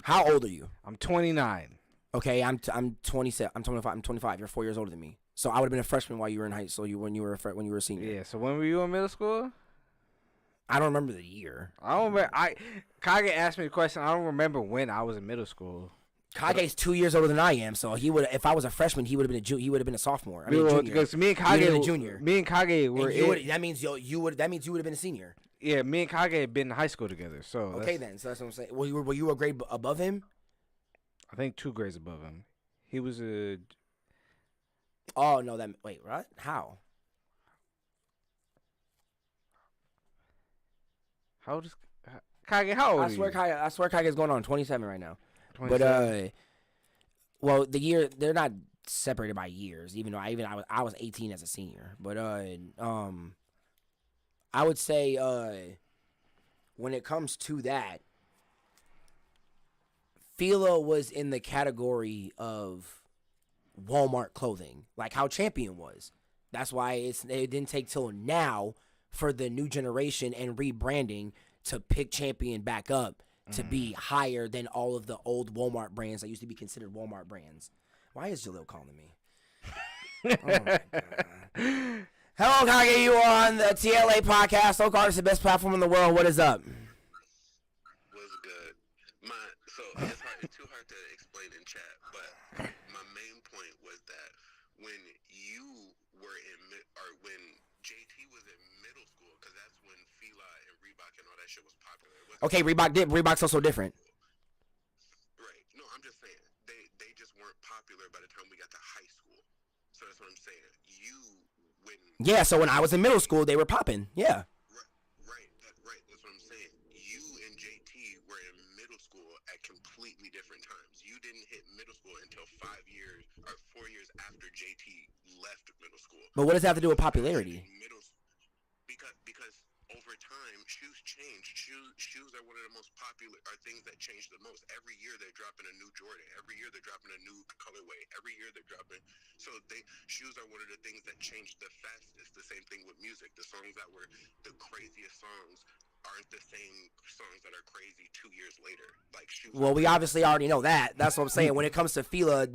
F: How old are you?
E: I'm 29.
F: Okay, I'm 27. I'm 25. I'm 25. You're 4 years older than me. So I would have been a freshman while you were in high school. When you were a senior.
E: Yeah. So when were you in middle school?
F: I don't remember the year.
E: I don't remember. Kage asked me the question. I don't remember when I was in middle school.
F: Kage's 2 years older than I am, so he would. If I was a freshman, he would have been he would have been a sophomore. I mean, junior.
E: Because me and
F: He would've
E: Kage,
F: been a junior.
E: Me and Kage were.
F: That means you would have been a senior.
E: Yeah, me and Kage had been in high school together. So
F: Okay, then. So that's what I'm saying. Were you a grade above him?
E: I think 2 grades above him. He was a.
F: Oh no! Wait, what? How?
E: How old is Kage? How old are you?
F: I swear Kage is going on 27 right now.
E: 27?
F: But well, the year they're not separated by years. Even though I was 18 as a senior. But I would say when it comes to that, Fila was in the category of Walmart clothing, like how Champion was. That's why it didn't take till now for the new generation and rebranding to pick Champion back up to be higher than all of the old Walmart brands that used to be considered Walmart brands. Why is Jalil calling me? Oh my God. Hello, Kage. You are on the T.L.A Podcast. Local Artisan, the best platform in the world. What is up?
H: What's good? So it's too hard to explain in chat, but my main point was that when you were when JT was in middle school, because that's when Fila and Reebok and all that shit was popular.
F: Okay, Reebok's also different.
H: Right. No, I'm just saying they just weren't popular by the time we got to high school. So that's what I'm saying.
F: Yeah, so when I was in middle school, they were popping. Yeah.
H: Right. That's what I'm saying. You and JT were in middle school at completely different times. You didn't hit middle school until 5 years or 4 years after JT left middle school.
F: But what does that have to do with popularity?
H: Because over time, shoes change. Shoes are one of the most popular, are things that change the most. Every year they're dropping a new Jordan. Every year they're dropping a new colorway. Every year they're dropping. So shoes are one of the things that change the fastest. The same thing with music. The songs that were the craziest songs aren't the same songs that are crazy 2 years later. Like shoes.
F: Well, we obviously already know that. That's what I'm saying. When it comes to Fila,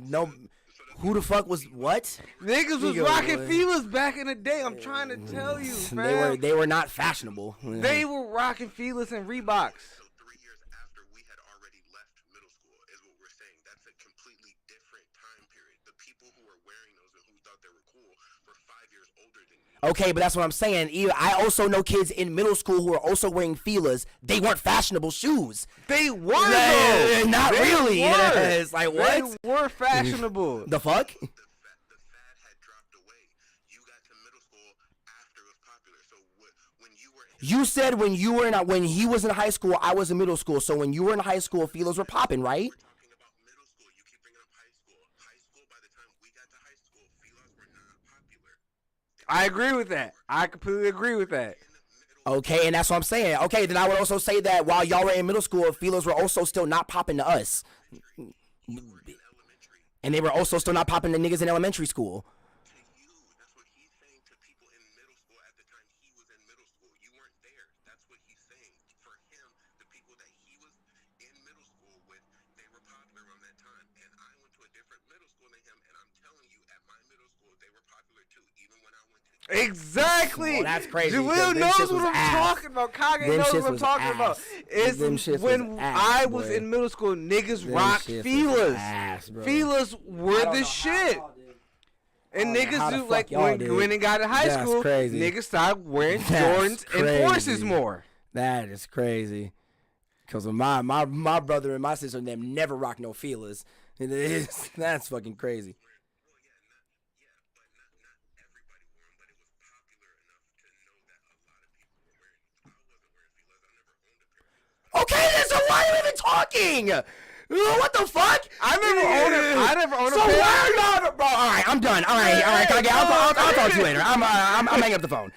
F: who the fuck was what?
E: Niggas was rocking Filas back in the day. I'm trying to tell you, fam.
F: They were not fashionable.
E: They were rocking Filas and Reeboks.
H: So 3 years after we had already left middle school is what we're saying. That's a completely different time period. The people who were wearing those and who thought they were cool were 5 years older than you.
F: Okay, but that's what I'm saying. I also know kids in middle school who are also wearing Filas. They weren't fashionable shoes.
E: They were, though.
F: Not
E: They
F: really.
E: were.
F: It's like, what?
E: They were fashionable.
F: The fuck?
H: The fad had dropped away. You got to middle school after it was popular. So when you were
F: You said when he was in high school, I was in middle school. So when you were in high school, Filas were popping, right?
H: We're talking about middle school. You keep bringing up high school. High school, by the time we got to high school, Filas were not popular.
E: I agree with that. I completely agree with that.
F: Okay, and that's what I'm saying. Okay, then I would also say that while y'all were in middle school, Filas were also still not popping to us. And they were also still not popping to niggas in elementary school.
H: To you, that's what he's saying to people in middle school at the time he was in middle school. You weren't there. That's what he's saying. For him, the people that he was in middle school with, they were popular around that time. And I went to a different middle school than him, and I'm telling you, at my middle school, they were popular too, even when I went to...
E: Exactly.
F: Well, that's crazy.
E: Jalil
F: Them
E: knows
F: shits
E: what
F: was
E: I'm
F: ass.
E: talking about. Kage
F: Them
E: knows
F: shits
E: what I'm
F: was
E: talking
F: ass.
E: about.
F: Them
E: It's
F: shits
E: when
F: was ass,
E: I was
F: boy.
E: in middle school, niggas
F: Them
E: rocked
F: shits was
E: Filas.
F: ass, bro.
E: Filas were the shit. And
F: I don't know how
E: niggas
F: the
E: do
F: fuck
E: like
F: y'all
E: when
F: did.
E: they got in high
F: That's
E: school,
F: crazy.
E: niggas started wearing
F: That's
E: Jordans and Forces
F: crazy.
E: more.
F: That is crazy. Because my brother and my sister and them never rock no Filas. That's fucking crazy. Okay, then so why are you even talking? What the fuck?
E: I never owned a
F: So
E: pair.
F: why are y'all, bro? All right, I'm done. All right, Kage, I'll talk to you later. I'm hanging up the phone.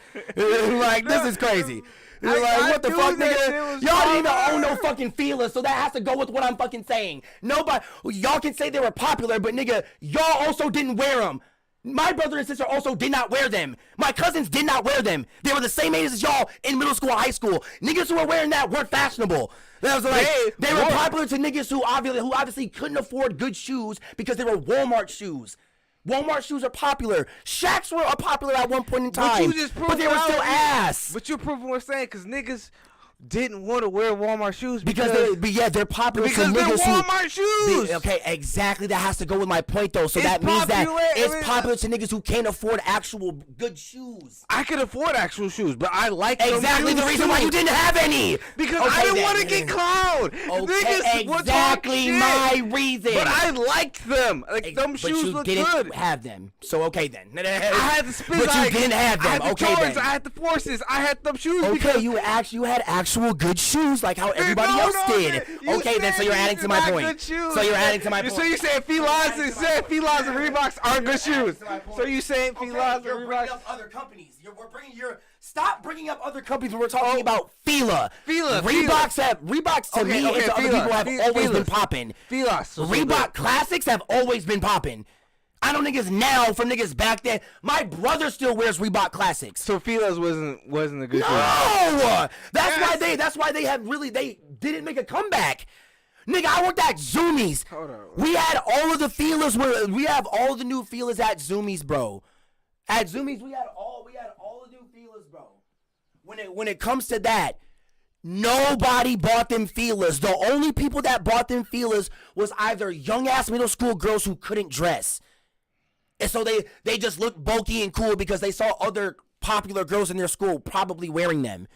F: Like, this is crazy. Like,
E: I
F: what the
E: knew
F: fuck,
E: that
F: nigga?
E: shit was
F: Y'all didn't even
E: popular.
F: own no fucking Filas, so that has to go with what I'm fucking saying. Nobody, y'all can say they were popular, but nigga, y'all also didn't wear them. My brother and sister also did not wear them. My cousins did not wear them. They were the same age as y'all in middle school and high school. Niggas who were wearing that weren't fashionable. That was like, they were popular to niggas who obviously couldn't afford good shoes because they were Walmart shoes. Walmart shoes are popular. Shaqs were popular at one point in time, but they were still ass.
E: But you're proving what I'm saying, because niggas didn't want to wear Walmart shoes
F: because they're popular
E: because they're Walmart shoes.
F: Okay, exactly. That has to go with my point though. So that means that it's popular to niggas who can't afford actual good shoes.
E: I could afford actual shoes, but I like
F: exactly the reason why you didn't have any.
E: Because I didn't want to get clowned.
F: Okay, exactly my reason.
E: But I liked them. Like them shoes look good.
F: But you didn't have them. So okay then.
E: I had the Spizikes.
F: But you didn't have them.
E: I had the
F: okay
E: Jordans,
F: then.
E: I had the Forces. I had them shoes.
F: Okay, you had actual good shoes like how everybody else did. Okay, then so you're adding to my point. So you're adding to my point.
E: So you saying Felines and Reeboks aren't good shoes. So you saying Felines and
F: You're bringing
E: Reeboks?
F: up other companies. Stop bringing up other companies when we're talking about Fila. Reeboks to me and to other people have always been popping. Reebok Classics have always been popping. I know niggas now from niggas back then. My brother still wears Reebok Classics.
E: So Fila's wasn't a good shoe.
F: No, that's why they didn't make a comeback. Nigga, I worked at Zoomies.
E: Hold on.
F: We had all of the Filas. We have all the new Filas at Zoomies, bro. At Zoomies, we had all the new Filas, bro. When it comes to that, nobody bought them Filas. The only people that bought them Filas was either young ass middle school girls who couldn't dress. And so they just looked bulky and cool because they saw other popular girls in their school probably wearing them.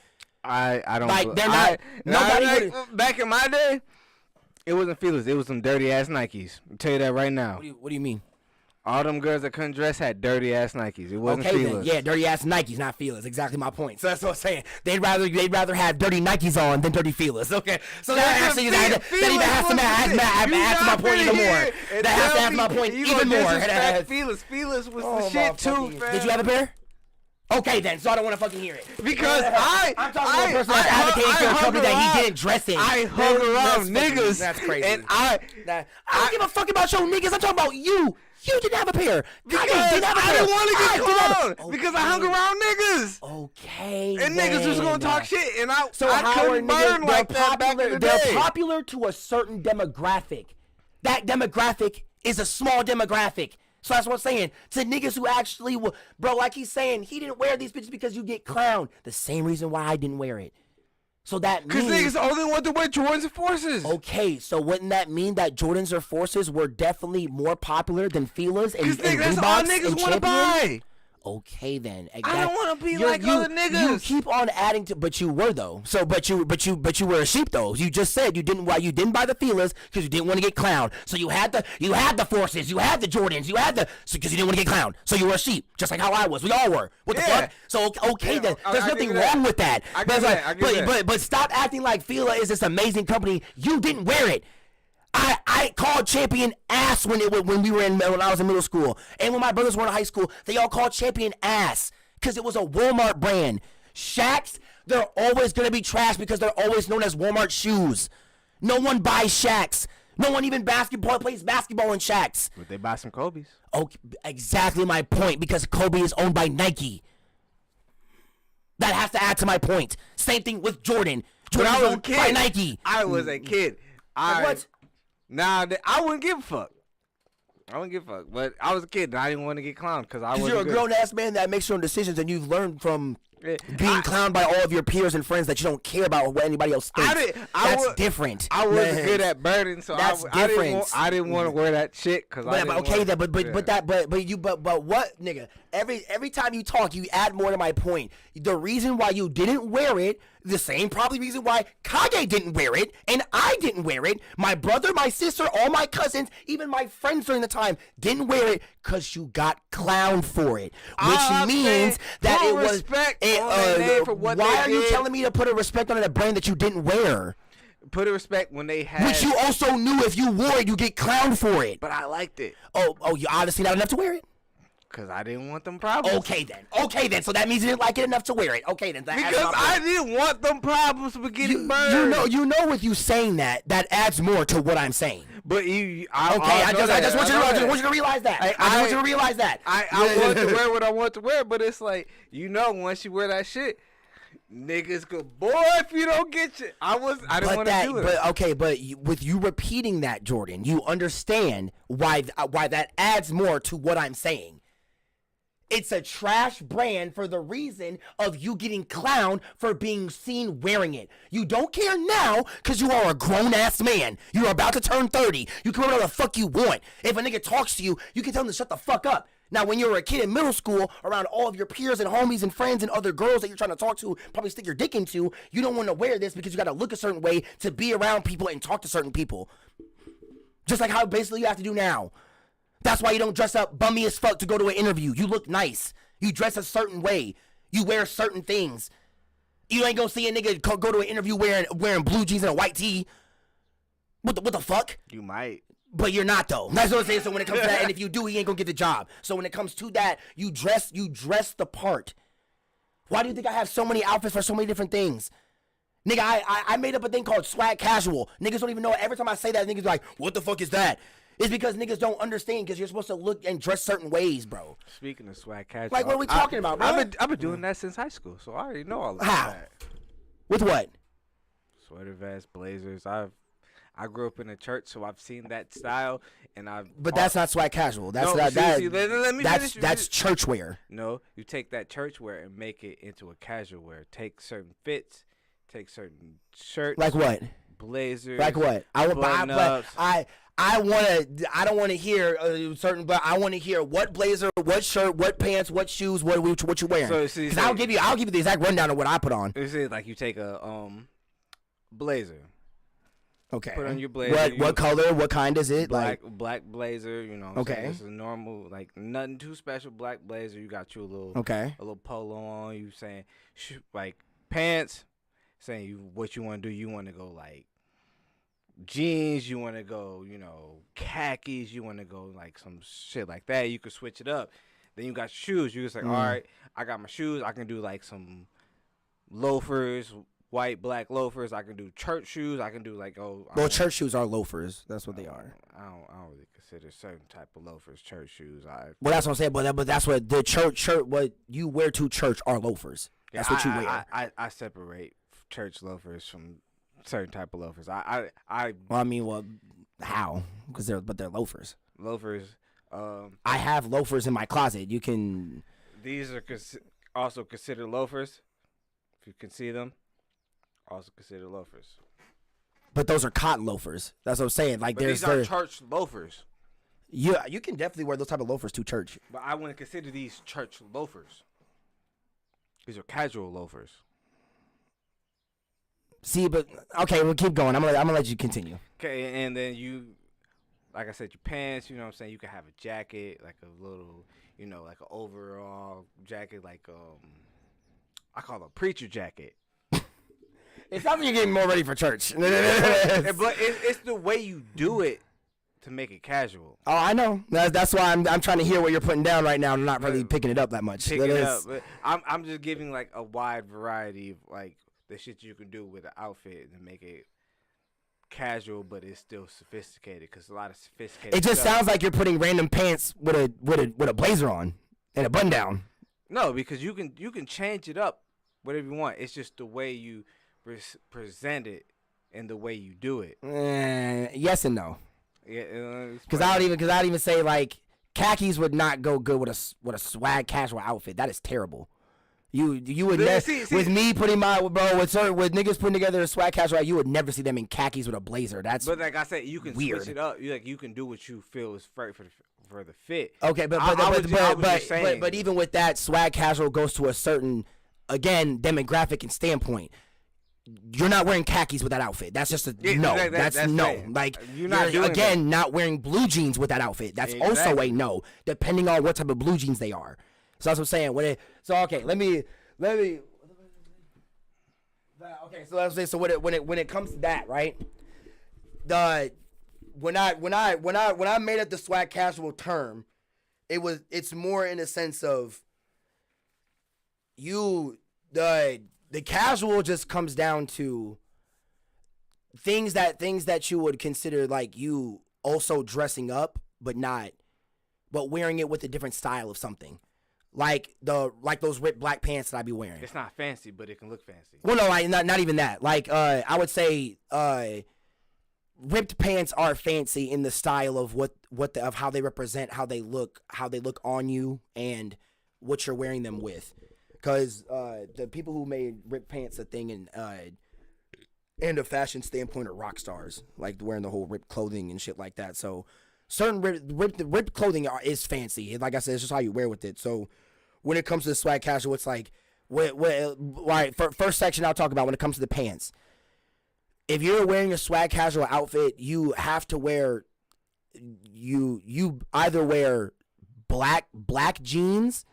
E: I don't
F: like they're not. Nobody
E: back in my day, it wasn't Filas. It was some dirty ass Nikes. I'll tell you that right now.
F: What do you mean?
E: All them girls that couldn't dress had dirty ass Nikes. It wasn't Filas.
F: Then. Yeah, dirty ass Nikes, not Filas. Exactly my point. So that's what I'm saying. They'd rather have dirty Nikes on than dirty Filas. Okay, so that actually that even has to add to my point even more. That has to add to my point even more.
E: Filas was the shit too, man.
F: Did you have a pair? Okay then, so I don't want to fucking hear it.
E: Because
F: I'm talking to a person that's advocating for a company that he didn't dress in.
E: I hung around niggas.
F: That's crazy.
E: And I
F: don't give a fuck about your niggas. I'm talking about you. You didn't have a pair.
E: Because I didn't want to get cloned. Because I hung around niggas.
F: Okay.
E: And niggas was gonna talk shit, and I couldn't
F: burn
E: like that back in the day.
F: They're popular to a certain demographic. That demographic is a small demographic. So that's what I'm saying. To niggas who actually, bro, like he's saying, he didn't wear these bitches because you get clowned. The same reason why I didn't wear it. So that means...
E: Because niggas only want to wear Jordans and Forces.
F: Okay, so wouldn't that mean that Jordans or Forces were definitely more popular than Filas and Reeboks
E: that's all niggas want to buy.
F: Okay then.
E: I don't want to be like other niggas.
F: You keep on adding to, but you were though. So, but you were a sheep though. You just said you didn't buy the Filas because you didn't want to get clowned. So you had the Forces, you had the Jordans, because you didn't want to get clowned. So you were a sheep, just like how I was. We all were. What the fuck? So okay then. There's nothing wrong with that. But stop acting like Fila is this amazing company. You didn't wear it. I called Champion ass when I was in middle school, and when my brothers were in high school, they all called Champion ass because it was a Walmart brand. Shaqs, they're always gonna be trash because they're always known as Walmart shoes. No one buys Shaqs. No one even plays basketball in Shaqs.
E: But they buy some Kobe's.
F: Okay, exactly my point, because Kobe is owned by Nike. That has to add to my point. Same thing with Jordan. Jordan is owned by Nike.
E: I was a kid.
F: What?
E: Nah, I wouldn't give a fuck. But I was a kid and I didn't want to get clowned because I wasn't
F: you're a
E: good.
F: grown-ass man that makes your own decisions, and you've learned from being clowned by all of your peers and friends that you don't care about what anybody else thinks. That's different.
E: I wasn't good at burning, so
F: that's different.
E: I didn't want to wear that shit because
F: but what, nigga? Every time you talk, you add more to my point. The reason why you didn't wear it, the same probably reason why Kage didn't wear it, and I didn't wear it. My brother, my sister, all my cousins, even my friends during the time didn't wear it because you got clowned for it, which means that it was. Why are you telling me to put a respect on a brand that you didn't wear?
E: Put a respect when they had.
F: Which you also knew if you wore it, you get clowned for it.
E: But I liked it.
F: Oh, you obviously not enough to wear it.
E: Because I didn't want them problems.
F: Okay then. So that means you didn't like it enough to wear it. Okay then.
E: Because I didn't want them problems with getting burned.
F: You know with you saying that adds more to what I'm saying.
E: But
F: I just want you to realize that. I want you to realize that.
E: I want to wear what I want to wear, but it's like, once you wear that shit, niggas go, boy, if you don't get you. I didn't want to do it.
F: But with you repeating that, Jordan, you understand why that adds more to what I'm saying. It's a trash brand for the reason of you getting clowned for being seen wearing it. You don't care now because you are a grown-ass man. You're about to turn 30. You can wear whatever the fuck you want. If a nigga talks to you, you can tell him to shut the fuck up. Now, when you were a kid in middle school, around all of your peers and homies and friends and other girls that you're trying to talk to, probably stick your dick into, you don't want to wear this because you got to look a certain way to be around people and talk to certain people. Just like how basically you have to do now. That's why you don't dress up bummy as fuck to go to an interview. You look nice. You dress a certain way. You wear certain things. You ain't gonna see a nigga go to an interview wearing blue jeans and a white tee. What the fuck?
E: You might.
F: But you're not though. That's what I'm saying. So when it comes to that, and if you do, he ain't gonna get the job. So when it comes to that, you dress the part. Why do you think I have so many outfits for so many different things? Nigga, I made up a thing called swag casual. Niggas don't even know it. Every time I say that, niggas be like, what the fuck is that? It's because niggas don't understand because you're supposed to look and dress certain ways, bro.
E: Speaking of swag casual.
F: Like, what are we talking about, bro?
E: I've been doing that since high school, so I already know all of that.
F: With what?
E: Sweater vests, blazers. I grew up in a church, so I've seen that style, and
F: But that's not swag casual. That's that's church wear.
E: No, you take that church wear and make it into a casual wear. Take certain fits, take certain shirts.
F: Like what?
E: Blazers.
F: Like what? I don't want to hear certain, but I want to hear what blazer, what shirt, what pants, what shoes, what you wearing. Because I'll give you the exact rundown of what I put on.
E: It's like you take a blazer.
F: Okay.
E: Put on your blazer.
F: What color? What kind is it?
E: Black blazer. You know.
F: Okay.
E: It's a normal, like nothing too special. Black blazer. You got you a little.
F: Okay.
E: A little polo on. You saying like pants. Saying what you want to do. You want to go like jeans. You want to go khakis. You want to go like some shit like that. You could switch it up. Then you got shoes. You just like all right. I got my shoes. I can do like some loafers. White, black loafers. I can do church shoes. I can do like
F: church shoes are loafers. That's what they are.
E: I don't really consider certain type of loafers church shoes.
F: Well, that's what I'm saying. But that's what the church what you wear to church are loafers. That's what you wear.
E: I separate church loafers from certain type of loafers.
F: How? Because they're loafers.
E: Loafers.
F: I have loafers in my closet. You can.
E: These are also considered loafers. If you can see them. Also considered loafers.
F: But those are cotton loafers. That's what I'm saying. Like
E: these are church loafers.
F: Yeah, you can definitely wear those type of loafers to church.
E: But I wouldn't consider these church loafers. These are casual loafers.
F: See, but okay, we'll keep going. I'm gonna let you continue.
E: Okay, and then you, like I said, your pants. You know what I'm saying? You can have a jacket, like a little, like an overall jacket, like I call it a preacher jacket.
F: It sounds like you're getting more ready for church.
E: But it's the way you do it to make it casual.
F: Oh, I know. That's why I'm trying to hear what you're putting down right now. I'm not really picking it up that much.
E: But I'm just giving like a wide variety of like the shit you can do with an outfit and make it casual, but it's still sophisticated because a lot of sophisticated.
F: It just sounds like you're putting random pants with a blazer on and a button down.
E: No, because you can change it up whatever you want. It's just the way you present it and the way you do it.
F: Yes and no.
E: Yeah,
F: because I don't even say like khakis would not go good with a swag casual outfit. That is terrible. You would never with me putting with niggas putting together a swag casual. You would never see them in khakis with a blazer. But
E: like I said, you can switch it up. You can do what you feel is right for the fit.
F: Okay, but even with that, swag casual goes to a certain demographic and standpoint. You're not wearing khakis with that outfit. That's just no. That's no. Fair. Like you're not wearing blue jeans with that outfit. That's also a no, depending on what type of blue jeans they are. So that's what I'm saying. Let me. Okay, so let's say when it comes to that, right? When I made up the swag casual term, it's more in a sense of the casual just comes down to things that you would consider like you also dressing up, but wearing it with a different style of something. Like those ripped black pants that I be wearing.
E: It's not fancy, but it can look fancy.
F: Well, no, like not even that. Like I would say ripped pants are fancy in the style of of how they represent, how they look on you, and what you're wearing them with. Because the people who made ripped pants a thing and a fashion standpoint are rock stars, like wearing the whole ripped clothing and shit like that. So certain ripped clothing is fancy. Like I said, it's just how you wear with it. So when it comes to the swag casual, it's like, first section I'll talk about when it comes to the pants. If you're wearing a swag casual outfit, you have to wear, you either wear black jeans,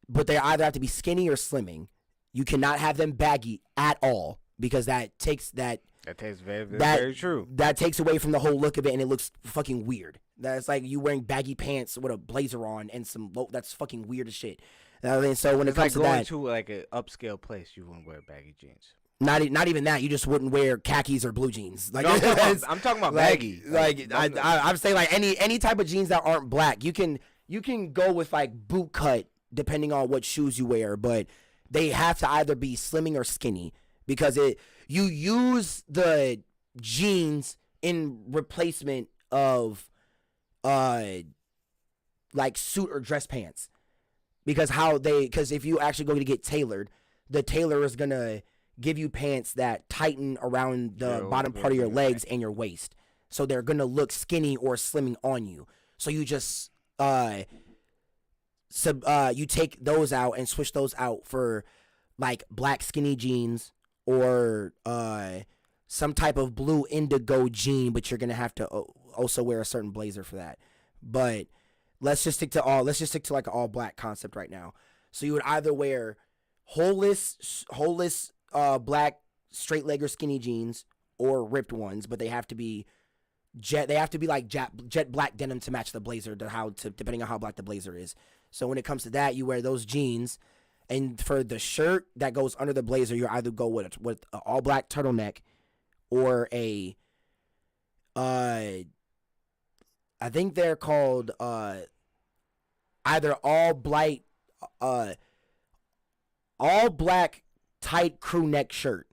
F: but they either have to be skinny or slimming. You cannot have them baggy at all, because that takes very, very true. That takes away from the whole look of it, and it looks fucking weird. That's like you wearing baggy pants with a blazer on and that's fucking weird as shit. I mean, so when it comes to that,
E: going to like an upscale place, you wouldn't wear baggy jeans.
F: Not even that. You just wouldn't wear khakis or blue jeans. Like,
E: no, I'm talking about baggy.
F: I'm saying like any type of jeans that aren't black. You can go with like boot cut depending on what shoes you wear, but they have to either be slimming or skinny, because you use the jeans in replacement of like suit or dress pants, because if you actually go to get tailored, the tailor is gonna give you pants that tighten around the bottom part of your legs and your waist, so they're gonna look skinny or slimming on you. So you just you take those out and switch those out for like black skinny jeans or some type of blue indigo jean, but you're gonna have to also wear a certain blazer for that. But let's just stick to like an all black concept right now. So you would either wear holeless black straight leg or skinny jeans, or ripped ones, but they have to be like jet black denim to match the blazer, depending on how black the blazer is. So when it comes to that, you wear those jeans, and for the shirt that goes under the blazer, you either go with an all black turtleneck or a I think they're called either all black tight crew neck shirt,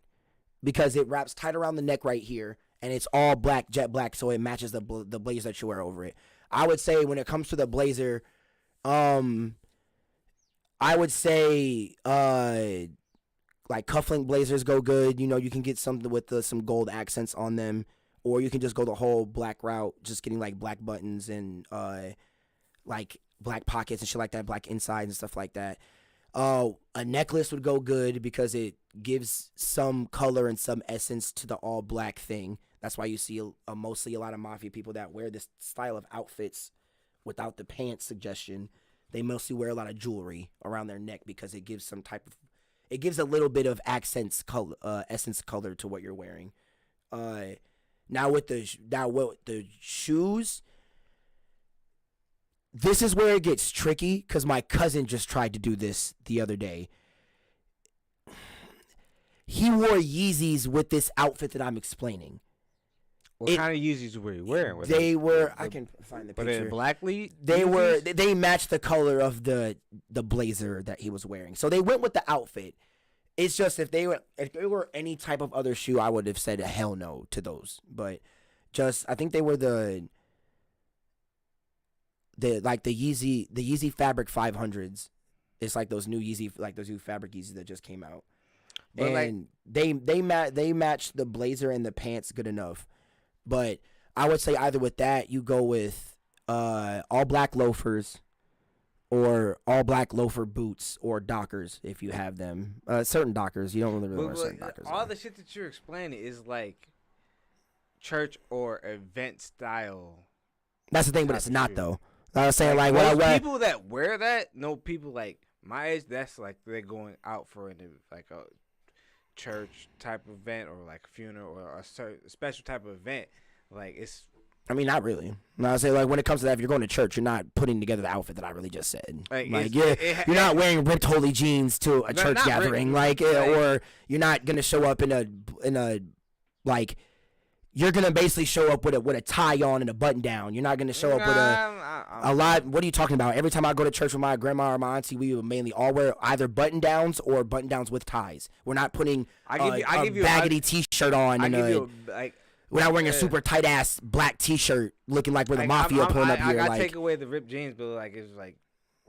F: because it wraps tight around the neck right here, and it's all black, jet black, so it matches the blazer that you wear over it. I would say when it comes to the blazer, I would say like cufflink blazers go good. You know, you can get something with some gold accents on them, or you can just go the whole black route, just getting like black buttons and like black pockets and shit like that, black insides and stuff like that. A necklace would go good because it gives some color and some essence to the all black thing. That's why you see mostly a lot of mafia people that wear this style of outfits without the pants suggestion. They mostly wear a lot of jewelry around their neck because it gives it gives a little bit of essence color to what you're wearing. Now with the shoes, this is where it gets tricky, because my cousin just tried to do this the other day. He wore Yeezys with this outfit that I'm explaining.
E: What kind of Yeezys were you wearing?
F: I can find the picture.
E: Were they blackly?
F: They matched the color of the blazer that he was wearing. So they went with the outfit. It's just if they were any type of other shoe, I would have said a hell no to those. But just I think they were the Yeezy Fabric 500s. It's like those new fabric Yeezys that just came out. But and they matched the blazer and the pants good enough. But I would say either with that, you go with all black loafers, or all black loafer boots, or Dockers if you have them. Certain Dockers, you don't really wear certain Dockers.
E: All the shit that you're explaining is like church or event style.
F: That's the thing, but it's not though. I was saying
E: like people that wear that, people like my age, that's like they're going out for like a church type of event, or like a funeral, or a special type of event. Like it's.
F: I mean, not really. I say like when it comes to that, if you're going to church, you're not putting together the outfit that I really just said. You're not wearing ripped holy jeans to a church gathering, or you're not gonna show up in a like you're gonna basically show up with a tie on and a button down. You're not gonna show up with a lot. What are you talking about? Every time I go to church with my grandma or my auntie, we would mainly all wear either button downs or button downs with ties. We're not putting a baggedy t-shirt on. We're not wearing a super tight ass black t-shirt, looking like we're the mafia pulling up here.
E: I
F: like,
E: take away the ripped jeans, but like it's like,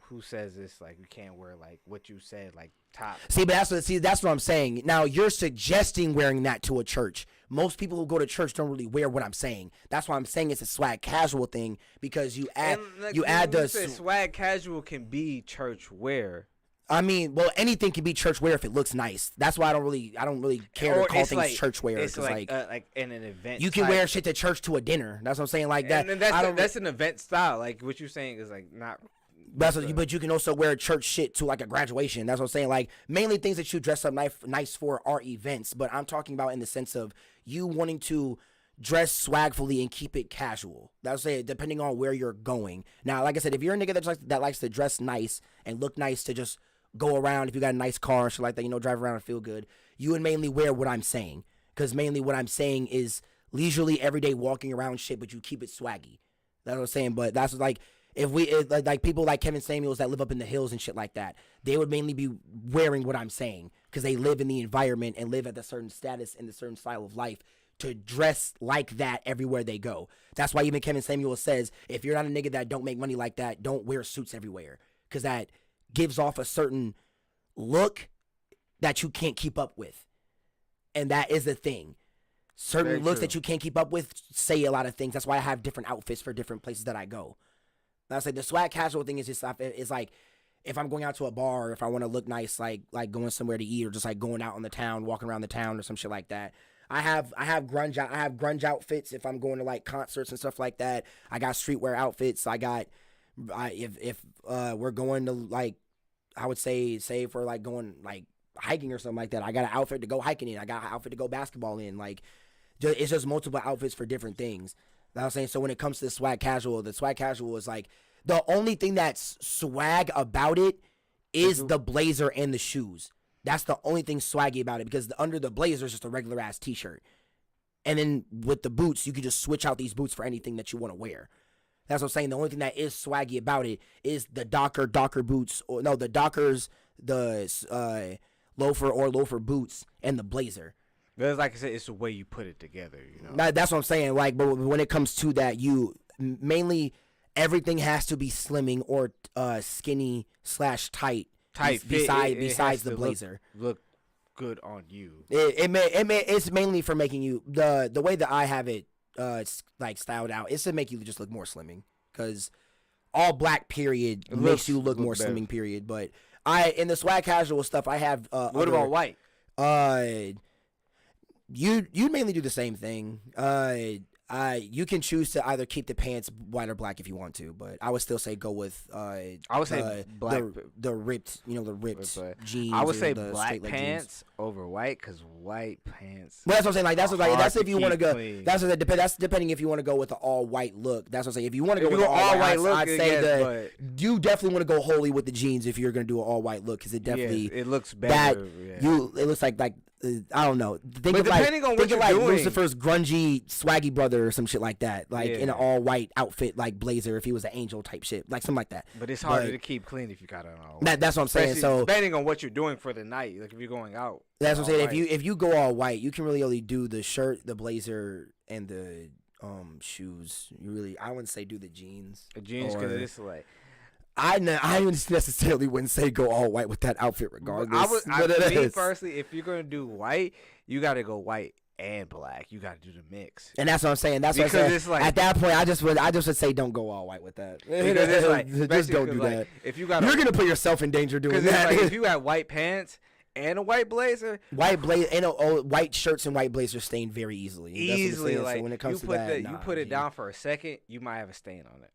E: who says this? Like you can't wear like what you said, like top.
F: See, but that's what I'm saying. Now you're suggesting wearing that to a church. Most people who go to church don't really wear what I'm saying. That's why I'm saying it's a swag casual thing, because you add the
E: swag casual can be church wear.
F: I mean, well, anything can be church wear if it looks nice. That's why I don't really care to call things like, church wear.
E: It's like in an event.
F: You can wear shit to church to a dinner. That's what I'm saying. Like that.
E: And that's an event style. Like what you're saying is like not.
F: But you can also wear church shit to like a graduation. That's what I'm saying. Like mainly things that you dress up nice for are events. But I'm talking about in the sense of you wanting to dress swagfully and keep it casual. That's say depending on where you're going. Now, like I said, if you're a nigga that likes to dress nice and look nice to just go around, if you got a nice car and shit like that, drive around and feel good, you would mainly wear what I'm saying. Because mainly what I'm saying is leisurely everyday walking around shit, but you keep it swaggy. That's what I'm saying. But that's like. Like people like Kevin Samuels that live up in the hills and shit like that, they would mainly be wearing what I'm saying because they live in the environment and live at a certain status and a certain style of life to dress like that everywhere they go. That's why even Kevin Samuels says, if you're not a nigga that don't make money like that, don't wear suits everywhere, because that gives off a certain look that you can't keep up with. And that is the thing. Certain looks that you can't keep up with say a lot of things. That's why I have different outfits for different places that I go. That's like the swag casual thing is just it's like if I'm going out to a bar, or if I want to look nice, like going somewhere to eat, or just like going out in the town, walking around the town or some shit like that. I have grunge outfits if I'm going to like concerts and stuff like that. I got streetwear outfits. If we're going to like, I would say if we're like going like hiking or something like that, I got an outfit to go hiking in. I got an outfit to go basketball in. Like it's just multiple outfits for different things. That's what I'm saying. So when it comes to the swag casual is like the only thing that's swag about it is the blazer and the shoes. That's the only thing swaggy about it, because under the blazer is just a regular ass t-shirt. And then with the boots, you can just switch out these boots for anything that you want to wear. That's what I'm saying. The only thing that is swaggy about it is the Docker boots, the Dockers, the loafer boots, and the blazer.
E: But like I said, it's the way you put it together,
F: That's what I'm saying. Like, but when it comes to that, you mainly everything has to be slimming or skinny / tight. Besides the blazer.
E: Look good on you.
F: It's mainly for making you the way that I have it it's like styled out. It's to make you just look more slimming, because all black period makes you look more slimming period. But in the swag casual stuff, I have
E: what about white?
F: You mainly do the same thing. You can choose to either keep the pants white or black if you want to, but I would still say go with
E: I would say black,
F: the ripped jeans.
E: I would say black pants over white, because white pants.
F: Well, that's what I'm saying. Like that's if you want to go. Clean. That's depending if you want to go with an all white look. That's what I'm saying. If you want to go with an all white look, I'd say that you definitely want to go wholly with the jeans if you're gonna do an all white look, because it definitely
E: it looks better.
F: It looks like I don't know. Think of Lucifer's grungy swaggy brother or some shit like that, in an all white outfit, like blazer, if he was an angel type shit, like something like that.
E: But it's harder to keep clean if you got it all white.
F: That's what I'm saying. So
E: depending on what you're doing for the night, like if you're going out.
F: That's what I'm saying. If you go all white, you can really only do the shirt, the blazer, and the shoes. I wouldn't say do the jeans.
E: The jeans, because it's like.
F: I necessarily wouldn't say go all white with that outfit regardless.
E: Me personally, if you're gonna do white, you gotta go white and black. You gotta do the mix.
F: And that's what I'm saying. That's because what I'm saying. It's like, at that point, I just would say don't go all white with that.
E: Because it's like,
F: just don't do that.
E: If
F: you're gonna put yourself in danger doing that.
E: Like, if you got white pants and a white blazer,
F: white shirts and white blazers stain very easily.
E: Like,
F: so when it comes to that,
E: you put it down for a second, you might have a stain on it.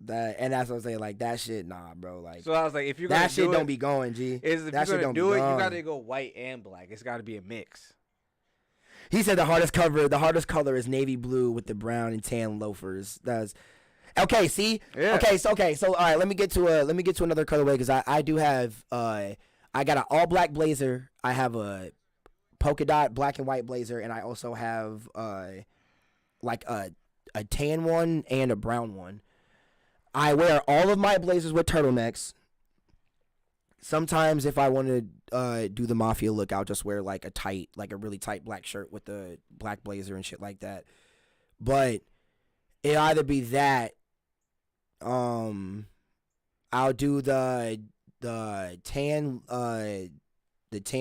F: And that's what I'm saying. Like that shit, nah, bro. Like,
E: so I was like, if you're
F: gonna do it, don't be going, G.
E: If you're gonna do it, you gotta go white and black. It's gotta be a mix.
F: He said the hardest color is navy blue with the brown and tan loafers. That's okay. See,
E: yeah.
F: Okay, so all right. Let me get to another colorway, because I do have I got an all black blazer. I have a polka dot black and white blazer, and I also have like a tan one and a brown one. I wear all of my blazers with turtlenecks. Sometimes if I want to do the mafia look, I'll just wear like a really tight black shirt with the black blazer and shit like that. But it'll either be that, I'll do the tan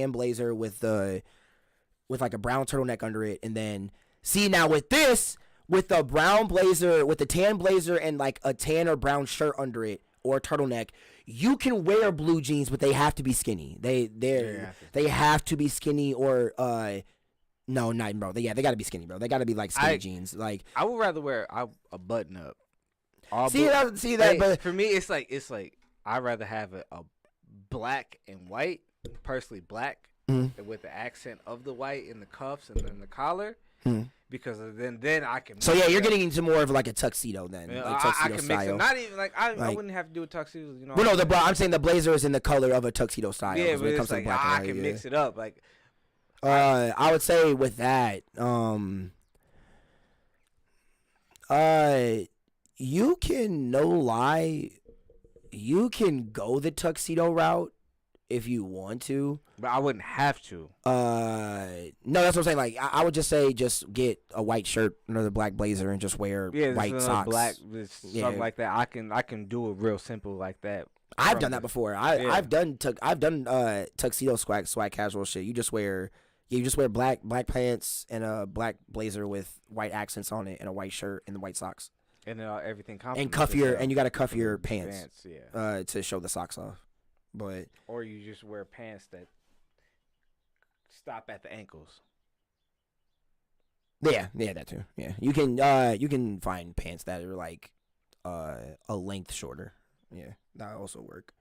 F: blazer with like a brown turtleneck under it, and then see now with the brown blazer, with the tan blazer and like a tan or brown shirt under it or a turtleneck, you can wear blue jeans, but they have to be skinny. They have to be skinny or no, not bro. They got to be skinny, bro. They got to be like skinny jeans. Like
E: I would rather wear a button up.
F: But
E: for me, it's like I'd rather have a black and white, personally black, with the accent of the white in the cuffs and then the collar, because then I can.
F: So yeah, you're getting into more of like a tuxedo then,
E: yeah,
F: like tuxedo
E: I can
F: style.
E: mix it. Not even like I wouldn't have to do a tuxedo, you know.
F: Well, no, I'm saying the blazer is in the color of a tuxedo style.
E: Yeah, but
F: when it
E: it's
F: comes to
E: like
F: black and
E: I
F: white,
E: can mix it up. Like,
F: I would say with that, you can you can go the tuxedo route if you want to.
E: But I wouldn't have to.
F: No, that's what I'm saying. Like, I would just say just get a white shirt, another black blazer, and just wear white socks.
E: Black, something like that. I can do it real simple like that.
F: I've done that before. I've done tuxedo swag casual shit. You just wear black pants and a black blazer with white accents on it, and a white shirt and the white socks.
E: And everything
F: and you got to cuff your pants
E: yeah.
F: To show the socks off. But
E: or you just wear pants that stop at the ankles.
F: Yeah, that too. Yeah, you can find pants that are like a length shorter. Yeah, that also work.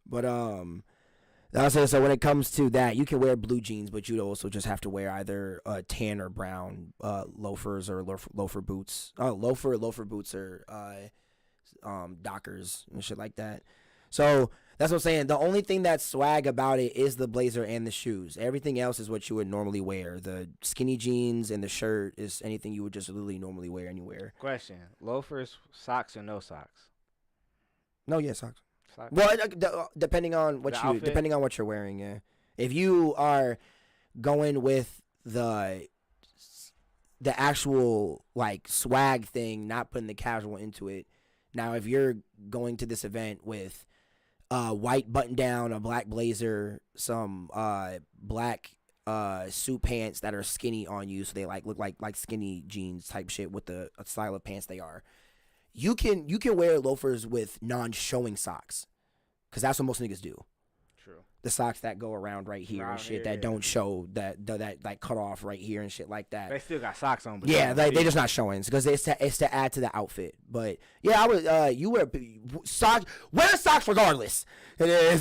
F: But so when it comes to that, you can wear blue jeans, but you'd also just have to wear either tan or brown loafers or loafer boots. Loafer boots or Dockers and shit like that. So that's what I'm saying. The only thing that's swag about it is the blazer and the shoes. Everything else is what you would normally wear. The skinny jeans and the shirt is anything you would just literally normally wear anywhere.
E: Question: loafers, socks, or no socks?
F: No, yeah, socks. Well, depending on what you're wearing, yeah. If you are going with the actual like swag thing, not putting the casual into it. Now, if you're going to this event with white button down, a black blazer, some black suit pants that are skinny on you, so they like look like skinny jeans type shit with the style of pants they are. You can wear loafers with non-showing socks, because that's what most niggas do.
E: True.
F: The socks that go around right here and shit that don't show that like cut off right here and shit like that.
E: They still got socks on. But
F: yeah, they just not showing because it's to add to the outfit. But yeah, I would you wear socks. Wear socks regardless. Wear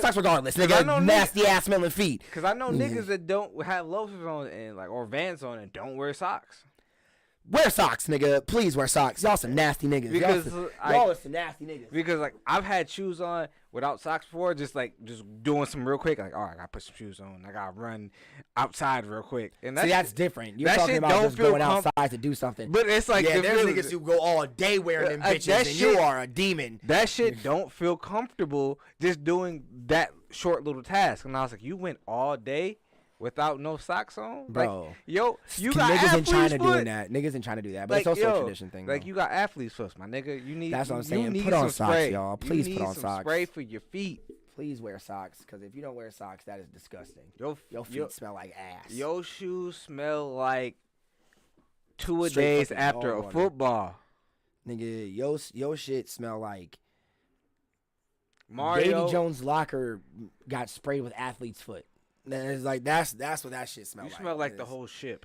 F: socks regardless. Nigga, nasty ass smelling feet.
E: Because I know niggas that don't have loafers on and like or Vans on and don't wear socks.
F: Wear socks, nigga. Please wear socks. Y'all some nasty niggas.
E: Because
F: y'all are some nasty niggas.
E: Because like I've had shoes on without socks before, just doing some real quick. Like, all right, I gotta put some shoes on. I gotta run outside real quick. And that's different.
F: You're talking about just going outside to do something.
E: But it's like
F: there's niggas who go all day wearing them bitches, and you are a demon.
E: That shit don't feel comfortable just doing that short little task. And I was like, you went all day without no socks on?
F: Bro.
E: Like, you got
F: niggas in China
E: foot.
F: doing that. Niggas in China do that. But
E: like,
F: it's also a tradition thing.
E: Like, you got athlete's foot, my nigga. You need
F: That's what I'm saying.
E: You need
F: put on
E: some
F: socks,
E: spray.
F: y'all. Please
E: you
F: put on
E: need some
F: socks.
E: Spray for your feet.
F: Please wear socks, because if you don't wear socks, that is disgusting. Your feet smell like ass.
E: Your shoes smell like two
F: Straight
E: days
F: fucking
E: after
F: dog
E: a
F: water.
E: football.
F: Nigga, your shit smell like
E: Mario.
F: Davy Jones' locker got sprayed with athlete's foot. It's like that's what that shit smell like.
E: You smell like the whole ship.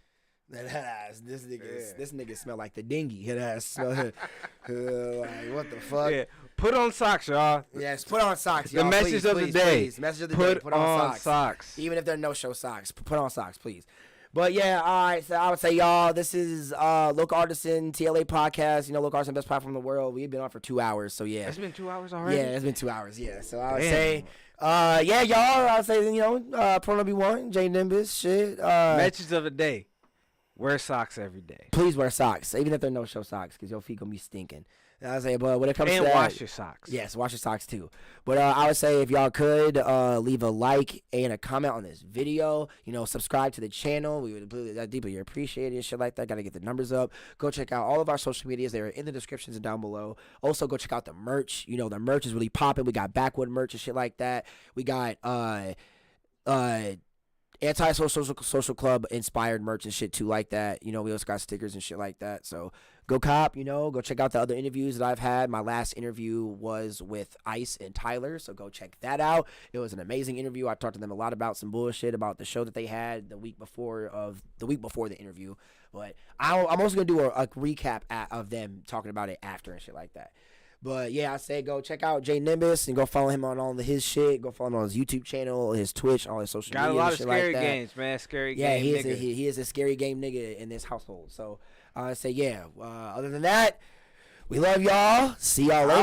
F: That ass, this nigga smell like the dinghy. That ass smell like what the fuck?
E: Yeah. Put on socks, y'all.
F: Yes, put on socks, y'all.
E: The message of the day.
F: Message of the day. Put on
E: socks.
F: Even if they're no-show socks, put on socks, please. But yeah, all right. So I would say, y'all, this is Local Artisan T.L.A Podcast. You know, Local Artisan, best platform in the world. We've been on for 2 hours, so yeah.
E: It's been 2 hours already?
F: Yeah, it's been 2 hours, yeah. So I would say, yeah, y'all, I would say, you know, Pronobi1, J Nimbus, shit.
E: Message of the day. Wear socks every day.
F: Please wear socks, even if they're no-show socks, because your feet gonna be stinking. And I say, but when it comes
E: And
F: to that,
E: wash your socks.
F: yes, wash your socks too. But I would say if y'all could leave a like and a comment on this video, subscribe to the channel. We would deeply appreciate it and shit like that. Got to get the numbers up. Go check out all of our social medias. They're in the descriptions and down below. Also, go check out the merch. The merch is really popping. We got backwood merch and shit like that. We got anti-social club inspired merch and shit too like that. We also got stickers and shit like that. So go cop, go check out the other interviews that I've had. My last interview was with Ice and Tyler, so go check that out. It was an amazing interview. I talked to them a lot about some bullshit about the show that they had the week before the interview. But I'm also gonna do a recap of them talking about it after and shit like that. But yeah, I say go check out Jay Nimbus and go follow him on all of his shit. Go follow him on his YouTube channel, his Twitch, all his social media.
E: Got a lot of
F: shit
E: scary
F: like that.
E: games, man. Scary
F: Yeah,
E: game nigga.
F: he is a scary game nigga in this household. So I say yeah. Other than that, we love y'all. See y'all later.